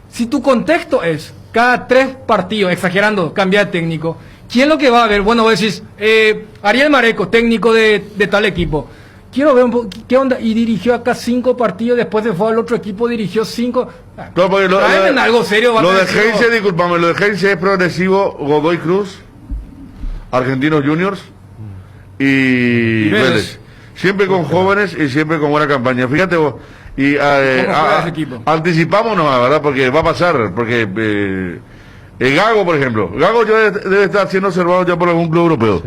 Si tu contexto es cada 3 partidos, exagerando, cambia de técnico, ¿quién lo que va a ver? Bueno, vos decís, Ariel Mareco, técnico de tal equipo. Quiero ver qué onda. Y dirigió acá 5 partidos, después se fue al otro equipo, dirigió 5. No, porque Traen algo serio. Lo de Heinze, discúlpame, lo de Heinze es progresivo, Godoy Cruz, Argentinos Juniors y Vélez. Siempre con jóvenes y siempre con buena campaña. Fíjate vos, y anticipamos nomás, ¿verdad? Porque va a pasar, porque Gago, por ejemplo, Gago ya debe estar siendo observado ya por algún club europeo.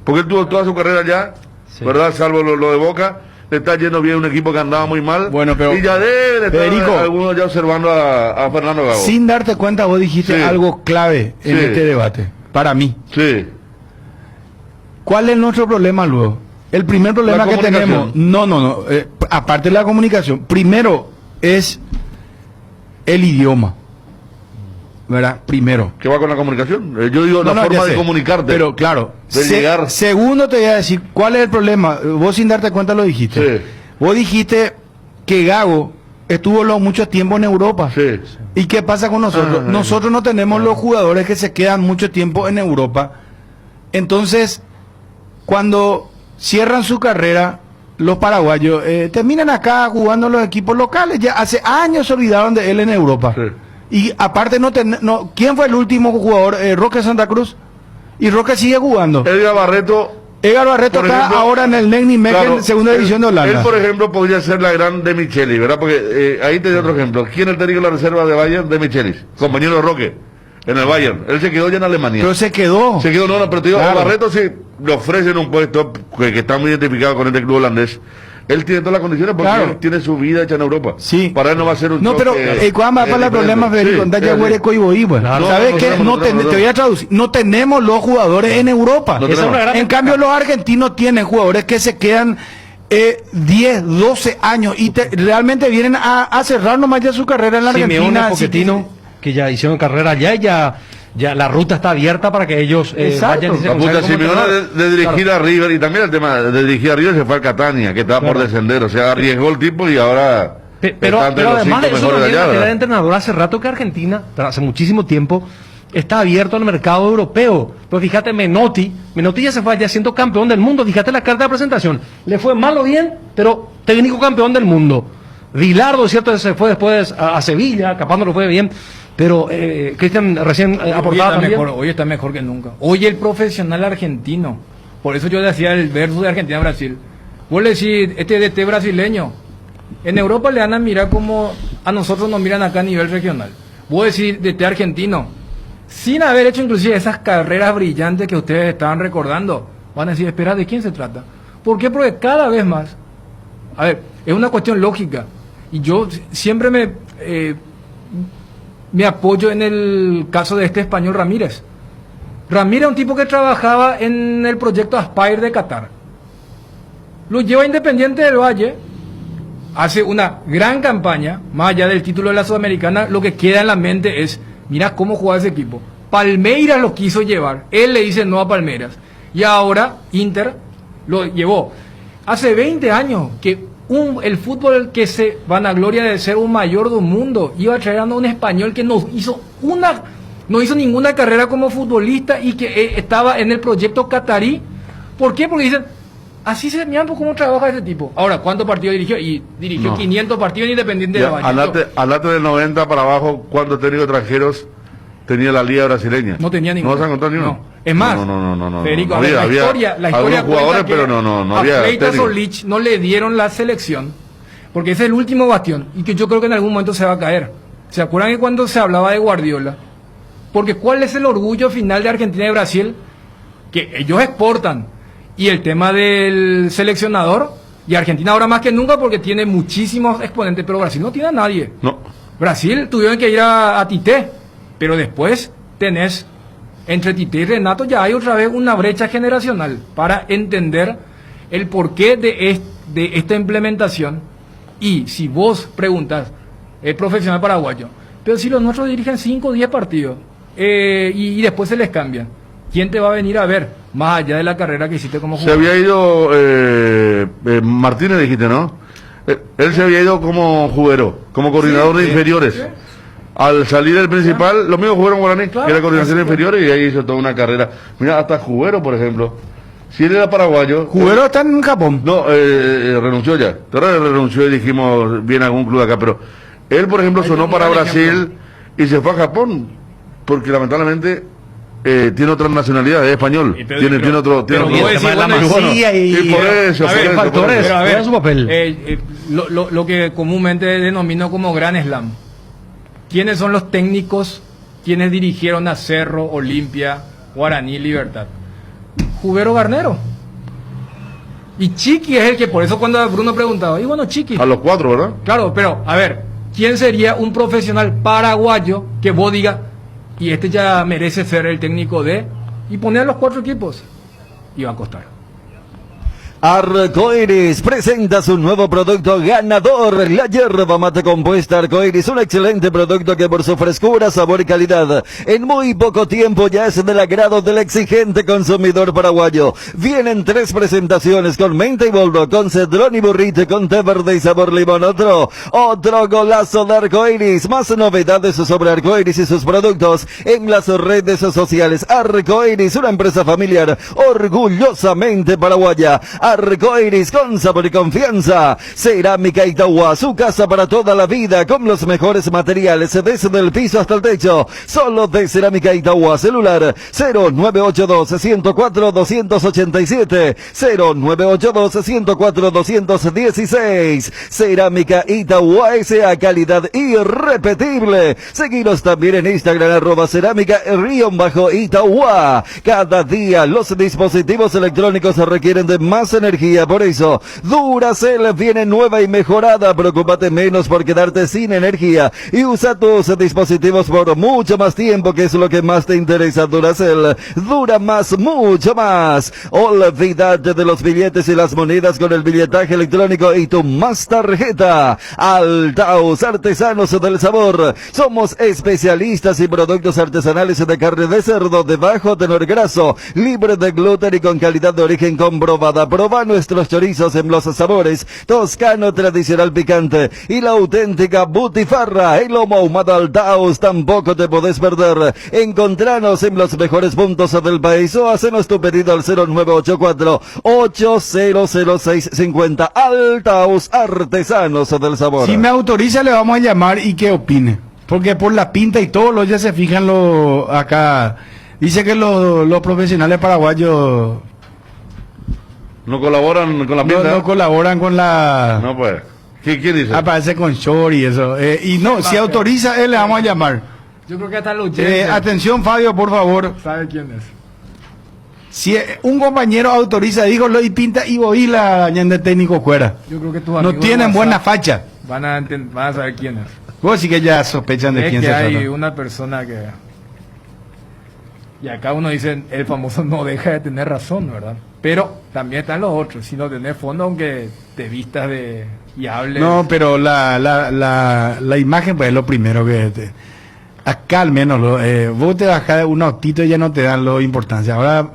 Porque él tuvo toda su carrera allá, ¿verdad? Salvo lo de Boca. Le está yendo bien un equipo que andaba muy mal. Bueno, pero y ya debe de estar Federico, algunos ya observando a Fernando Gago. Sin darte cuenta, vos dijiste algo clave en Sí. este debate, para mí. Sí. ¿Cuál es nuestro problema luego? El primer problema La que tenemos, comunicación. aparte de la comunicación, primero es el idioma, ¿verdad? Primero. ¿Qué va con la comunicación? Yo digo la forma de comunicarte. Pero claro, de llegar. segundo te voy a decir, ¿cuál es el problema? Vos sin darte cuenta lo dijiste. Vos dijiste que Gago estuvo mucho tiempo en Europa. ¿Y qué pasa con nosotros? Nosotros no tenemos los jugadores que se quedan mucho tiempo en Europa. Entonces, cuando cierran su carrera, los paraguayos terminan acá jugando en los equipos locales. Ya hace años se olvidaron de él en Europa. Y aparte, ¿quién fue el último jugador? Roque Santa Cruz. Y Roque sigue jugando. Edgar Barreto está ejemplo, ahora en el Nijmegen Mechelen, segunda división de Holanda. Él, por ejemplo, podría ser la gran De Michelis, ¿verdad? Porque ahí te doy otro ejemplo. ¿Quién es el técnico de la reserva de Bayern? De Michelis, compañero de Roque, en el Bayern. Él se quedó ya en Alemania. Pero se quedó. No, pero te digo, a Barreto sí le ofrecen un puesto que está muy identificado con este club holandés. Él tiene todas las condiciones porque Claro. él tiene su vida hecha en Europa. Sí. Para él no va a ser un No, pero cuando para el problema, Federico, anda ya huele coiboí, pues. ¿Sabes qué? Te voy a traducir. No tenemos los jugadores en Europa. No tenemos. En cambio, los argentinos tienen jugadores que se quedan 10, 12 años y realmente vienen a cerrar nomás ya su carrera en la Simeone, Argentina. Pochettino, que ya hicieron carrera allá y ya la ruta está abierta para que ellos vayan y se La puta consagren como Simeone entrenador. de dirigir Claro. a River, y también el tema de dirigir a River se fue al Catania, que estaba por descender, o sea, arriesgó el tipo y ahora Pero está entre los además 5 de eso mejores de también, allá, la ¿verdad? entrenador hace rato que Argentina, hace muchísimo tiempo, está abierto al mercado europeo. Pero fíjate, Menotti ya se fue allá siendo campeón del mundo. Fíjate la carta de presentación. Le fue mal o bien, pero técnico campeón del mundo. Vilardo, es cierto, se fue después a Sevilla, capaz no lo fue bien. Pero Cristian recién aportaba también. Hoy está mejor que nunca. Hoy el profesional argentino. Por eso yo decía el versus de Argentina-Brasil. Vos le decís, este DT brasileño. En Europa le van a mirar como a nosotros nos miran acá a nivel regional. Vos decís DT argentino. Sin haber hecho inclusive esas carreras brillantes que ustedes estaban recordando. Van a decir, espera, ¿de quién se trata? ¿Por qué? Porque cada vez más. A ver, es una cuestión lógica. Y yo siempre me apoyo en el caso de este español Ramírez. Ramírez es un tipo que trabajaba en el proyecto Aspire de Qatar. Lo lleva a Independiente del Valle, hace una gran campaña, más allá del título de la Sudamericana, lo que queda en la mente es, mira cómo jugaba ese equipo. Palmeiras lo quiso llevar, él le dice no a Palmeiras. Y ahora Inter lo llevó. Hace 20 años que el fútbol que se vanagloria de ser un mayor del mundo iba a traer a un español que no hizo ninguna carrera como futbolista y que estaba en el proyecto catarí. ¿Por qué? Porque dicen, así se miran cómo trabaja ese tipo. Ahora, ¿cuántos partidos dirigió? Y dirigió 500 partidos en Independiente de Valle. Andate del 90 para abajo, ¿cuántos técnicos extranjeros tenía la liga brasileña? No tenía ninguno. ¿No vas a encontrar ni uno? No. Es más, no, Federico, no, a ver, la había historia algunos jugadores, que pero no a había Fleitas técnico. Solich no le dieron la selección, porque ese es el último bastión, y que yo creo que en algún momento se va a caer. ¿Se acuerdan que cuando se hablaba de Guardiola? Porque ¿cuál es el orgullo final de Argentina y Brasil? Que ellos exportan. Y el tema del seleccionador, y Argentina ahora más que nunca porque tiene muchísimos exponentes, pero Brasil no tiene a nadie. No. Brasil tuvieron que ir a Tite, pero después tenés, entre Tite y Renato ya hay otra vez una brecha generacional para entender el porqué de esta implementación. Y si vos preguntas, el profesional paraguayo, pero si los nuestros dirigen 5 o 10 partidos y después se les cambian, ¿quién te va a venir a ver más allá de la carrera que hiciste como Se jugador? había ido Martínez, dijiste, ¿no? Él se había ido como juguero, como coordinador de inferiores. Sí. Al salir el principal, los mismos jugaron Guaraní, Claro, que era coordinación claro. inferiores, y ahí hizo toda una carrera. Mira, hasta Jubero, por ejemplo. Si él era paraguayo. Jubero está en Japón. No, renunció ya. Ahora renunció y dijimos, viene a algún club de acá, pero él, por ejemplo, sonó para Brasil y se fue a Japón, porque lamentablemente tiene otra nacionalidad, es español. Tiene otro. pero Tiene vos otro. decís, bueno, Y por eso, a ver, por eso. pero a ver, su papel. Lo que comúnmente denomino como Gran Slam. ¿Quiénes son los técnicos quienes dirigieron a Cerro, Olimpia, Guaraní, Libertad? Jubero Garnero. Y Chiqui es el que, por eso cuando Bruno preguntaba, y bueno, Chiqui. A los 4, ¿verdad? Claro, pero a ver, ¿quién sería un profesional paraguayo que vos digas, y este ya merece ser el técnico de, y poner a los 4 equipos? Y va a costar. Arcoiris presenta su nuevo producto ganador, la yerba mate compuesta Arcoiris, un excelente producto que por su frescura, sabor y calidad, en muy poco tiempo ya es del agrado del exigente consumidor paraguayo. Vienen 3 presentaciones con menta y boldo, con cedrón y burrito, con té verde y sabor limón. Otro golazo de Arcoiris. Más novedades sobre Arcoiris y sus productos en las redes sociales. Arcoiris, una empresa familiar orgullosamente paraguaya. Arcoiris, con sabor y confianza. Cerámica Itagua, su casa para toda la vida, con los mejores materiales, desde el piso hasta el techo. Solo de Cerámica Itagua. Celular 0982-104-287, 0982-104-216. Cerámica Itagua S.A., calidad irrepetible. Seguiros también en Instagram, @cerámica_Itagua. Cada día los dispositivos electrónicos requieren de más energía. Por eso, Duracell viene nueva y mejorada. Preocúpate menos por quedarte sin energía y usa tus dispositivos por mucho más tiempo, que es lo que más te interesa. Duracell dura más, mucho más. Olvídate de los billetes y las monedas con el billetaje electrónico y tu más tarjeta. Altaus, artesanos del sabor. Somos especialistas en productos artesanales de carne de cerdo de bajo tenor graso, libre de gluten y con calidad de origen comprobada. Proba nuestros chorizos en los sabores toscano, tradicional, picante y la auténtica butifarra. El lomo ahumado Altaus tampoco te podés perder. Encontranos en los mejores puntos del país o hacenos tu pedido al 0984-800650. Altaus, artesanos del sabor. Si me autoriza le vamos a llamar y que opine. Porque por la pinta y todo, ya se fijan acá. Dice que los profesionales paraguayos no colaboran con la pinta. No colaboran con la... No, pues. ¿Quién dice? Aparece con short y eso. Y no, si autoriza él le vamos a llamar. Yo creo que hasta los atención, Fabio, por favor. ¿Sabe quién es? Si un compañero autoriza, dígalo y pinta y voy la de técnico fuera. Yo creo que tus no amigos tienen buena facha. Van a saber quién es. Vos sí que ya sospechan de quién se trata. Hay una persona que... Y acá uno dice, el famoso no deja de tener razón, ¿verdad? Pero también están los otros. Si no tenés fondo, aunque te vistas y hables... No, pero la imagen pues es lo primero que... acá al menos, vos te bajás de un autito y ya no te dan la importancia. Ahora,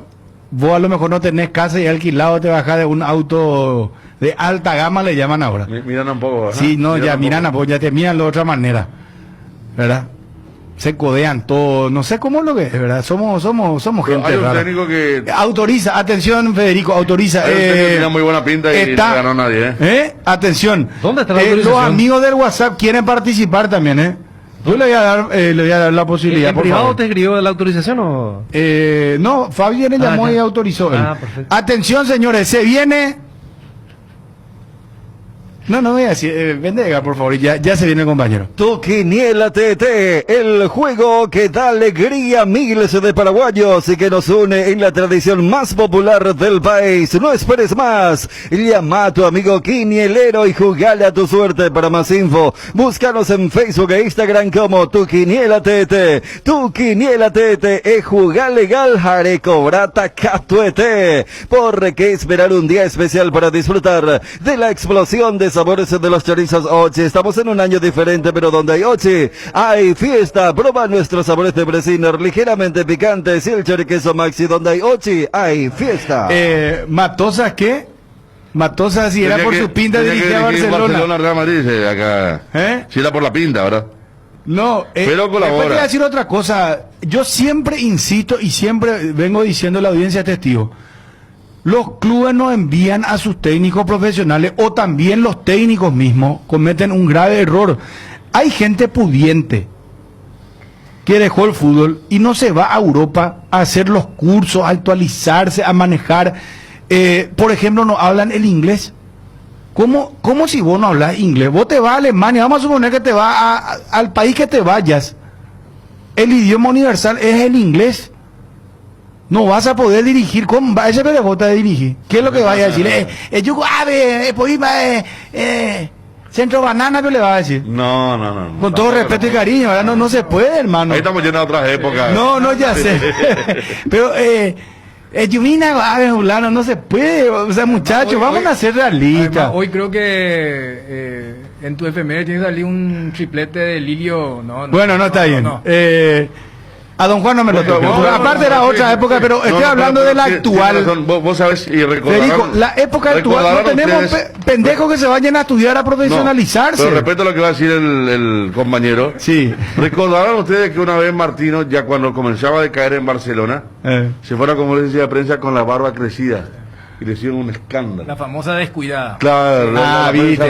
vos a lo mejor no tenés casa y alquilado, te bajás de un auto de alta gama, le llaman ahora. Miran un poco, ¿verdad? Sí, no, ya miran, ya te miran de otra manera, ¿verdad? Se codean todo, no sé cómo es lo que es, ¿verdad? Somos gente hay un rara. técnico que... Autoriza, atención, Federico, autoriza. Hay un técnico que tiene muy buena pinta y no ganó nadie, Atención. ¿Dónde está la autorización? Los amigos del WhatsApp quieren participar también, Yo le voy a dar la posibilidad. ¿En privado te escribió la autorización o...? No, Fabián le llamó y autorizó. Perfecto. Atención, señores, se viene... No voy a decir, Vendega, por favor, ya se viene el compañero. Tu Quiniela TT, el juego que da alegría a miles de paraguayos y que nos une en la tradición más popular del país. No esperes más, llama a tu amigo quinielero y jugale a tu suerte. Para más info, búscanos en Facebook e Instagram como Tu Quiniela TT. Tu Quiniela TT es jugar legal, jare cobrata catuete. ¿Por qué esperar un día especial para disfrutar de la explosión de sabores de los chorizos Ochi? Estamos en un año diferente, pero donde hay Ochi, hay fiesta. Prueba nuestros sabores de Bresiner, ligeramente picantes, y el choriqueso Maxi. Donde hay Ochi, hay fiesta. ¿Matosas qué? Matosas, si era por su pinta dirigida a Barcelona. Real Madrid, dice acá. Si era por la pinta, ¿verdad? No, pero colabora. Después te voy a decir otra cosa. Yo siempre insisto y siempre vengo diciendo a la audiencia testigo. Los clubes no envían a sus técnicos profesionales, o también los técnicos mismos cometen un grave error. Hay gente pudiente que dejó el fútbol y no se va a Europa a hacer los cursos, a actualizarse, a manejar. Por ejemplo, no hablan el inglés. ¿Cómo si vos no hablas inglés? Vos te vas a Alemania, vamos a suponer que te vas al país que te vayas. El idioma universal es el inglés. No vas a poder dirigir, ¿cómo va ese PDJ de dirigir? ¿Qué es lo que vaya a decir? Centro Banana, ¿qué le va a decir? No. Con todo respeto y cariño, ¿verdad? No se puede, hermano. Ahí estamos llenos de otras épocas. No, ya sé. Pero, no se puede. O sea, muchachos, vamos a ser realistas. Hoy creo que en tu efeméride tiene que salir un triplete de Lilio. Bueno, no está bien. A don Juan no me lo toque. Aparte era otra época, pero estoy hablando de la actual. Vos sabés y recordarán. Federico, la época actual, no tenemos pendejos que se vayan a estudiar a profesionalizarse. Pero respeto a lo que va a decir el compañero. Sí. Recordarán ustedes que una vez Martino, ya cuando comenzaba a decaer en Barcelona, se fue a la conferencia de prensa con la barba crecida. Y le hicieron un escándalo. La famosa descuidada. Claro, mira,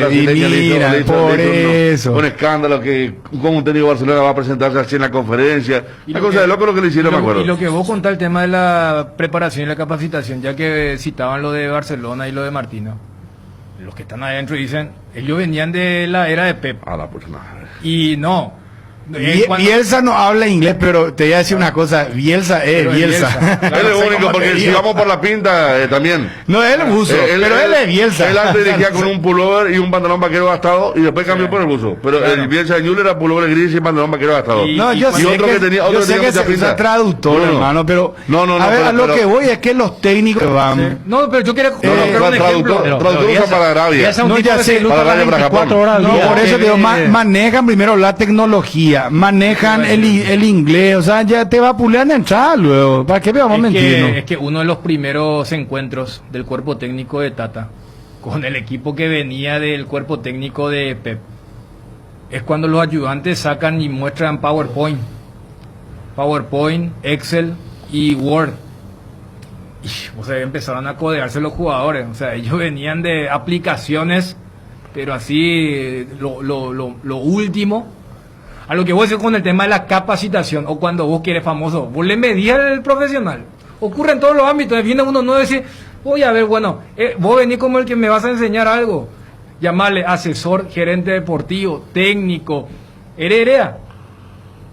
por eso. Un escándalo que como un técnico de Barcelona va a presentarse así en la conferencia. Una cosa de loco lo que le hicieron, me acuerdo. Y lo que vos contás el tema de la preparación y la capacitación, ya que citaban lo de Barcelona y lo de Martino. Los que están adentro dicen, ellos venían de la era de Pep. A la puta madre. Y no, Bielsa no habla inglés, pero te voy a decir una cosa, Bielsa es Bielsa. Él es único, porque si vamos por la pinta, también. No, él es buzo, pero él es Bielsa. Él antes dirigía con un pullover y un pantalón vaquero gastado y después cambió por el buzo. Pero el Bielsa de Ñuble era pullover gris y pantalón vaquero gastado. No, yo sé otro que, que tenía, yo sé que es traductor, hermano, pero a ver, a lo que voy es que los técnicos van. No, pero yo quiero un ejemplo. Traductor para Arabia. No, ya sé, para Arabia, para Japón. Por eso te digo, manejan primero la tecnología, manejan el inglés, o sea, ya te va a pulear en entrada luego. ¿Para qué vamos a mentir? Es que uno de los primeros encuentros del cuerpo técnico de Tata con el equipo que venía del cuerpo técnico de Pep es cuando los ayudantes sacan y muestran PowerPoint, Excel y Word. O sea, empezaron a codearse los jugadores. O sea, ellos venían de aplicaciones, pero así lo último. A lo que vos decís con el tema de la capacitación, o cuando vos quieres famoso, vos le medías al profesional. Ocurre en todos los ámbitos. Viene uno no decir, oye, a ver, bueno, vos venís como el que me vas a enseñar algo. Llamarle asesor, gerente deportivo, técnico, heredera.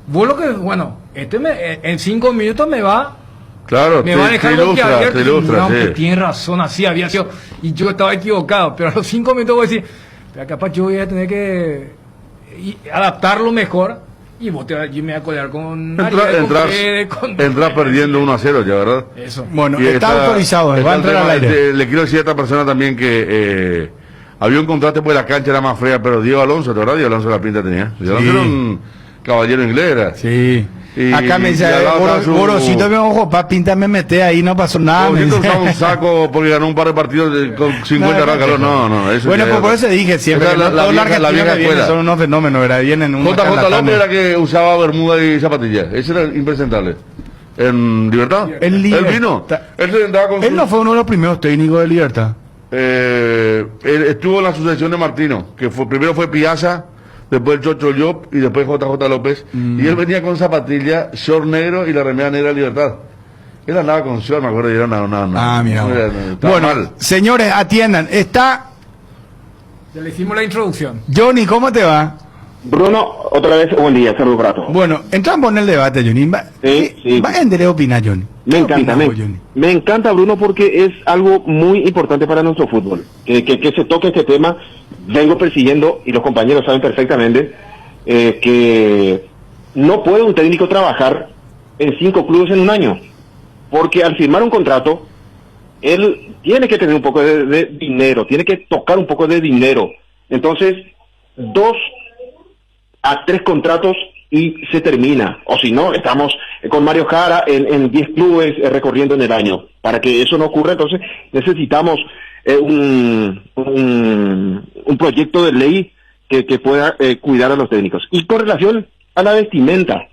Vos lo que, bueno, en 5 minutos me va. Claro, me va a dejar boquiabierto. No, que tiene razón, así había sido. Y yo estaba equivocado, pero a los 5 minutos voy a decir, pero capaz yo voy a tener que adaptarlo mejor y vos yo me voy a codear con entras perdiendo 1-0 ya, ¿verdad? Eso. Bueno, está autorizado, va a entrar al aire. Le quiero decir a esta persona también que había un contrato porque la cancha era más fea, pero Diego Alonso, ¿verdad? Diego Alonso la pinta tenía. Diego Alonso era un caballero inglés, ¿era? Sí. Acá me dice, Borosito, me ojo, pa, pinta me mete ahí, no pasó nada. Borosito usaba un saco porque ganó un par de partidos con 50 calor. No, eso. Bueno, pues por eso dije siempre que la vieja escuela son unos fenómenos, ¿verdad? Vienen un JJ López era que usaba bermuda y zapatillas. Ese era impresentable. ¿En Libertad? Él vino. Él se sentaba con él no fue uno de los primeros técnicos de Libertad. Él estuvo en la sucesión de Martino, que primero fue Piazza, después el Chocho Llop y después JJ López. Y él venía con zapatilla, short negro y la remera negra de Libertad. Él andaba con short, me acuerdo, y era una mira. Bueno, mal. Señores, atiendan. Ya le hicimos la introducción. Johnny, ¿cómo te va? Bruno, otra vez, buen día, saludos para todos. Bueno, entramos en el debate, Johnny. Sí. Va a opinar, Johnny. Me encanta, Bruno, porque es algo muy importante para nuestro fútbol. Que se toque este tema. Vengo persiguiendo, y los compañeros saben perfectamente, que no puede un técnico trabajar en 5 clubes en un año. Porque al firmar un contrato, él tiene que tener un poco de dinero, tiene que tocar un poco de dinero. Entonces, 2 a 3 contratos y se termina. O si no, estamos con Mario Jara en 10 clubes recorriendo en el año. Para que eso no ocurra, entonces necesitamos un proyecto de ley que pueda cuidar a los técnicos. Y con relación a la vestimenta,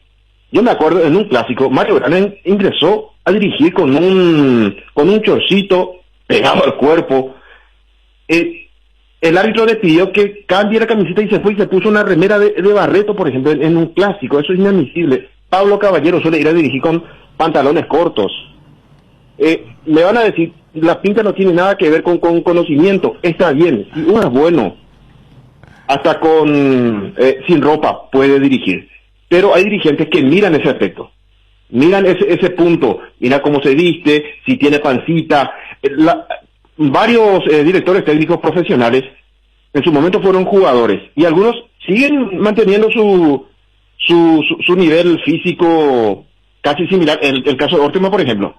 yo me acuerdo en un clásico, Mario Gran ingresó a dirigir con un chorcito pegado al cuerpo. El árbitro le pidió que cambie la camiseta y se fue y se puso una remera de Barreto, por ejemplo, en un clásico. Eso es inadmisible. Pablo Caballero suele ir a dirigir con pantalones cortos. Me van a decir, la pinta no tiene nada que ver con conocimiento. Está bien, si uno es bueno, hasta sin ropa puede dirigir. Pero hay dirigentes que miran ese aspecto. Miran ese punto. Mira cómo se viste, si tiene pancita. Varios directores técnicos profesionales en su momento fueron jugadores y algunos siguen manteniendo su nivel físico casi similar. El caso de Ortema, por ejemplo,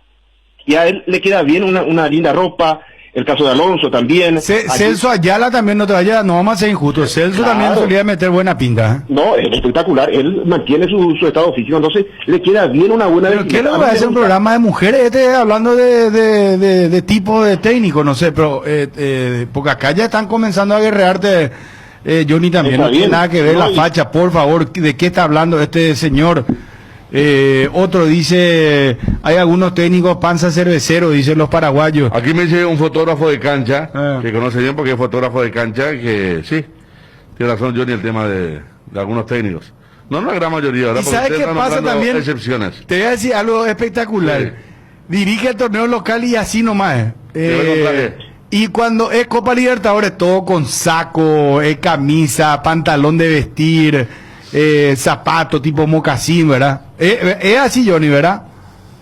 y a él le queda bien una linda ropa. El caso de Alonso también. Celso Ayala también, no te vayas, no vamos a ser injustos. Celso también solía meter buena pinta. No, es espectacular. Él mantiene su estado físico, entonces le queda bien una buena. ¿Pero qué le va a hacer un programa de mujeres? Hablando de tipo de técnico, no sé, pero porque acá ya están comenzando a guerrearte. Johnny también no tiene nada que ver la facha, por favor. ¿De qué está hablando este señor? Otro dice, hay algunos técnicos panza cervecero, dicen los paraguayos. Aquí me dice un fotógrafo de cancha, que conoce bien porque es fotógrafo de cancha, que sí, tiene razón Johnny el tema de algunos técnicos. No la gran mayoría, ¿verdad? ¿Y sabes qué pasa también? Excepciones. Te voy a decir algo espectacular. Sí. Dirige el torneo local y así nomás. Y cuando es Copa Libertadores, todo con saco, camisa, pantalón de vestir. zapato tipo mocasín, ¿verdad? Es así, Johnny, ¿verdad?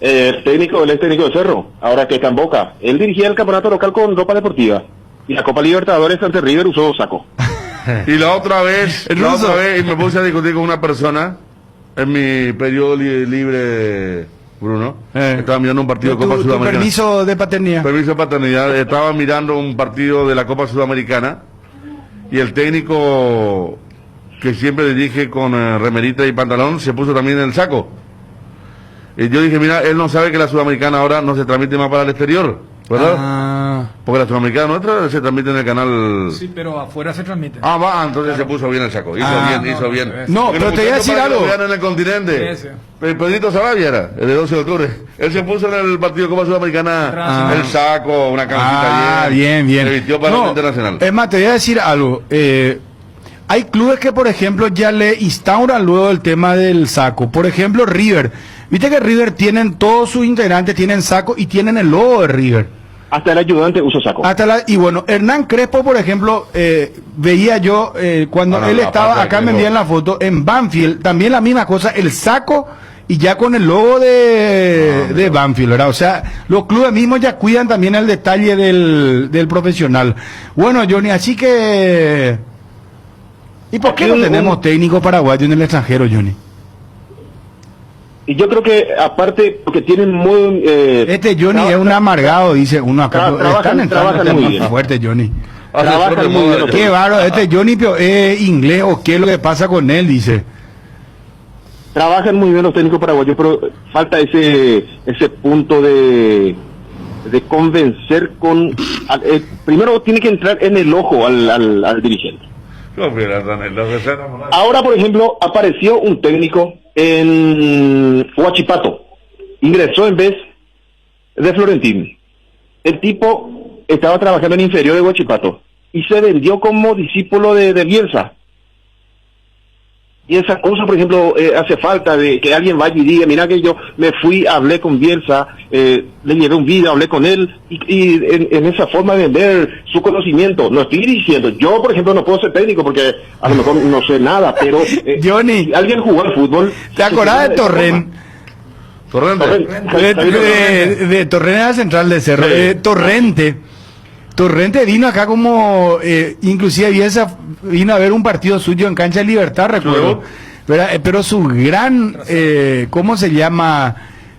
Él es técnico de Cerro, ahora que está en Boca. Él dirigía el campeonato local con ropa deportiva. Y la Copa Libertadores ante River usó saco. Y la otra vez, y me puse a discutir con una persona en mi periodo libre, Bruno. Estaba mirando un partido de Copa Sudamericana. Permiso de paternidad. Permiso de paternidad. Estaba mirando un partido de la Copa Sudamericana y el técnico que siempre dirige con remerita y pantalón se puso también en el saco. Y yo dije, mira, él no sabe que la Sudamericana ahora no se transmite más para el exterior, ¿verdad? Porque la Sudamericana nuestra se transmite en el canal... Sí, pero afuera se transmite. Entonces se puso bien el saco. Hizo bien. No, pero te voy a decir algo. En el continente. Pedrito Sarabia era, el de 12 de octubre. Él se puso en el partido de Copa Sudamericana el saco, una camiseta bien. Se vistió para el internacional. Es más, te voy a decir algo. Hay clubes que, por ejemplo, ya le instauran luego el tema del saco. Por ejemplo, River. Viste que River todos sus integrantes tienen saco y tienen el logo de River. Hasta el ayudante usa saco. Y bueno, Hernán Crespo, por ejemplo, veía yo cuando él estaba, acá me envían la foto, en Banfield, también la misma cosa, el saco y ya con el logo de Banfield, ¿verdad? O sea, los clubes mismos ya cuidan también el detalle del profesional. Bueno, Johnny, así que... ¿Y por qué no tenemos técnicos paraguayos en el extranjero, Johnny? Y yo creo que, aparte, porque tienen muy... Johnny es un amargado, dice uno acá. Trabajan muy bien. Fuerte, Johnny. Trabajan muy bien. Qué bárbaro, Johnny es inglés, o qué es lo que pasa con él, dice. Trabajan muy bien los técnicos paraguayos, pero falta ese punto de convencer con... primero tiene que entrar en el ojo al dirigente. Ahora, por ejemplo, apareció un técnico en Huachipato. Ingresó en vez de Florentino. El tipo estaba trabajando en inferior de Huachipato y se vendió como discípulo de Bielsa. Y esa cosa, por ejemplo, hace falta de que alguien vaya y diga, mira que yo me fui, hablé con Bielsa, le llevé un video, hablé con él, y en esa forma de vender su conocimiento. No estoy diciendo, yo por ejemplo no puedo ser técnico porque a lo mejor no sé nada, pero Johnny, si alguien jugó al fútbol... ¿Te acordás de Torrent? De Torrent a Central de Cerro. Torrente vino acá como, inclusive Bielsa vino a ver un partido suyo en Cancha de Libertad, recuerdo. Pero su gran, ¿cómo se llama?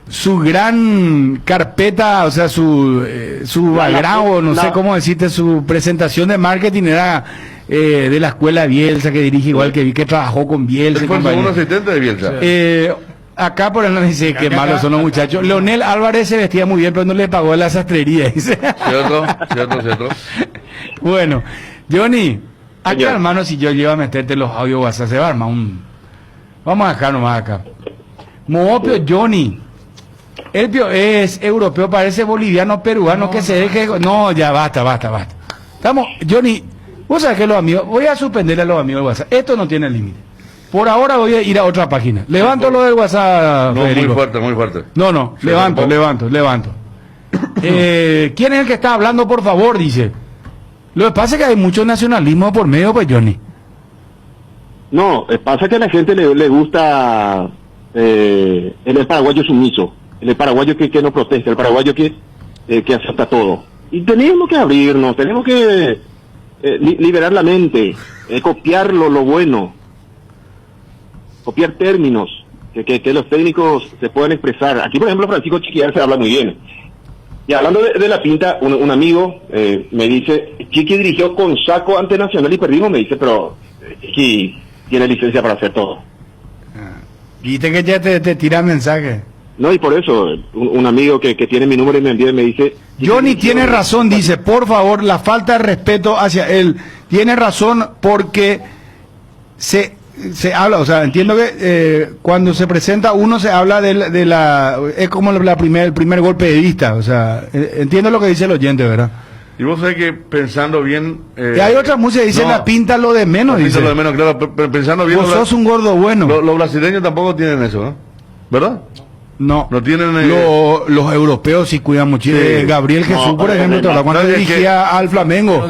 Su gran carpeta, o sea, su background, no sé cómo decirte, su presentación de marketing era de la escuela Bielsa, que dirige igual que trabajó con Bielsa. ¿Fue un asistente de Bielsa? Acá por el no dice que malos son los muchachos. Leonel Álvarez se vestía muy bien, pero no le pagó la sastrería, dice. Cierto. Bueno, Johnny, acá hermano, si yo llevo a meterte los audios WhatsApp, se va a armar vamos a dejar nomás acá. Moopio Johnny. El pio es europeo, parece boliviano, peruano, que se deje... No, ya basta. Estamos, Johnny, vos sabés que los amigos... Voy a suspenderle a los amigos de WhatsApp. Esto no tiene límite. Por ahora voy a ir a otra página. Levanto lo del WhatsApp, Federico. Muy fuerte. No, levanto. ¿Quién es el que está hablando, por favor? Dice. Lo que pasa es que hay mucho nacionalismo por medio, pues, Johnny. No, pasa que a la gente le gusta el paraguayo sumiso, el paraguayo que no protesta, el paraguayo que acepta todo. Y tenemos que abrirnos, tenemos que liberar la mente, copiar lo bueno. Copiar términos, que los técnicos se puedan expresar. Aquí, por ejemplo, Francisco Chiquiar se habla muy bien. Y hablando de la pinta, un amigo me dice, Chiqui dirigió con saco ante Nacional y perdimos, me dice, pero Chiqui tiene licencia para hacer todo. Viste que ya te tira mensaje. No, y por eso, un amigo que tiene mi número y me envía y me dice... Johnny tiene razón, dice, por favor, la falta de respeto hacia él. Tiene razón porque se habla, o sea, entiendo que cuando se presenta uno se habla de la es como el primer golpe de vista, o sea, entiendo lo que dice el oyente, ¿verdad? Y vos sabés que pensando bien... y hay otra música que dice la pinta lo de menos, dice. Lo de menos, claro, pero pensando bien... Vos sos un gordo bueno. Los brasileños tampoco tienen eso, ¿no? ¿Verdad? No. No tienen... Los europeos sí cuidan mucho. Gabriel Jesús, por ejemplo, cuando dirigía al Flamengo.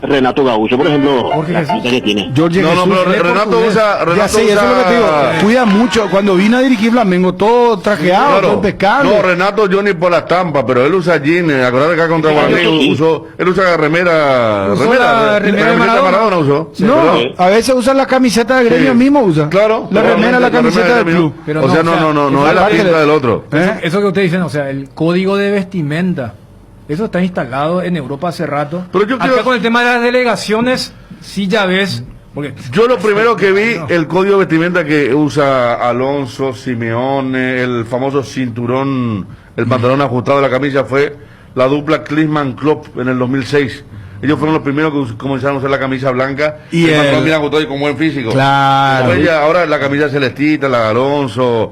Renato Gaúcho, por ejemplo, la pinta que tiene. Jorge No, Jesús, pero Renato usa... ya sé, eso es lo que te digo. Cuida mucho. Cuando vino a dirigir Flamengo, todo trajeado, Claro. todo impecable. No, Renato Johnny por la estampa, pero él usa jeans. Acordate que acá contra Guaraní él usa remera. Usó la remera de Maradona. usó. No, a veces usa la camiseta de gremio mismo, usa. Claro. La remera, la camiseta del club. Pero O sea, no es la pinta del otro. Eso que ustedes dicen, o sea, el código de vestimenta, eso está instalado en Europa hace rato. Pero yo Acá quiero- con el tema de las delegaciones, sí ya ves. Porque Yo lo primero que vi, el código de vestimenta que usa Alonso, Simeone, el famoso cinturón, el pantalón ajustado de la camisa, fue la dupla Klinsmann-Klopp en el 2006. Ellos fueron los primeros que comenzaron a usar la camisa blanca Y el pantalón el- bien ajustado y con buen físico. Claro. Después ya, ahora la camisa celestita, la de Alonso,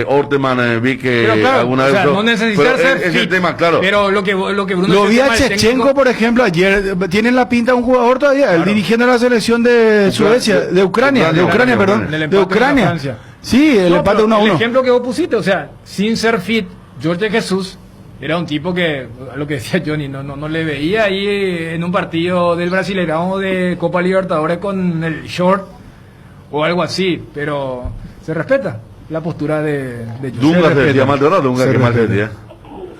Orteman, vi que Pero claro, alguna o vez sea, usó. no necesitas Pero ser es el fit, tema, claro. Pero lo que Bruno Lo dice, vi el a tema del Chechenko, técnico- por ejemplo, ayer. Tiene la pinta de un jugador todavía, el dirigiendo la selección de Suecia, de Ucrania, perdón, el empate de contra Ucrania. Francia. Sí, el No, empate pero 1-1. El ejemplo que vos pusiste, o sea, sin ser fit, Jorge Jesús era un tipo que, a lo que decía Johnny, no le veía ahí en un partido del Brasileirão de Copa Libertadores con el short o algo así, pero se respeta la postura de Jorge. Dunga se decía mal, ¿no? Dunga, Se que mal se respeta. decía.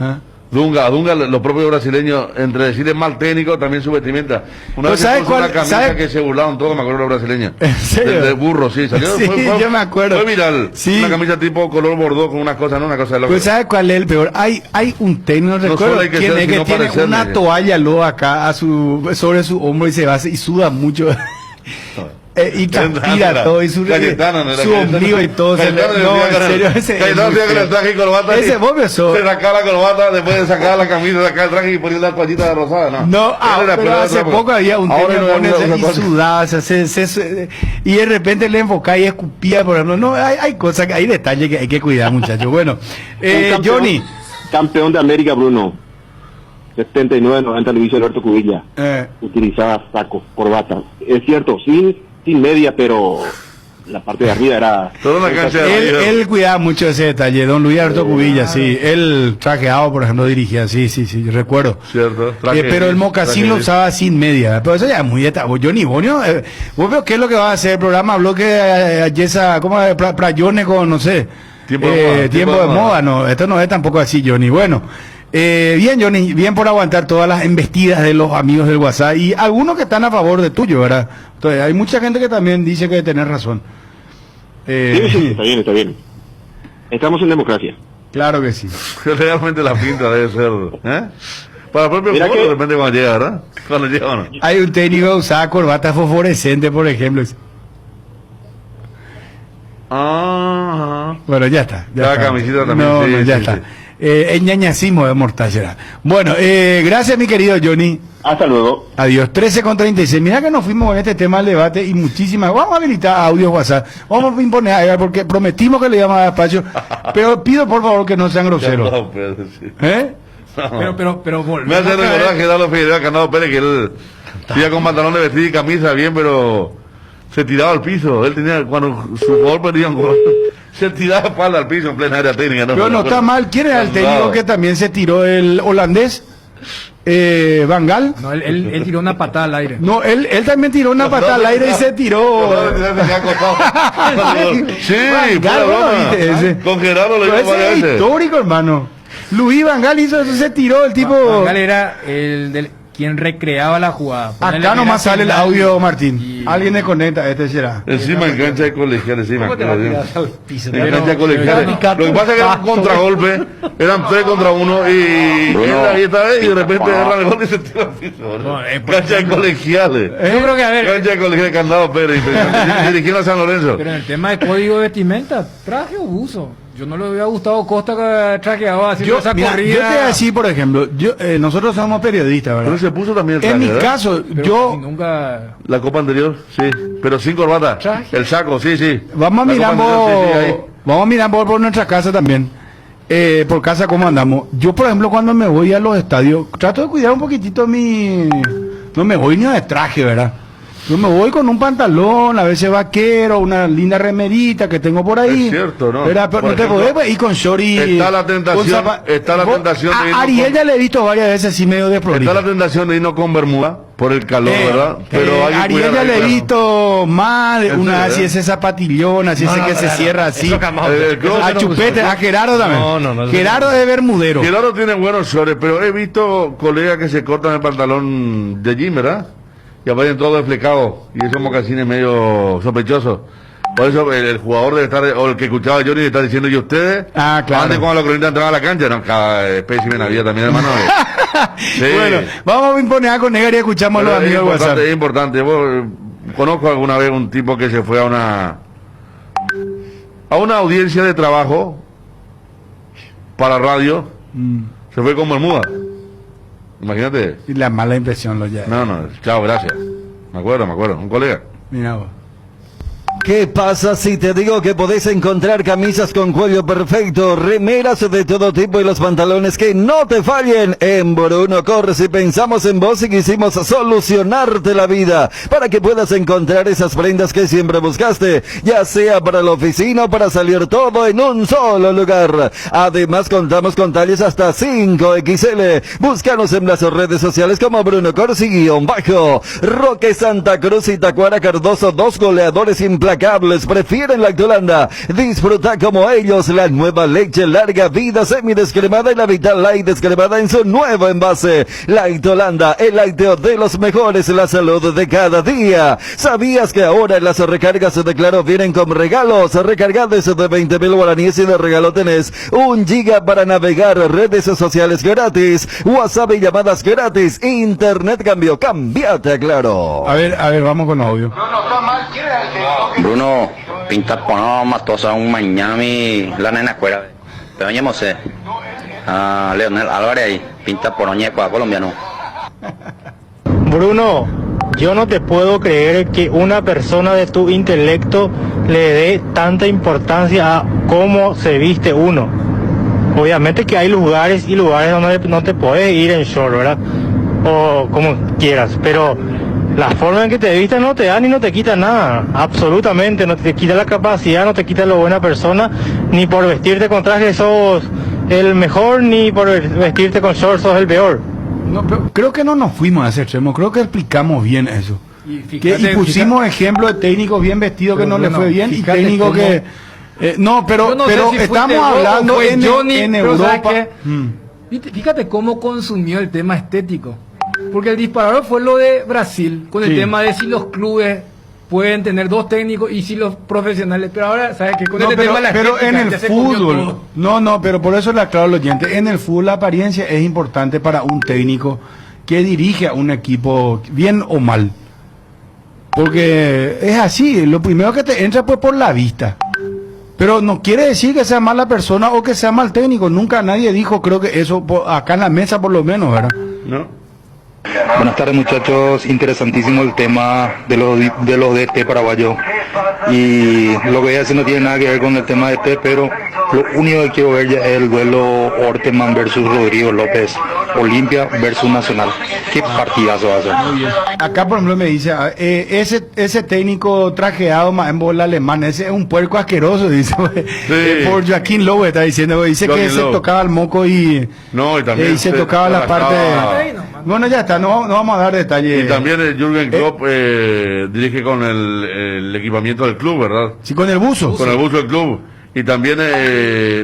¿Ah? Dunga, los propios brasileños, entre decirles mal técnico, también su vestimenta. Una Pues, vez ¿sabe se puso cuál- una camisa sabe- que se burlaron todos, me acuerdo de los brasileños. ¿En serio? De burro, sí, salió. Sí, yo me acuerdo. Fue viral. Sí. Una camisa tipo color bordó con unas cosas, no una cosa de loco. Pues ¿sabe cuál es el peor? Hay un técnico, no recuerdo solo hay que quién ser, es, que sino tiene parecerle. una toalla luego acá sobre su hombro y se va y suda mucho. Y transpira todo y su ombligo y todo. En serio, ese Cayetano decía que el traje y corbata. ese vos me sos. Se sacaba la corbata después de sacar la camisa, sacar el traje y poner la toallita de rosada, ¿no? No, Esa era la pero primera hace etapa. poco había un Ahora técnico no pone usa y toalla. sudaba, o sea, y de repente le enfocaba y escupía, por ejemplo. No, hay cosas, hay detalles que hay que cuidar, muchachos. Bueno, Johnny. Campeón de América, Bruno. 79-90 lo hizo Alberto Cubilla. Utilizaba saco, corbata. Es cierto, sin media, pero la parte de arriba era... Toda una cancha de Él cuidaba mucho ese detalle, don Luis Alberto Cubilla, sí. Él trajeado, por ejemplo, dirigía, sí, recuerdo. Cierto. Pero el mocasín lo usaba sin media. Pero eso ya es muy detalle. Johnny Bonio, vos veo qué es lo que va a hacer el programa. Habló que Yesa, ¿cómo es? Prayone con, no sé, Tiempo de moda. no. Esto no es tampoco así, Johnny. Bueno. Bien, Johnny, bien por aguantar todas las embestidas de los amigos del WhatsApp y algunos que están a favor de tuyo, ¿verdad? Entonces, hay mucha gente que también dice que tenés razón. Sí, está bien, está bien. Estamos en democracia. Claro que sí. Realmente la pinta debe ser, ¿eh? Para el propio Mira fútbol, que- de repente cuando llega, ¿verdad? Cuando llega o no. Hay un técnico que usaba corbata fosforescente, por ejemplo. Ajá. Bueno, ya está. La está. camiseta también, No, sí, no, ya sí, está. sí. El ñañacismo de Mortallera. Bueno, gracias, mi querido Johnny. Hasta luego. Adiós. 13:36. Mira que nos fuimos con este tema al debate y muchísimas. Vamos a habilitar audios WhatsApp. Vamos a imponer a Edgar porque prometimos que le íbamos a dar espacio. Pero pido por favor que no sean groseros. Candado Pérez, sí. ¿Eh? Pero volvemos Me hace a caer. recordar que Dalo Figueroa Candado Pérez, que él iba con pantalón de vestir y camisa bien, pero se tiraba al piso. Él tenía, cuando su jugador perdía un gol, se tiraba espalda al piso en plena área técnica. Pero no está mal. ¿Quién era el técnico Candado. que también se tiró? El holandés. Van Gaal. No, él tiró una patada al aire. No, él también tiró una patada al aire y se tiró. Sí, Van Gaal, fuera ¿vos lo broma. viste ese? Con Gerardo lo Pero hizo ese varias es veces. histórico, hermano. Luis Van Gaal hizo eso, se tiró el tipo. Van Gaal era quien recreaba la jugada. Ponele Acá nomás que era sale el final audio, Martín. Alguien le conecta, este será. Encima en cancha de colegial, encima. ¿Cómo te vas a tirar al piso? En cancha de colegial. Pero- Lo que pasa es que era un contragolpe, eran 3 contra 1 y él ahí esta vez y de repente erra el gol y se tira al piso. No, Cancha de colegiales. Yo creo que, a ver, Cancha de colegiales Candado Pérez, dirigiendo a San Lorenzo. pero en el tema de código de vestimenta, traje o buzo. Yo no le hubiera gustado Costa trajeado haciendo esa Mira, corrida. yo te voy a decir, por ejemplo, nosotros somos periodistas, Pero ¿verdad? se puso también el En traje, mi ¿verdad? caso, Pero yo nunca. La copa anterior, sí, pero sin corbata. Traje. El saco, sí, sí. vamos a La mirar copa anterior, sí, sí, ahí. vamos a mirar por nuestra casa también. Por casa cómo andamos. Yo, por ejemplo, cuando me voy a los estadios, trato de cuidar un poquitito mi. No me voy ni de traje, ¿verdad? Yo me voy con un pantalón, a veces vaquero, una linda remerita que tengo por ahí. Es cierto, ¿no? Pero Por no te ejemplo, podés ir con shorty. Está la tentación de irnos a Ariel ya le he visto varias veces así medio de prolijo. Está la tentación de irnos con bermuda por el calor, ¿verdad? Pero hay que Ariel cuidar ya ahí, le he claro. visto más de ¿En una, serio, así es esa patillona, así ese que se cierra así. A Chupete, a Gerardo también. Gerardo es bermudero. Gerardo tiene buenos shorts, pero he visto colegas que se cortan el pantalón de jean, ¿verdad? Y aparecen todos desflecados. Y esos mocasines medio sospechosos. Por eso el jugador debe estar, o el que escuchaba a Johnny le está diciendo, ¿y ustedes? Claro. Antes cuando la cronita entraba a la cancha, no, cada especie en la vida también, hermano. Sí. Bueno, vamos a imponer a Conegar y escuchamos a los Pero amigos del WhatsApp. es importante. Vos, conozco alguna vez un tipo que se fue a una audiencia de trabajo para radio. Se fue con bermuda. Imagínate. Y la mala impresión lo ya. No, chao, gracias. Me acuerdo, un colega. Mira vos. ¿Qué pasa si te digo que podés encontrar camisas con cuello perfecto, remeras de todo tipo y los pantalones que no te fallen? En Bruno Corres y pensamos en vos y quisimos solucionarte la vida para que puedas encontrar esas prendas que siempre buscaste, ya sea para la oficina o para salir todo en un solo lugar. Además contamos con talles hasta 5XL. Búscanos en las redes sociales como Bruno Corres y _ Roque Santa Cruz y Tacuara Cardoso, dos goleadores implacables, prefieren Lactolanda. Disfruta como ellos la nueva leche larga vida semidescremada y la Vital Light descremada en su nuevo envase. Lactolanda, el lácteo de los mejores, la salud de cada día. ¿Sabías que ahora en las recargas de Claro vienen con regalos? Recargados de 20.000 guaraníes y de regalo tenés 1 giga para navegar, redes sociales gratis, WhatsApp y llamadas gratis, internet cambio, cambiate a Claro. A ver, vamos con audio. Bruno, pinta por matosa un Miami, la nena escuela. Pero oye, Mosé, Leonel Álvarez ahí, pinta por oñeco colombiano. Bruno, yo no te puedo creer que una persona de tu intelecto le dé tanta importancia a cómo se viste uno. Obviamente que hay lugares y lugares donde no te puedes ir en short, ¿verdad? O como quieras, pero la forma en que te vistas no te da ni no te quita nada, absolutamente, no te quita la capacidad, no te quita lo buena persona, ni por vestirte con traje sos el mejor, ni por vestirte con shorts sos el peor. No, pero creo que no nos fuimos a ese extremo, creo que explicamos bien eso. Y pusimos ejemplos de técnicos bien vestidos que no le fue bien y técnicos que... no, pero si estamos hablando en Europa. Fíjate cómo consumió el tema estético. Porque el disparador fue lo de Brasil, con el tema de si los clubes pueden tener 2 técnicos y si los profesionales. Pero ahora, ¿sabes qué? Con este tema la pero en el ya se comió fútbol, todo. pero por eso le aclaro al oyente, en el fútbol la apariencia es importante para un técnico que dirige a un equipo, bien o mal. Porque es así, lo primero que te entra pues por la vista. Pero no quiere decir que sea mala persona o que sea mal técnico. Nunca nadie dijo, creo que eso, acá en la mesa por lo menos, ¿verdad? No. Buenas tardes, muchachos, interesantísimo el tema de los DT paraguayos, y lo que voy a decir no tiene nada que ver con el tema de DT, pero lo único que quiero ver ya es el duelo Orteman versus Rodrigo López, Olimpia versus Nacional. Qué partidazo va a ser. Muy bien. Acá por ejemplo me dice, ese técnico trajeado más en bola alemán, ese es un puerco asqueroso, dice, por Joaquín Lowe está diciendo, dice Joaquín que se tocaba el moco y también se tocaba la parte bueno, ya está, no vamos a dar detalles. Y también Jürgen Klopp dirige con el equipamiento del club, ¿verdad? Sí, con el buzo. Con el buzo del club. Y también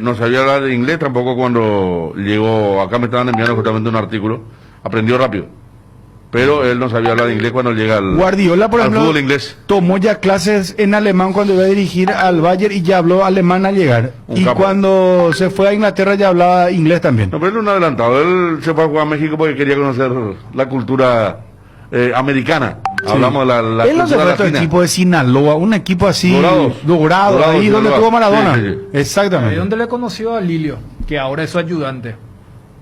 no sabía hablar de inglés tampoco cuando llegó. Acá me estaban enviando justamente un artículo. Aprendió rápido. Pero él no sabía hablar de inglés cuando llega al Guardiola, por ejemplo, fútbol inglés. Tomó ya clases en alemán cuando iba a dirigir al Bayern y ya habló alemán al llegar. Y cuando se fue a Inglaterra ya hablaba inglés también. No, pero él es un adelantado. Él se fue a jugar a México porque quería conocer la cultura americana. Sí. Hablamos de la él no se fue el equipo de Sinaloa, un equipo así dorado ahí Sinaloa. Donde tuvo Maradona. Sí. Exactamente. Ahí donde le conoció a Lilio, que ahora es su ayudante.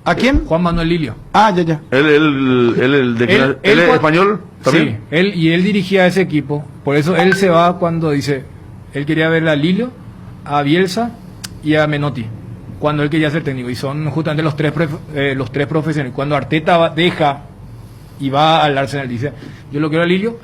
¿A quién? Juan Manuel Lilio. Ya. ¿Él es español también? Sí, él dirigía ese equipo. Por eso él se va cuando dice, él quería ver a Lilio, a Bielsa y a Menotti, cuando él quería ser técnico. Y son justamente los tres profesionales. Cuando Arteta deja y va al Arsenal, dice, yo lo quiero a Lilio,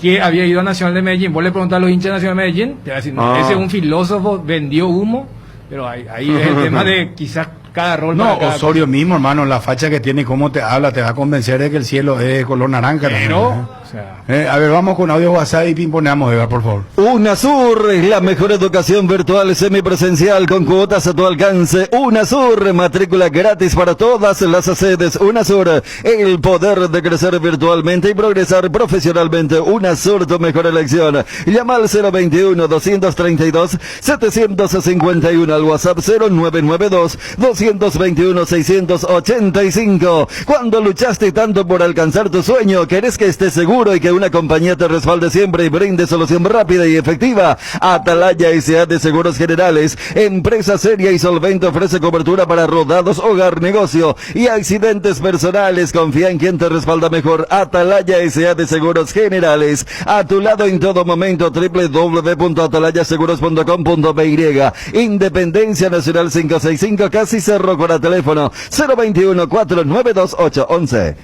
que había ido a Nacional de Medellín. Vos le preguntás a los hinchas de Nacional de Medellín, te va a decir, no, ese es un filósofo, vendió humo, pero ahí es el tema de quizás cada rol. No, para cada Osorio cosa. mismo, hermano, la facha que tiene y cómo te habla, te va a convencer de que el cielo es de color naranja. Pero, también, o sea, a ver, vamos con audio WhatsApp y pimponeamos, Edgar, por favor. UNASUR es la mejor educación virtual semipresencial con cuotas a tu alcance. UNASUR, matrícula gratis para todas las sedes. UNASUR, el poder de crecer virtualmente y progresar profesionalmente. UNASUR, tu mejor elección. Llama al 021-232-751, al WhatsApp 0992-221-685. Cuando luchaste tanto por alcanzar tu sueño, querés que estés seguro y que una compañía te respalde siempre y brinde solución rápida y efectiva. Atalaya S.A. de Seguros Generales, empresa seria y solvente, ofrece cobertura para rodados, hogar, negocio y accidentes personales. Confía en quien te respalda mejor. Atalaya S.A. de Seguros Generales, a tu lado en todo momento. www.atalayaseguros.com.py. Independencia Nacional 565, casi Cerro con el teléfono 021-492-811.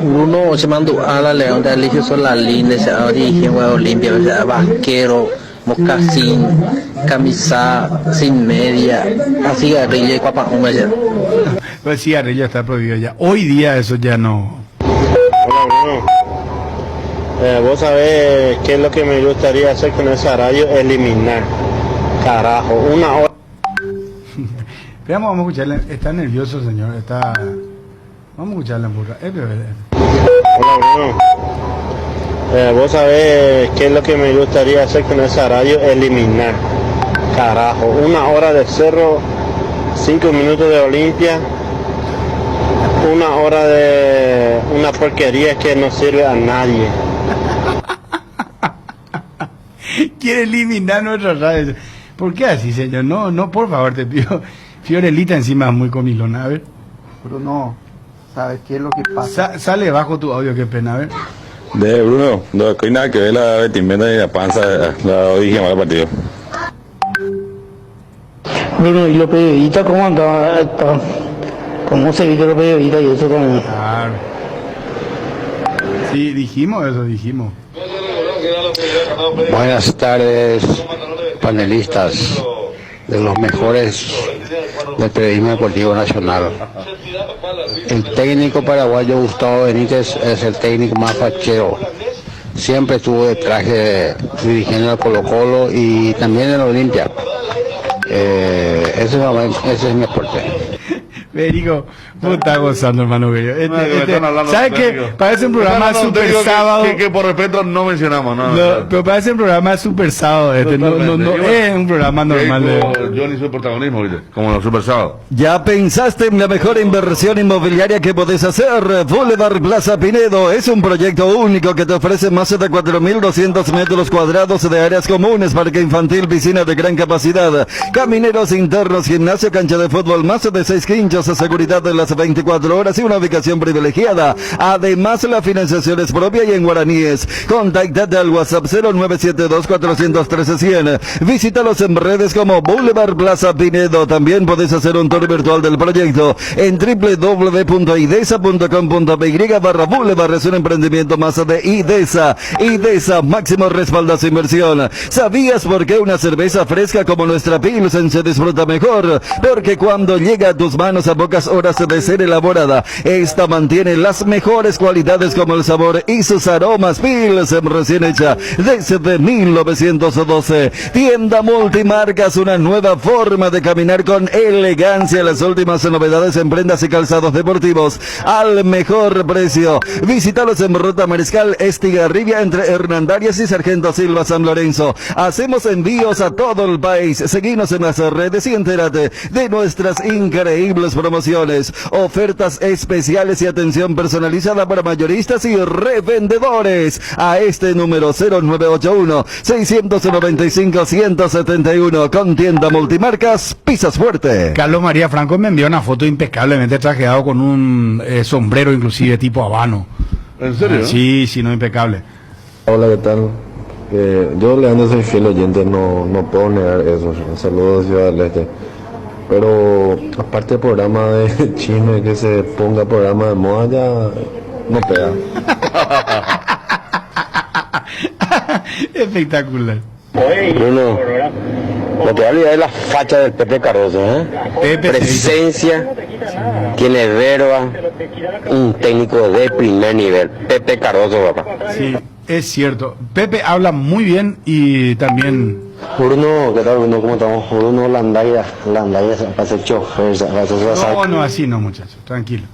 Bruno se mandó a la León de Alicia Solalín, de origen Huevo Olimpia, o sea, vaquero, mocasín, camisa sin media, a cigarrillo y cuapajón. Pues cigarrillo está prohibido ya. Hoy día eso ya no. Hola Bruno, vos sabés qué es lo que me gustaría hacer con ese radio, eliminar. Carajo, una hora. Veamos, vamos a escucharle. Está nervioso, señor. Está. Vamos a escucharle en burra. Hola Bruno, vos sabés qué es lo que me gustaría hacer con esa radio, eliminar. Carajo, una hora de Cerro, 5 minutos de Olimpia, una hora de una porquería que no sirve a nadie. Quiere eliminar nuestra radio. ¿Por qué así, señor? No, no, por favor, te pido. Fiorelita encima es muy comilona, a ver. Pero no, ¿sabes qué es lo que pasa? Sale bajo tu audio, qué pena, a ver. De Bruno, no hay nada que ver la vestimenta y la panza, la origen del partido. Bruno, ¿y los periodistas cómo andaban? ¿Cómo se viste los periodistas y eso también? Claro. Sí, dijimos eso, dijimos. Buenas tardes, panelistas de los mejores del periodismo deportivo nacional. El técnico paraguayo Gustavo Benítez es el técnico más fachero. Siempre estuvo de traje dirigiendo al Colo-Colo y también en Olimpia. Ese es mi aporte. Federico, vos estás gozando, hermano bello. ¿Sabes qué? Parece un programa super sábado. Que por respeto no mencionamos, ¿no? Pero parece un programa super sábado. No es un programa normal. Yo ni soy protagonismo, ¿viste? Como los super sábados. ¿Ya pensaste en la mejor inversión inmobiliaria que podés hacer? Boulevard Plaza Pinedo es un proyecto único que te ofrece más de 4.200 metros cuadrados de áreas comunes, parque infantil, piscina de gran capacidad, camineros internos, gimnasio, cancha de fútbol, más de 6 quinchos, seguridad de las 24 horas y una ubicación privilegiada. Además, la financiación es propia y en guaraníes. Contáctate al WhatsApp 0972-413-100. Visítalos en redes como Boulevard Plaza Pinedo. También podés hacer un tour virtual del proyecto en www.idesa.com.py/Boulevard. Es un emprendimiento más de IDESA. IDESA, máximo respaldo a su inversión. ¿Sabías por qué una cerveza fresca como nuestra Pilsen se disfruta mejor? Porque cuando llega a tus manos a pocas horas de ser elaborada, esta mantiene las mejores cualidades como el sabor y sus aromas. Pilsen recién hecha desde 1912. Tienda Multimarcas, una nueva forma de caminar con elegancia. Las últimas novedades en prendas y calzados deportivos al mejor precio. Visítalos en Ruta Mariscal Estigarribia entre Hernandarias y Sargento Silva San Lorenzo. Hacemos envíos a todo el país. Seguinos en las redes y entérate de nuestras increíbles promociones, ofertas especiales y atención personalizada para mayoristas y revendedores. A este número 0981-695-171. Con Tienda Multimarcas, pisas fuerte. Carlos María Franco me envió una foto impecablemente trajeado con un sombrero inclusive tipo habano. ¿En serio? Sí, no, impecable. Hola, ¿qué tal? Yo, Leandro, soy fiel oyente, no puedo negar eso. Saludos, Ciudad del Este. Pero aparte del programa de chino y que se ponga programa de moda, ya no pega. Espectacular. Bruno, no te olvides de la facha del Pepe Cardoso, ¿eh? Presencia, tiene verba, un técnico de primer nivel. Pepe Cardoso, papá. Sí, es cierto. Pepe habla muy bien y también... Bruno, ¿qué tal, Bruno? ¿Cómo estamos? Bruno Landaya va a ser chofer, va a ser No, así no, muchachos, tranquilo.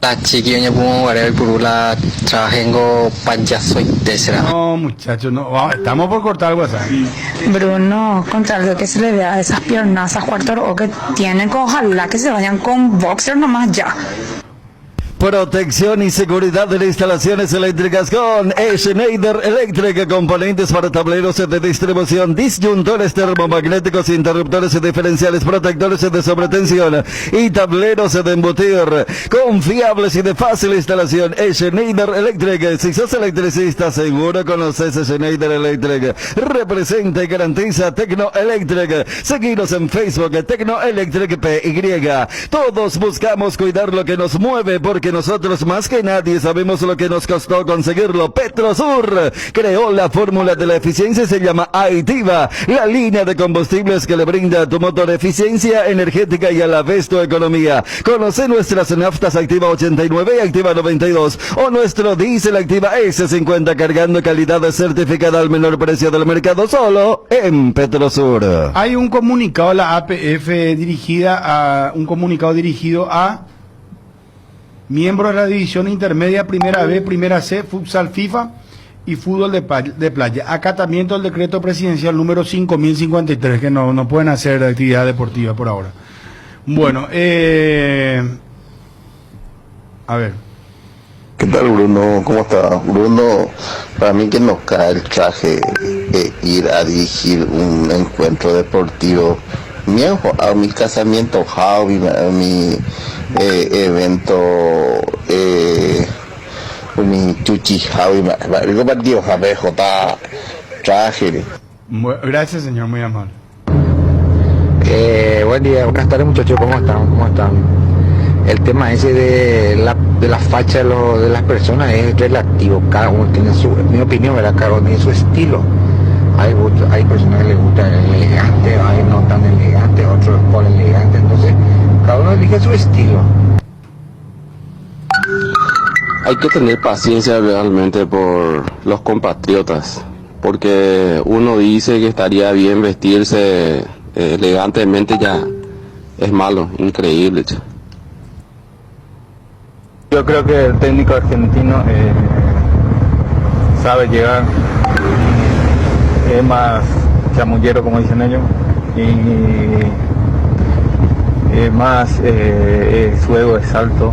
La chiquilla como whatever purula trabajengo payaso y tesera. No, muchachos, no, vamos, estamos por cortar el WhatsApp. Bruno, con tal de que se le vea esas piernazas cuarto o que tienen, ojalá que se vayan con boxer nomás ya. Protección y seguridad de las instalaciones eléctricas con Schneider Electric, componentes para tableros de distribución, disyuntores termomagnéticos, interruptores diferenciales, protectores de sobretensión y tableros de embutir, confiables y de fácil instalación. Schneider Electric, si sos electricista seguro conoces Schneider Electric. Representa y garantiza Tecno Electric. Seguinos en Facebook, Tecno Electric PY. Todos buscamos cuidar lo que nos mueve, porque nosotros más que nadie sabemos lo que nos costó conseguirlo. Petrosur creó la fórmula de la eficiencia y se llama Aitiva, la línea de combustibles que le brinda a tu motor eficiencia energética y a la vez tu economía. Conoce nuestras naftas Activa 89 y Activa 92 o nuestro diésel Activa S50 cargando calidad certificada al menor precio del mercado, solo en Petrosur. Hay un comunicado a la APF dirigido a miembros de la división intermedia, primera B, primera C, futsal FIFA y fútbol de playa. Acatamiento del decreto presidencial número 5053, que no pueden hacer actividad deportiva por ahora. Bueno, a ver. ¿Qué tal, Bruno? ¿Cómo está? Bruno, para mí que nos cae el traje ir a dirigir un encuentro deportivo. A mi casamiento, a mi evento, mi chuchi, Javi, algo partido, Jota, traje. Gracias, señor, muy amable. Buen día, buenas tardes, muchachos, ¿cómo están? El tema ese de la facha de las personas es relativo, cada uno tiene en mi opinión, ¿verdad? Cada uno tiene su estilo. Hay personas que les gusta elegante, hay no tan elegante, otros por elegante, entonces cada uno elige su estilo. Hay que tener paciencia realmente por los compatriotas, porque uno dice que estaría bien vestirse elegantemente, ya es malo, increíble. Yo creo que el técnico argentino sabe llegar, es más chamullero, como dicen ellos, y es más, su ego es alto,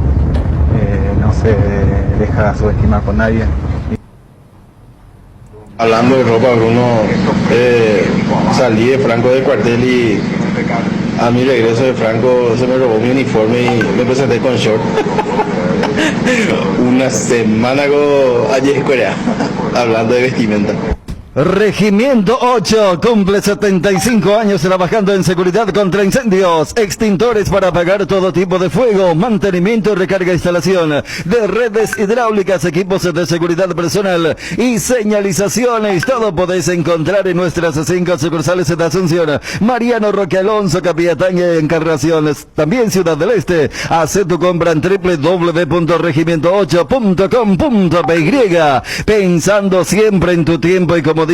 no se deja subestimar por nadie. Hablando de ropa, Bruno, salí de Franco del cuartel y a mi regreso de Franco se me robó mi uniforme y me presenté con short. Una semana ayer hablando de vestimenta. Regimiento 8 cumple 75 años trabajando en seguridad contra incendios, extintores para apagar todo tipo de fuego, mantenimiento y recarga, instalación de redes hidráulicas, equipos de seguridad personal y señalizaciones. Todo podéis encontrar en nuestras 5 sucursales de Asunción, Mariano Roque Alonso, Capitaña y Encarnaciones, también Ciudad del Este. Haz tu compra en www.regimiento8.com.py, pensando siempre en tu tiempo y comodidad.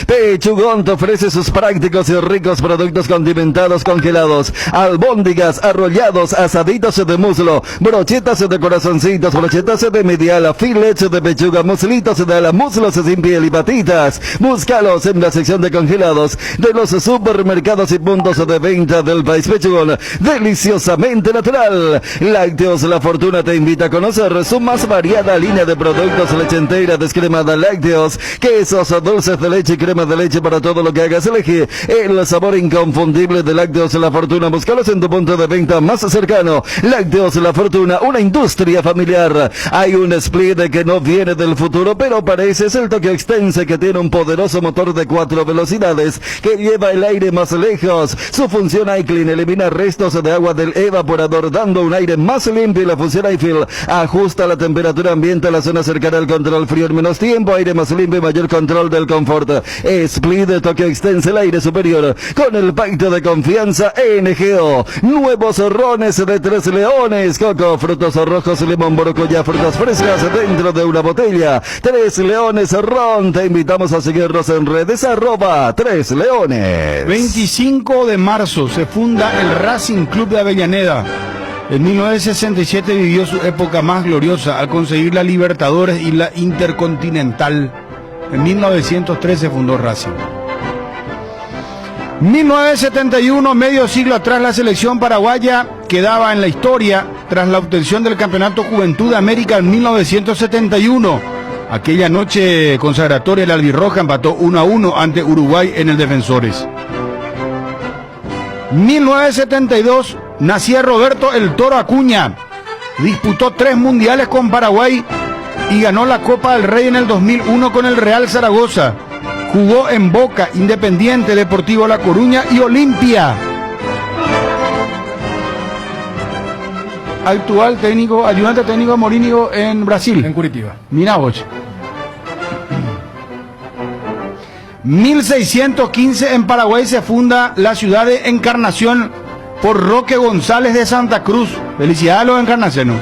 Pechugón te ofrece sus prácticos y ricos productos condimentados congelados, albóndigas, arrollados, asaditos de muslo, brochetas de corazoncitos, brochetas de mediala, filets de pechuga, muslitos de ala, muslos sin piel y patitas. Búscalos en la sección de congelados de los supermercados y puntos de venta del país. Pechugón, deliciosamente natural. Lácteos La Fortuna te invita a conocer su más variada línea de productos, leche entera descremada, lácteos, quesos, dulces de leche y crema de leche. Para todo lo que hagas, elige el sabor inconfundible de Lácteos La Fortuna. Búscalos en tu punto de venta más cercano. Lácteos La Fortuna, una industria familiar. Hay un split que no viene del futuro, pero parece es el Tokyo Extense, que tiene un poderoso motor de 4 velocidades que lleva el aire más lejos. Su función iClean elimina restos de agua del evaporador, dando un aire más limpio, y la función iFill ajusta la temperatura ambiente a la zona cercana al control frío en menos tiempo. Aire más limpio y mayor control del confort confort. Split de Tokio extensa el aire superior con el pacto de confianza NGO. Nuevos rones de Tres Leones, coco, frutos rojos, limón, borocuyá, frutas frescas dentro de una botella. Tres Leones Ron. Te invitamos a seguirnos en redes @Tres Leones. 25 de marzo se funda el Racing Club de Avellaneda. En 1967 vivió su época más gloriosa al conseguir la Libertadores y la Intercontinental. En 1903 se fundó Racing. 1971, medio siglo atrás, la selección paraguaya quedaba en la historia tras la obtención del Campeonato Juventud de América en 1971. Aquella noche consagratoria, el albirroja empató 1-1 ante Uruguay en el Defensores. 1972, nacía Roberto El Toro Acuña. Disputó 3 mundiales con Paraguay y ganó la Copa del Rey en el 2001 con el Real Zaragoza. Jugó en Boca, Independiente, Deportivo La Coruña y Olimpia. Actual técnico, ayudante técnico Mourinho en Brasil. En Curitiba. Mira vos. 1615 en Paraguay se funda la ciudad de Encarnación por Roque González de Santa Cruz. Felicidades a los encarnaciones.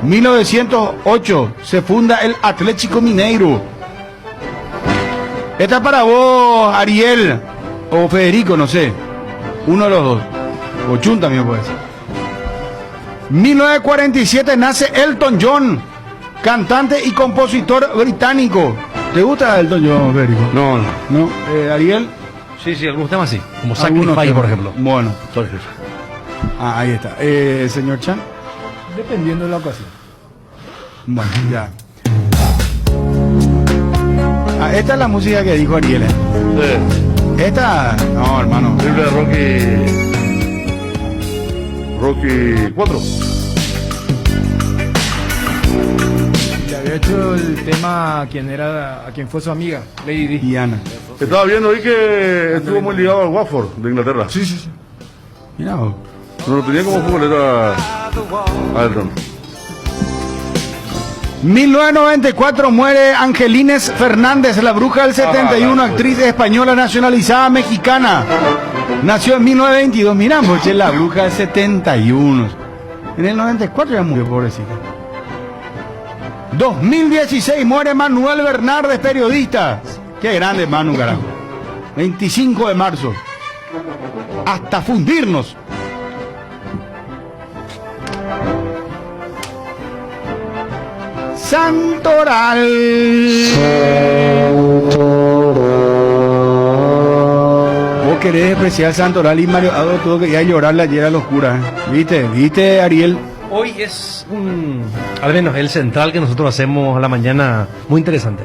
1908 se funda el Atlético Mineiro. Esta para vos, Ariel, o Federico, no sé. Uno de los dos. O Chun también puede ser. 1947 nace Elton John, cantante y compositor británico. ¿Te gusta Elton John, Federico? No, no. ¿No? Ariel. Sí, sí, algunos temas sí. Como Algunos Sacrifice, temas. por ejemplo. Bueno. Ahí está. Señor Chan. Dependiendo de la ocasión. Bueno, ya. Esta es la música que dijo Ariel. Sí. Esta, no, hermano. Libre de Rocky 4. Le había hecho el tema a quien fue su amiga, Lady Di. Diana. Estaba viendo ahí que estuvo muy ligado al Watford de Inglaterra. Sí, sí, sí. Mira. No lo tenía como futbolero a Elton. 1994 muere Angelines Fernández, la bruja del 71, actriz española nacionalizada mexicana. Nació en 1922. Mirá, moche, la bruja del 71. En el 94 ya murió, pobrecita. 2016 muere Manuel Bernardes, periodista. Qué grande, Manu, carajo. 25 de marzo. Hasta fundirnos. Santoral. Vos querés despreciar Santoral y Mario Ado tuvo que ir a llorarle ayer a los curas. ¿Viste, Ariel? Hoy es al menos el central que nosotros hacemos a la mañana, muy interesante.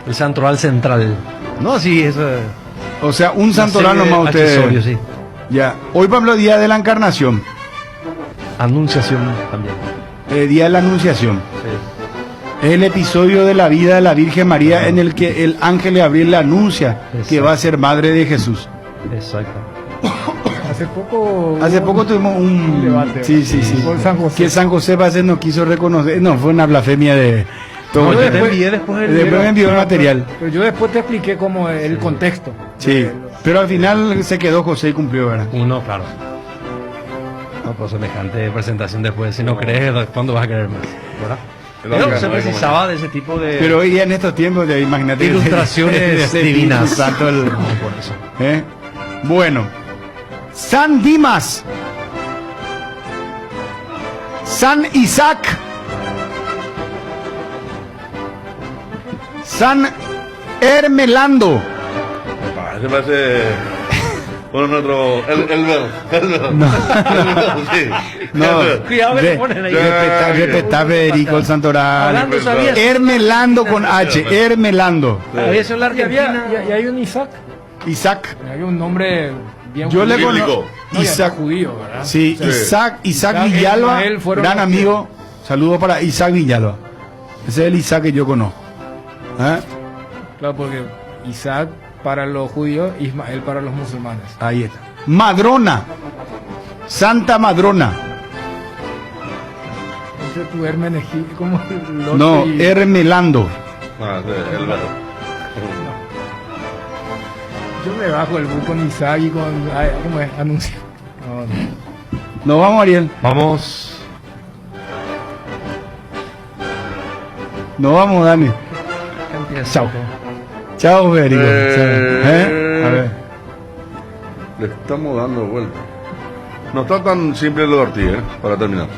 El Santoral central. No, sí, es... O sea, un Santoral nomás usted. Sí. Ya. Hoy, Pablo, día de la Encarnación. Anunciación también. Día de la Anunciación. Sí. Es el episodio de la vida de la Virgen María en el que el ángel Gabriel le anuncia que va a ser madre de Jesús. Exacto. Hace poco tuvimos un debate. Sí. Por San José. Que San José no quiso reconocer. No, fue una blasfemia de... No, yo te envié después me envió el material. Pero yo después te expliqué como el contexto. Sí, pero al final se quedó José y cumplió, ¿verdad? Uno, claro. No, pues semejante presentación después. Si no crees, ¿cuándo vas a querer más? ¿Verdad? Pero se precisaba de ese tipo de... Pero hoy en estos tiempos, imagínate... Ilustraciones divinas. Santo el... por eso. Bueno. San Dimas. San Isaac. San Hermelando. Ese parece uno nuestro Elber. No, cuidado que le ponen ahí. Respetá Federico el Santoral. Hablando, ¿sabías? Hermelando con H, Hermelando. Eso es la Argentina. Y hay un Isaac. Isaac. Hay un nombre bien Yo le judío. conozco. No, Isaac judío, ¿verdad? Sí, O sea, Isaac Villalba, Ismael fueron gran los que- amigo. Saludos para Isaac Villalba. Ese es el Isaac que yo conozco. Claro, porque Isaac para los judíos, Ismael para los musulmanes. Ahí está. Madrona. Santa Madrona. Entonces tu Hermenegildo, como el otro No, y- Hermelando. El verbo. Yo me bajo el bus con Isaac y con... ¿Cómo es? Anuncio. No vamos, Ariel. Vamos. No vamos, Dani. Chao. Chao, Federico. A ver. Le estamos dando vuelta. No está tan simple lo de Ortiz, para terminar.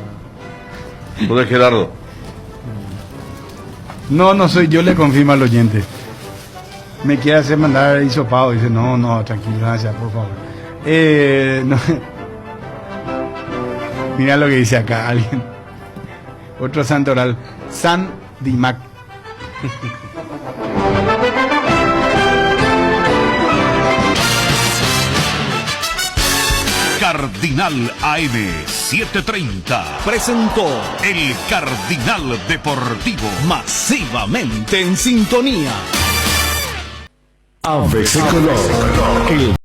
Lo de Gerardo. No soy yo, le confirmo al oyente. Me quiere hacer mandar hisopado. Dice, no, tranquilo, gracias, por favor. No. Mira lo que dice acá alguien. Otro santo oral. San Dimac. Cardinal AM 730 presentó el Cardinal Deportivo, masivamente en sintonía. ABC Color.